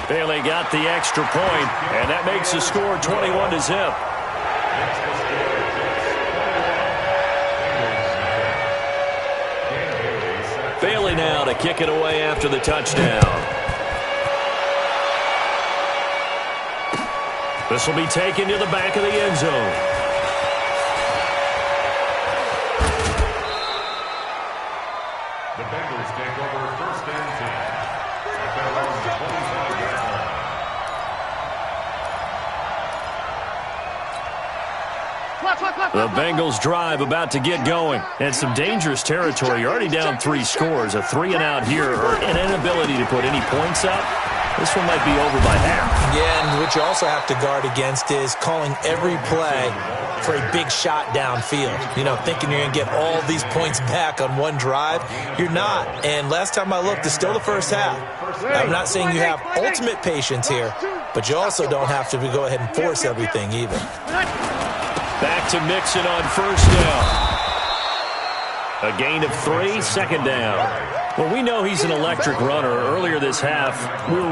Bailey got the extra point, and that makes the score 21-0. Bailey now to kick it away after the touchdown. This will be taken to the back of the end zone. The Bengals take over 1st and 10 at their own 25-yard line. The Bengals drive about to get going. And some dangerous territory. You're already down 3 scores. A 3-and-out here or an inability to put any points up. This one might be over by half. Yeah, and what you also have to guard against is calling every play for a big shot downfield. You know, thinking you're going to get all these points back on one drive. You're not. And last time I looked, it's still the first half. I'm not saying you have ultimate patience here, but you also don't have to go ahead and force everything either. Back to Mixon on 1st down. A gain of 3, 2nd down. Well, we know he's an electric runner. Earlier this half, you were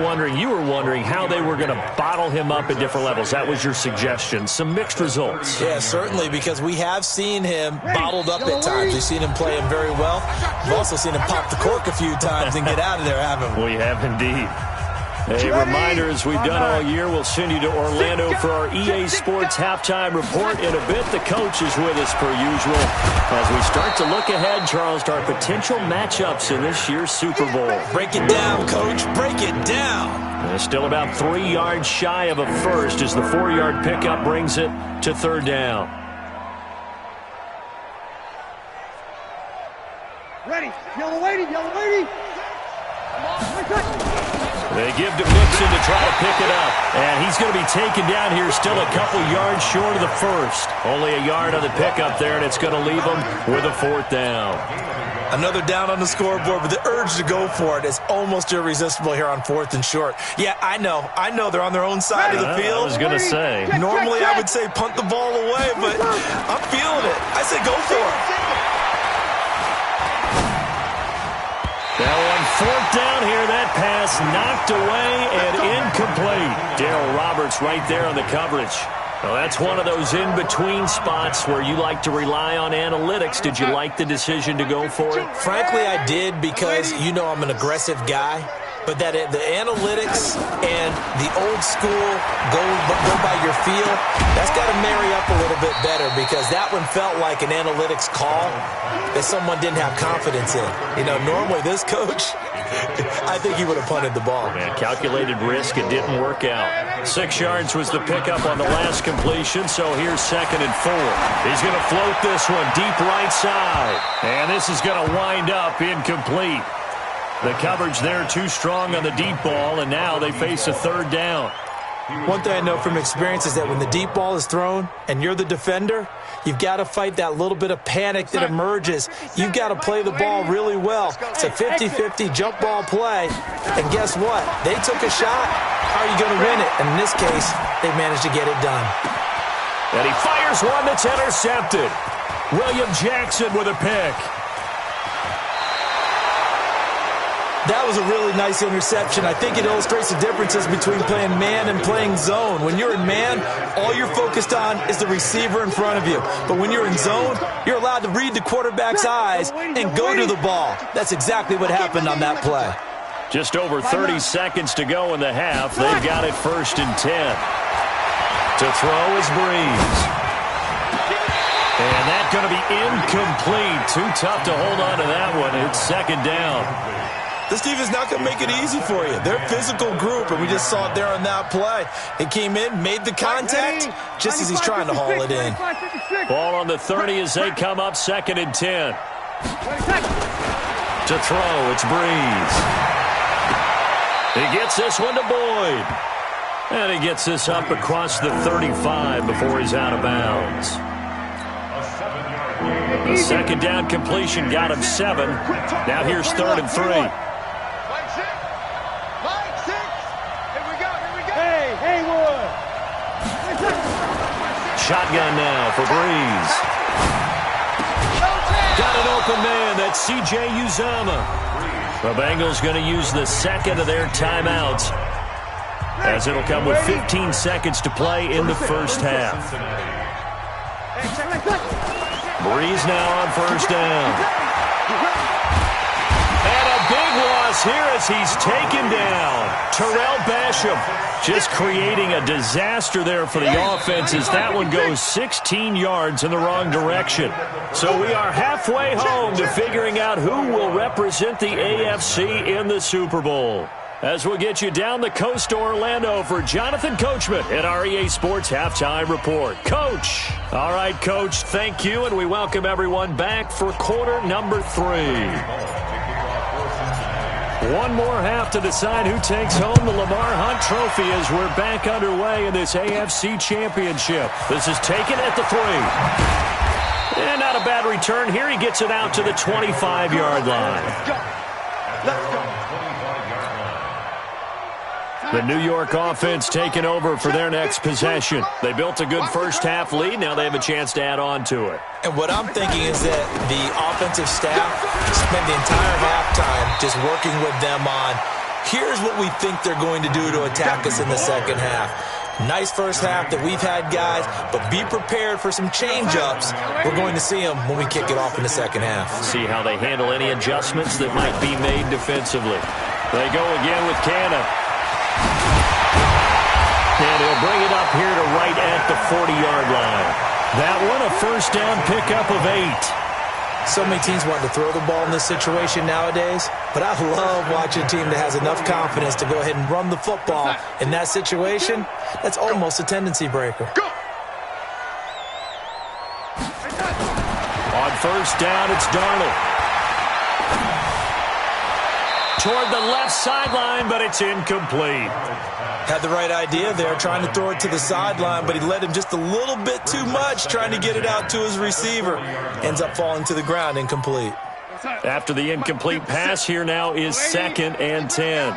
wondering how they were going to bottle him up at different levels. That was your suggestion. Some mixed results. Yeah, certainly, because we have seen him bottled up at times. We've seen him play him very well. We've also seen him pop the cork a few times and get out of there, haven't we? We have indeed. A reminder, as we've done all year, we'll send you to Orlando for our EA Sports halftime report. In a bit, the coach is with us per usual. As we start to look ahead, Charles, to our potential matchups in this year's Super Bowl. Break it down, Coach. Break it down. Still about 3 yards shy of a first as the 4-yard pickup brings it to 3rd down. Ready. Yellow lady. Yellow lady. They give to Mixon to try to pick it up. And he's going to be taken down here still a couple yards short of the first. Only a yard on the pickup there, and it's going to leave him with a 4th down. Another down on the scoreboard, but the urge to go for it is almost irresistible here on 4th and short. Yeah, I know they're on their own side of the field. I was going to say. Normally I would say punt the ball away, but I'm feeling it. I say go for it. Now on 4th down here, that pass knocked away and incomplete. Darryl Roberts right there on the coverage. Well, that's one of those in-between spots where you like to rely on analytics. Did you like the decision to go for it? Frankly, I did because you know I'm an aggressive guy. But that the analytics and the old school go by your feel, that's got to marry up a little bit better because that one felt like an analytics call that someone didn't have confidence in. You know, normally this coach, I think he would have punted the ball. Man, calculated risk, it didn't work out. 6 yards was the pickup on the last completion, so here's 2nd and 4. He's going to float this one deep right side, and this is going to wind up incomplete. The coverage there too strong on the deep ball, and now they face a 3rd down. One thing I know from experience is that when the deep ball is thrown and you're the defender, you've got to fight that little bit of panic that emerges. You've got to play the ball really well. It's a 50-50 jump ball play, and guess what? They took a shot. How are you going to win it? And in this case, they managed to get it done. And he fires one that's intercepted. William Jackson with a pick. That was a really nice interception. I think it illustrates the differences between playing man and playing zone. When you're in man, all you're focused on is the receiver in front of you. But when you're in zone, you're allowed to read the quarterback's eyes and go to the ball. That's exactly what happened on that play. Just over 30 seconds to go in the half. They've got it 1st and 10. To throw is Breeze. And that's going to be incomplete. Too tough to hold on to that one. It's 2nd down. This defense is not going to make it easy for you. They're a physical group, and we just saw it there on that play. It came in, made the contact, just as he's trying to haul it in. Ball on the 30 as they come up 2nd and 10. To throw, it's Breeze. He gets this one to Boyd. And he gets this up across the 35 before he's out of bounds. The 2nd down completion got him 7. Now here's 3rd and 3. Shotgun now for Breeze. Got an open man. That's C.J. Uzomah. The Bengals going to use the 2nd of their timeouts, as it'll come with 15 seconds to play in the 1st half. Breeze now on 1st down. And a big loss here as he's taken down. Terrell Basham just creating a disaster there for the offense as that one goes 16 yards in the wrong direction. So we are halfway home to figuring out who will represent the AFC in the Super Bowl. As we'll get you down the coast to Orlando for Jonathan Coachman at our EA Sports Halftime Report. Coach. All right, Coach, thank you, and we welcome everyone back for quarter number 3. One more half to decide who takes home the Lamar Hunt Trophy as we're back underway in this AFC Championship. This is taken at the 3. And not a bad return here. He gets it out to the 25-yard line. Let's go. The New York offense taking over for their next possession. They built a good first half lead. Now they have a chance to add on to it. And what I'm thinking is that the offensive staff spent the entire halftime just working with them on, here's what we think they're going to do to attack us in the 2nd half. Nice first half that we've had, guys, but be prepared for some change-ups. We're going to see them when we kick it off in the 2nd half. See how they handle any adjustments that might be made defensively. They go again with Cannon. And he'll bring it up here to right at the 40-yard line. That one a 1st down pickup of 8. So many teams want to throw the ball in this situation nowadays, but I love watching a team that has enough confidence to go ahead and run the football in that situation. That's almost a tendency breaker. On 1st down, it's Darnold. Toward the left sideline, but it's incomplete. Had the right idea there, trying to throw it to the sideline, but he led him just a little bit too much, trying to get it out to his receiver. Ends up falling to the ground, incomplete. After the incomplete pass, here now is 2nd and 10.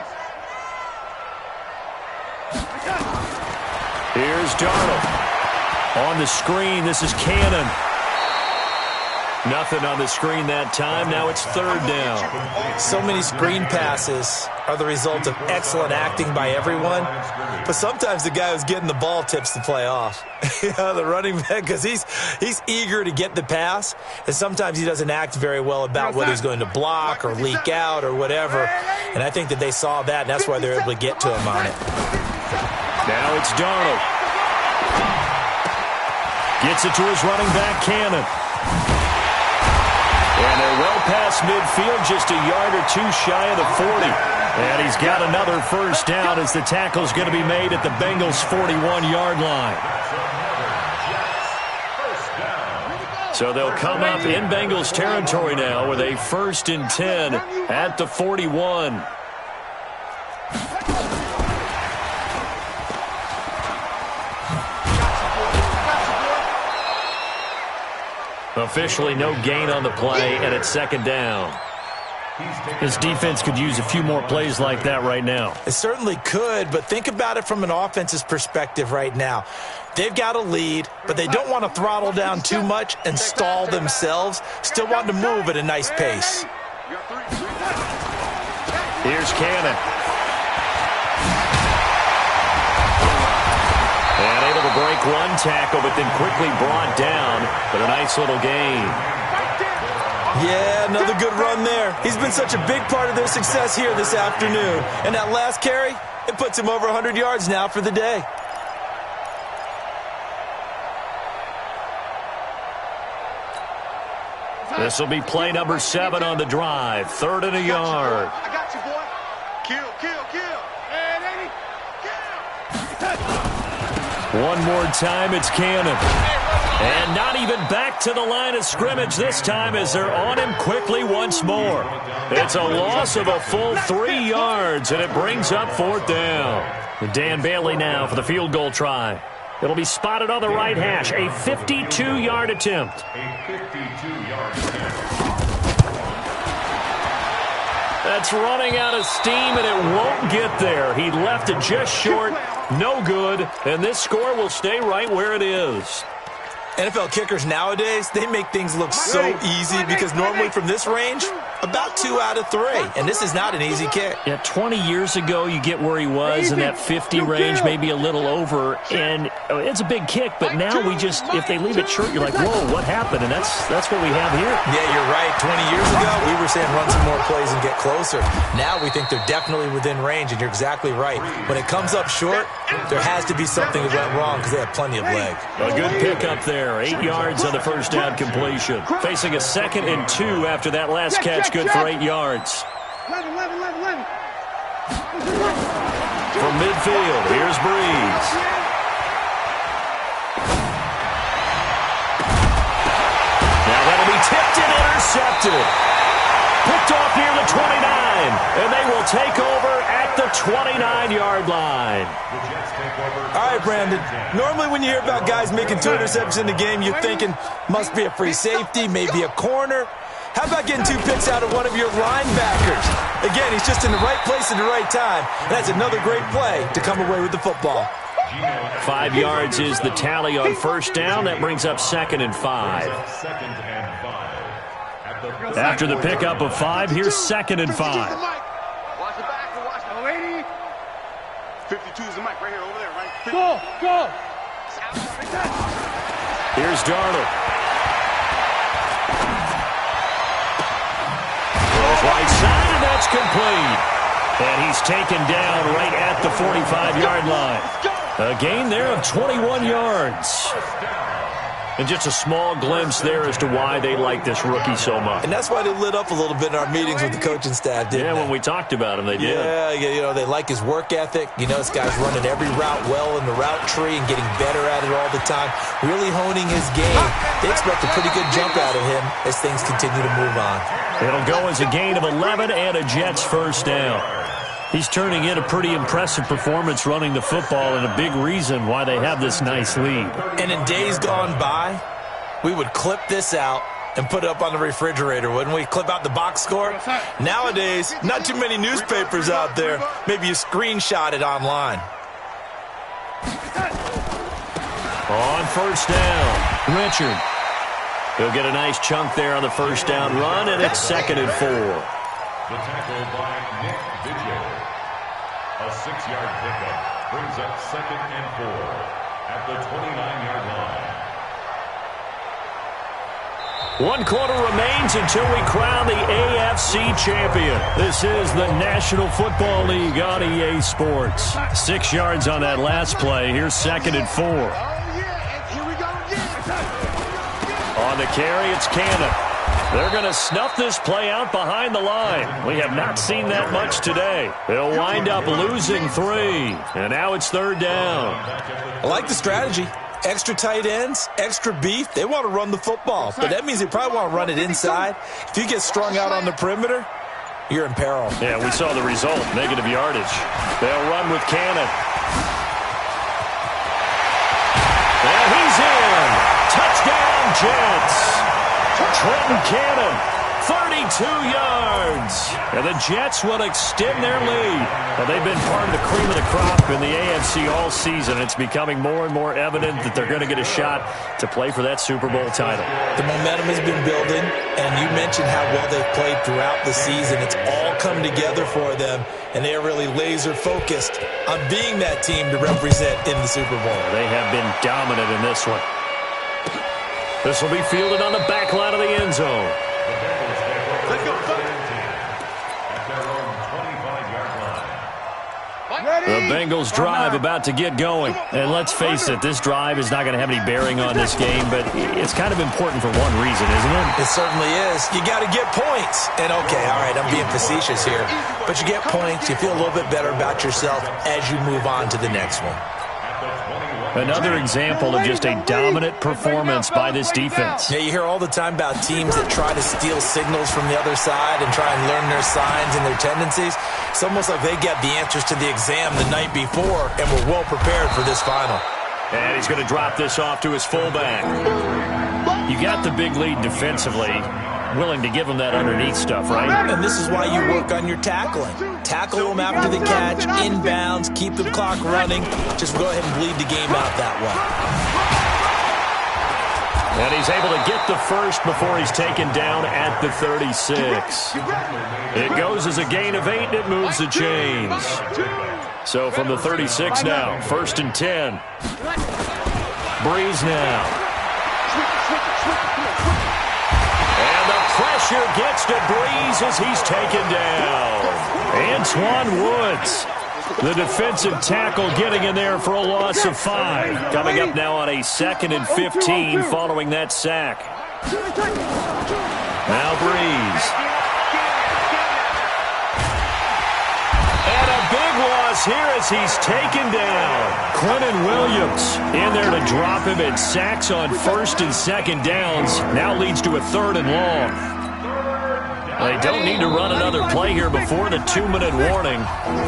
Here's Darnold. On the screen, this is Cannon. Nothing on the screen that time. Now it's 3rd down. So many screen passes are the result of excellent acting by everyone. But sometimes the guy who's getting the ball tips the play off. The running back, because he's eager to get the pass. And sometimes he doesn't act very well about whether he's going to block or leak out or whatever. And I think that they saw that, and that's why they're able to get to him on it. Now it's Darnold. Gets it to his running back, Cannon. And they're well past midfield, just a yard or 2 shy of the 40. And he's got another 1st down as the tackle's going to be made at the Bengals' 41-yard line. So they'll come up in Bengals territory now with a 1st and 10 at the 41. Officially no gain on the play, and it's 2nd down. His defense could use a few more plays like that right now. It certainly could, but think about it from an offense's perspective right now. They've got a lead, but they don't want to throttle down too much and stall themselves. Still want to move at a nice pace. Here's Cannon. And able to break one tackle, but then quickly brought down. But a nice little gain. Yeah, another good run there. He's been such a big part of their success here this afternoon. And that last carry, it puts him over 100 yards now for the day. This will be play number 7 on the drive. 3rd and a yard. I got you, boy. Kill, kill, kill. Hey, lady. Kill. One more time, it's Cannon. And not even back to the line of scrimmage this time as they're on him quickly once more. It's a loss of a full 3 yards, and it brings up 4th down. Dan Bailey now for the field goal try. It'll be spotted on the right hash. A 52-yard attempt. A 52-yard attempt. That's running out of steam, and it won't get there. He left it just short. No good. And this score will stay right where it is. NFL kickers nowadays, they make things look so easy because normally from this range, about 2 out of 3. And this is not an easy kick. Yeah, 20 years ago, you get where he was in that 50 range, maybe a little over. And it's a big kick, but now we just, if they leave it short, you're like, whoa, what happened? And that's what we have here. Yeah, you're right. 20 years ago, we were saying run some more plays and get closer. Now we think they're definitely within range, and you're exactly right. When it comes up short, there has to be something that went wrong because they have plenty of leg. A good pickup there. 8 yards on the first down completion. Facing a 2nd and 2 after that last catch, good for 8 yards. From midfield, here's Breeze. Now that'll be tipped and intercepted. Picked off near the 29, and they will take over at the 29-yard line. All right, Brandon. Normally when you hear about guys making 2 interceptions in the game, you're thinking must be a free safety, maybe a corner. How about getting 2 picks out of one of your linebackers? Again, he's just in the right place at the right time. That's another great play to come away with the football. 5 yards is the tally on first down. That brings up 2nd and 5. After the pickup of 5, here's 2nd and 5. Watch the back, watch the lady. 52 is the mic right here, over there, right? Go! Here's Darnold. Right side, and that's complete. And he's taken down right at the 45-yard line. A gain there of 21 yards. And just a small glimpse there as to why they like this rookie so much. And that's why they lit up a little bit in our meetings with the coaching staff, didn't they? Yeah, when we talked about him, they did. Yeah, you know, they like his work ethic. You know, this guy's running every route well in the route tree and getting better at it all the time, really honing his game. They expect a pretty good jump out of him as things continue to move on. It'll go as a gain of 11 and a Jets first down. He's turning in a pretty impressive performance running the football and a big reason why they have this nice lead. And in days gone by, we would clip this out and put it up on the refrigerator, wouldn't we? Clip out the box score. Nowadays, not too many newspapers out there. Maybe you screenshot it online. On first down, Richard. He'll get a nice chunk there on the first down run, and it's 2nd and 4. The tackle by Nick Vigil. A 6-yard pickup brings up 2nd and 4 at the 29-yard line. 1 quarter remains until we crown the AFC champion. This is the National Football League on EA Sports. 6 yards on that last play. Here's 2nd and 4. On the carry, it's Cannon. They're going to snuff this play out behind the line. We have not seen that much today. They'll wind up losing 3. And now it's 3rd down. I like the strategy. Extra tight ends, extra beef. They want to run the football, but that means they probably want to run it inside. If you get strung out on the perimeter, you're in peril. Yeah, we saw the result, negative yardage. They'll run with Cannon. And he's in. Touchdown, Jets. Trenton Cannon, 32 yards. And the Jets will extend their lead. Now, they've been part of the cream of the crop in the AFC all season. It's becoming more and more evident that they're going to get a shot to play for that Super Bowl title. The momentum has been building, and you mentioned how well they've played throughout the season. It's all come together for them, and they are really laser-focused on being that team to represent in the Super Bowl. They have been dominant in this one. This will be fielded on the back line of the end zone. Let's go. At their own 25-yard line. The Bengals drive about to get going. And let's face it, this drive is not going to have any bearing on this game, but it's kind of important for one reason, isn't it? It certainly is. You got to get points. And okay, all right, I'm being facetious here, but you get points, you feel a little bit better about yourself as you move on to the next one. Another example of just a dominant performance by this defense. Yeah, you hear all the time about teams that try to steal signals from the other side and try and learn their signs and their tendencies. It's almost like they get the answers to the exam the night before and were well prepared for this final. And he's going to drop this off to his fullback. You got the big lead defensively. Willing to give him that underneath stuff, right? And this is why you work on your tackling. Tackle them after the catch, inbounds, keep the clock running. Just go ahead and bleed the game out that way. And he's able to get the first before he's taken down at the 36. It goes as a gain of 8, and it moves the chains. So from the 36 now, 1st and 10. Breeze now. Pressure gets to Breeze as he's taken down. Antoine Woods, the defensive tackle, getting in there for a loss of 5. Coming up now on a 2nd and 15 following that sack. Now Breeze. And a big loss here as he's taken down. Quentin Williams in there to drop him, and sacks on 1st and 2nd downs. Now leads to a 3rd and long. They don't need to run another play here before the 2-minute warning.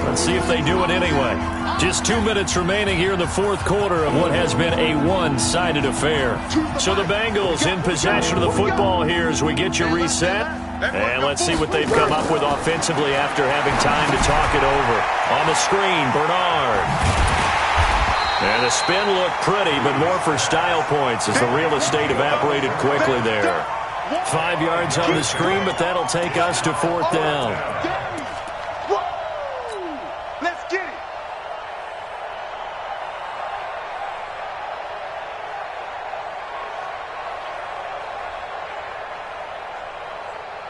Let's see if they do it anyway. Just 2 minutes remaining here in the 4th quarter of what has been a one-sided affair. So the Bengals in possession of the football here as we get you reset. And let's see what they've come up with offensively after having time to talk it over. On the screen, Bernard. And the spin looked pretty, but more for style points as the real estate evaporated quickly there. 5 yards on the screen, but that'll take us to 4th down. Let's get it.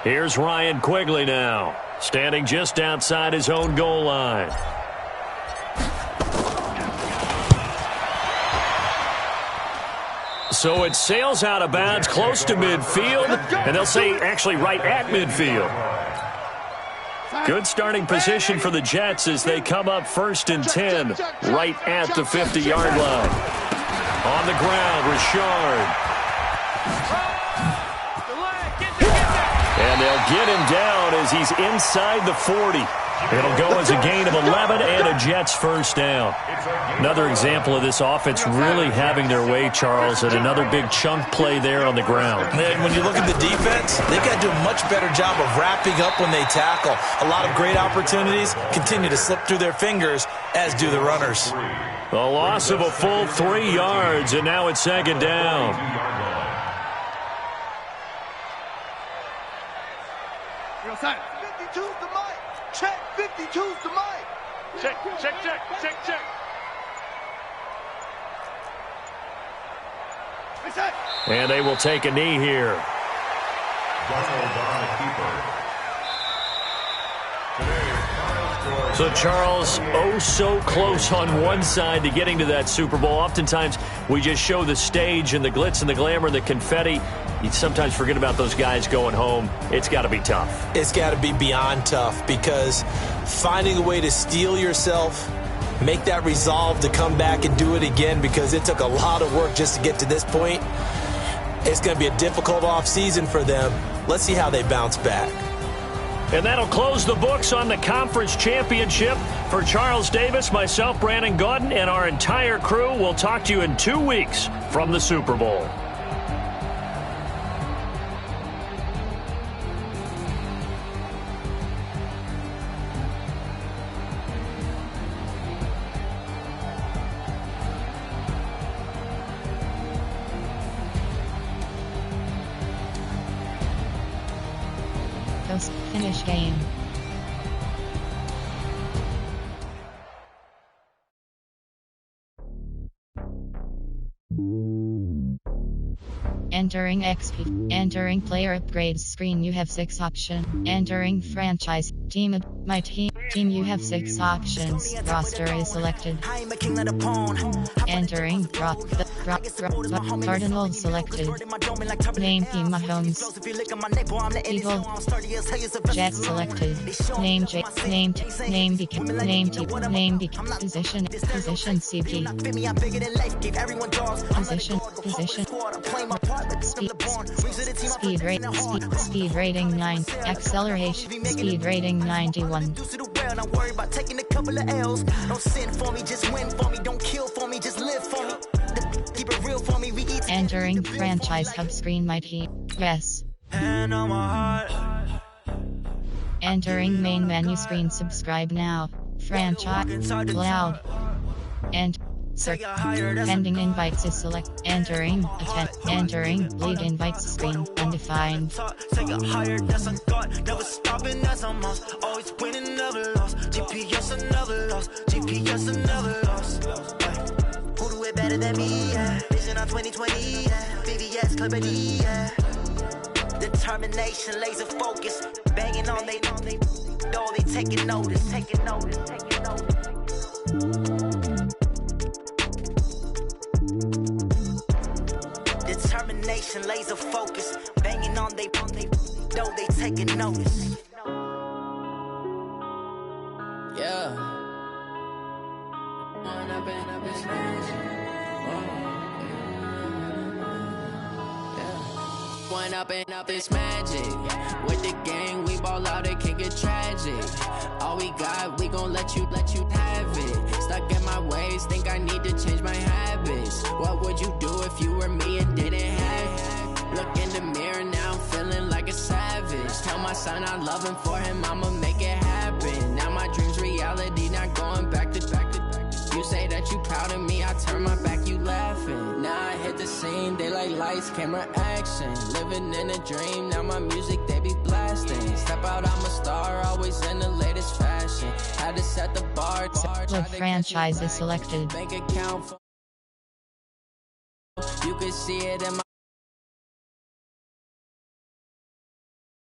Here's Ryan Quigley now, standing just outside his own goal line. So it sails out of bounds close to midfield, and they'll say actually right at midfield. Good starting position for the Jets as they come up 1st and 10 right at the 50-yard line. On the ground, Richard. And they'll get him down as he's inside the 40. It'll go as a gain of 11 and a Jets 1st down. Another example of this offense really having their way, Charles, and another big chunk play there on the ground. And when you look at the defense, they've got to do a much better job of wrapping up when they tackle. A lot of great opportunities continue to slip through their fingers, as do the runners. A loss of a full 3 yards, and now it's 2nd down. You're outside. 52's the mic. Check. 52's the mic. Check. And they will take a knee here. So, Charles, oh so close on one side to getting to that Super Bowl. Oftentimes, we just show the stage and the glitz and the glamour and the confetti. You sometimes forget about those guys going home. It's got to be tough. It's got to be beyond tough because finding a way to steel yourself, make that resolve to come back and do it again because it took a lot of work just to get to this point. It's going to be a difficult offseason for them. Let's see how they bounce back. And that'll close the books on the conference championship. For Charles Davis, myself, Brandon Gaudin, and our entire crew, we'll talk to you in 2 weeks from the Super Bowl. Post finish game. Entering XP. Entering player upgrades screen. You have 6 options. Entering franchise. Team. My team. You have 6 options. Roster is selected. Entering Cardinals selected. Name team Mahomes. Eagle. Jets selected. Name J. Name BK. Name BK. Position CP. Speed rating 9. Acceleration. Speed rating 91. Don't worry about taking a couple of L's. Don't sin for me, just win for me. Don't kill for me, just live for me. Keep it real for me. We eat. Entering franchise hub screen. My team. Yes. Hand on my heart. Entering main menu screen. Subscribe now. Franchise. Loud. And pending invites is select. Entering league invites screen. Undefined. Take a higher, that's a god. Never stopping, that's a must. Always winning, never lost. GPS, another loss. GPS, another loss. Who do it better than me? Yeah. Vision on 2020. Yeah. VVS, Clippity. Yeah. Determination, laser focus. Banging on they know they taking notice. Taking notice. Determination, laser focus, banging on they know they taking notice. Yeah. One up and up is magic. With the gang, we ball out, it can get tragic. All we got, we gon' let you have it. Stuck in my ways, think I need to change my habits. What would you do if you were me and didn't have it? Look in the mirror now, I'm feeling like a savage. Tell my son I love him, for him I'ma make it happen. Now my dream's reality, not going back to. You say that you proud of me, I turn my back, you laughing. Now I hit the scene, they like lights, camera, action. Living in a dream, now my music, they be blasting. Step out, I'm a star, always in the latest fashion. Had to set the bar. What franchise is selected? Bank account. You can see it in my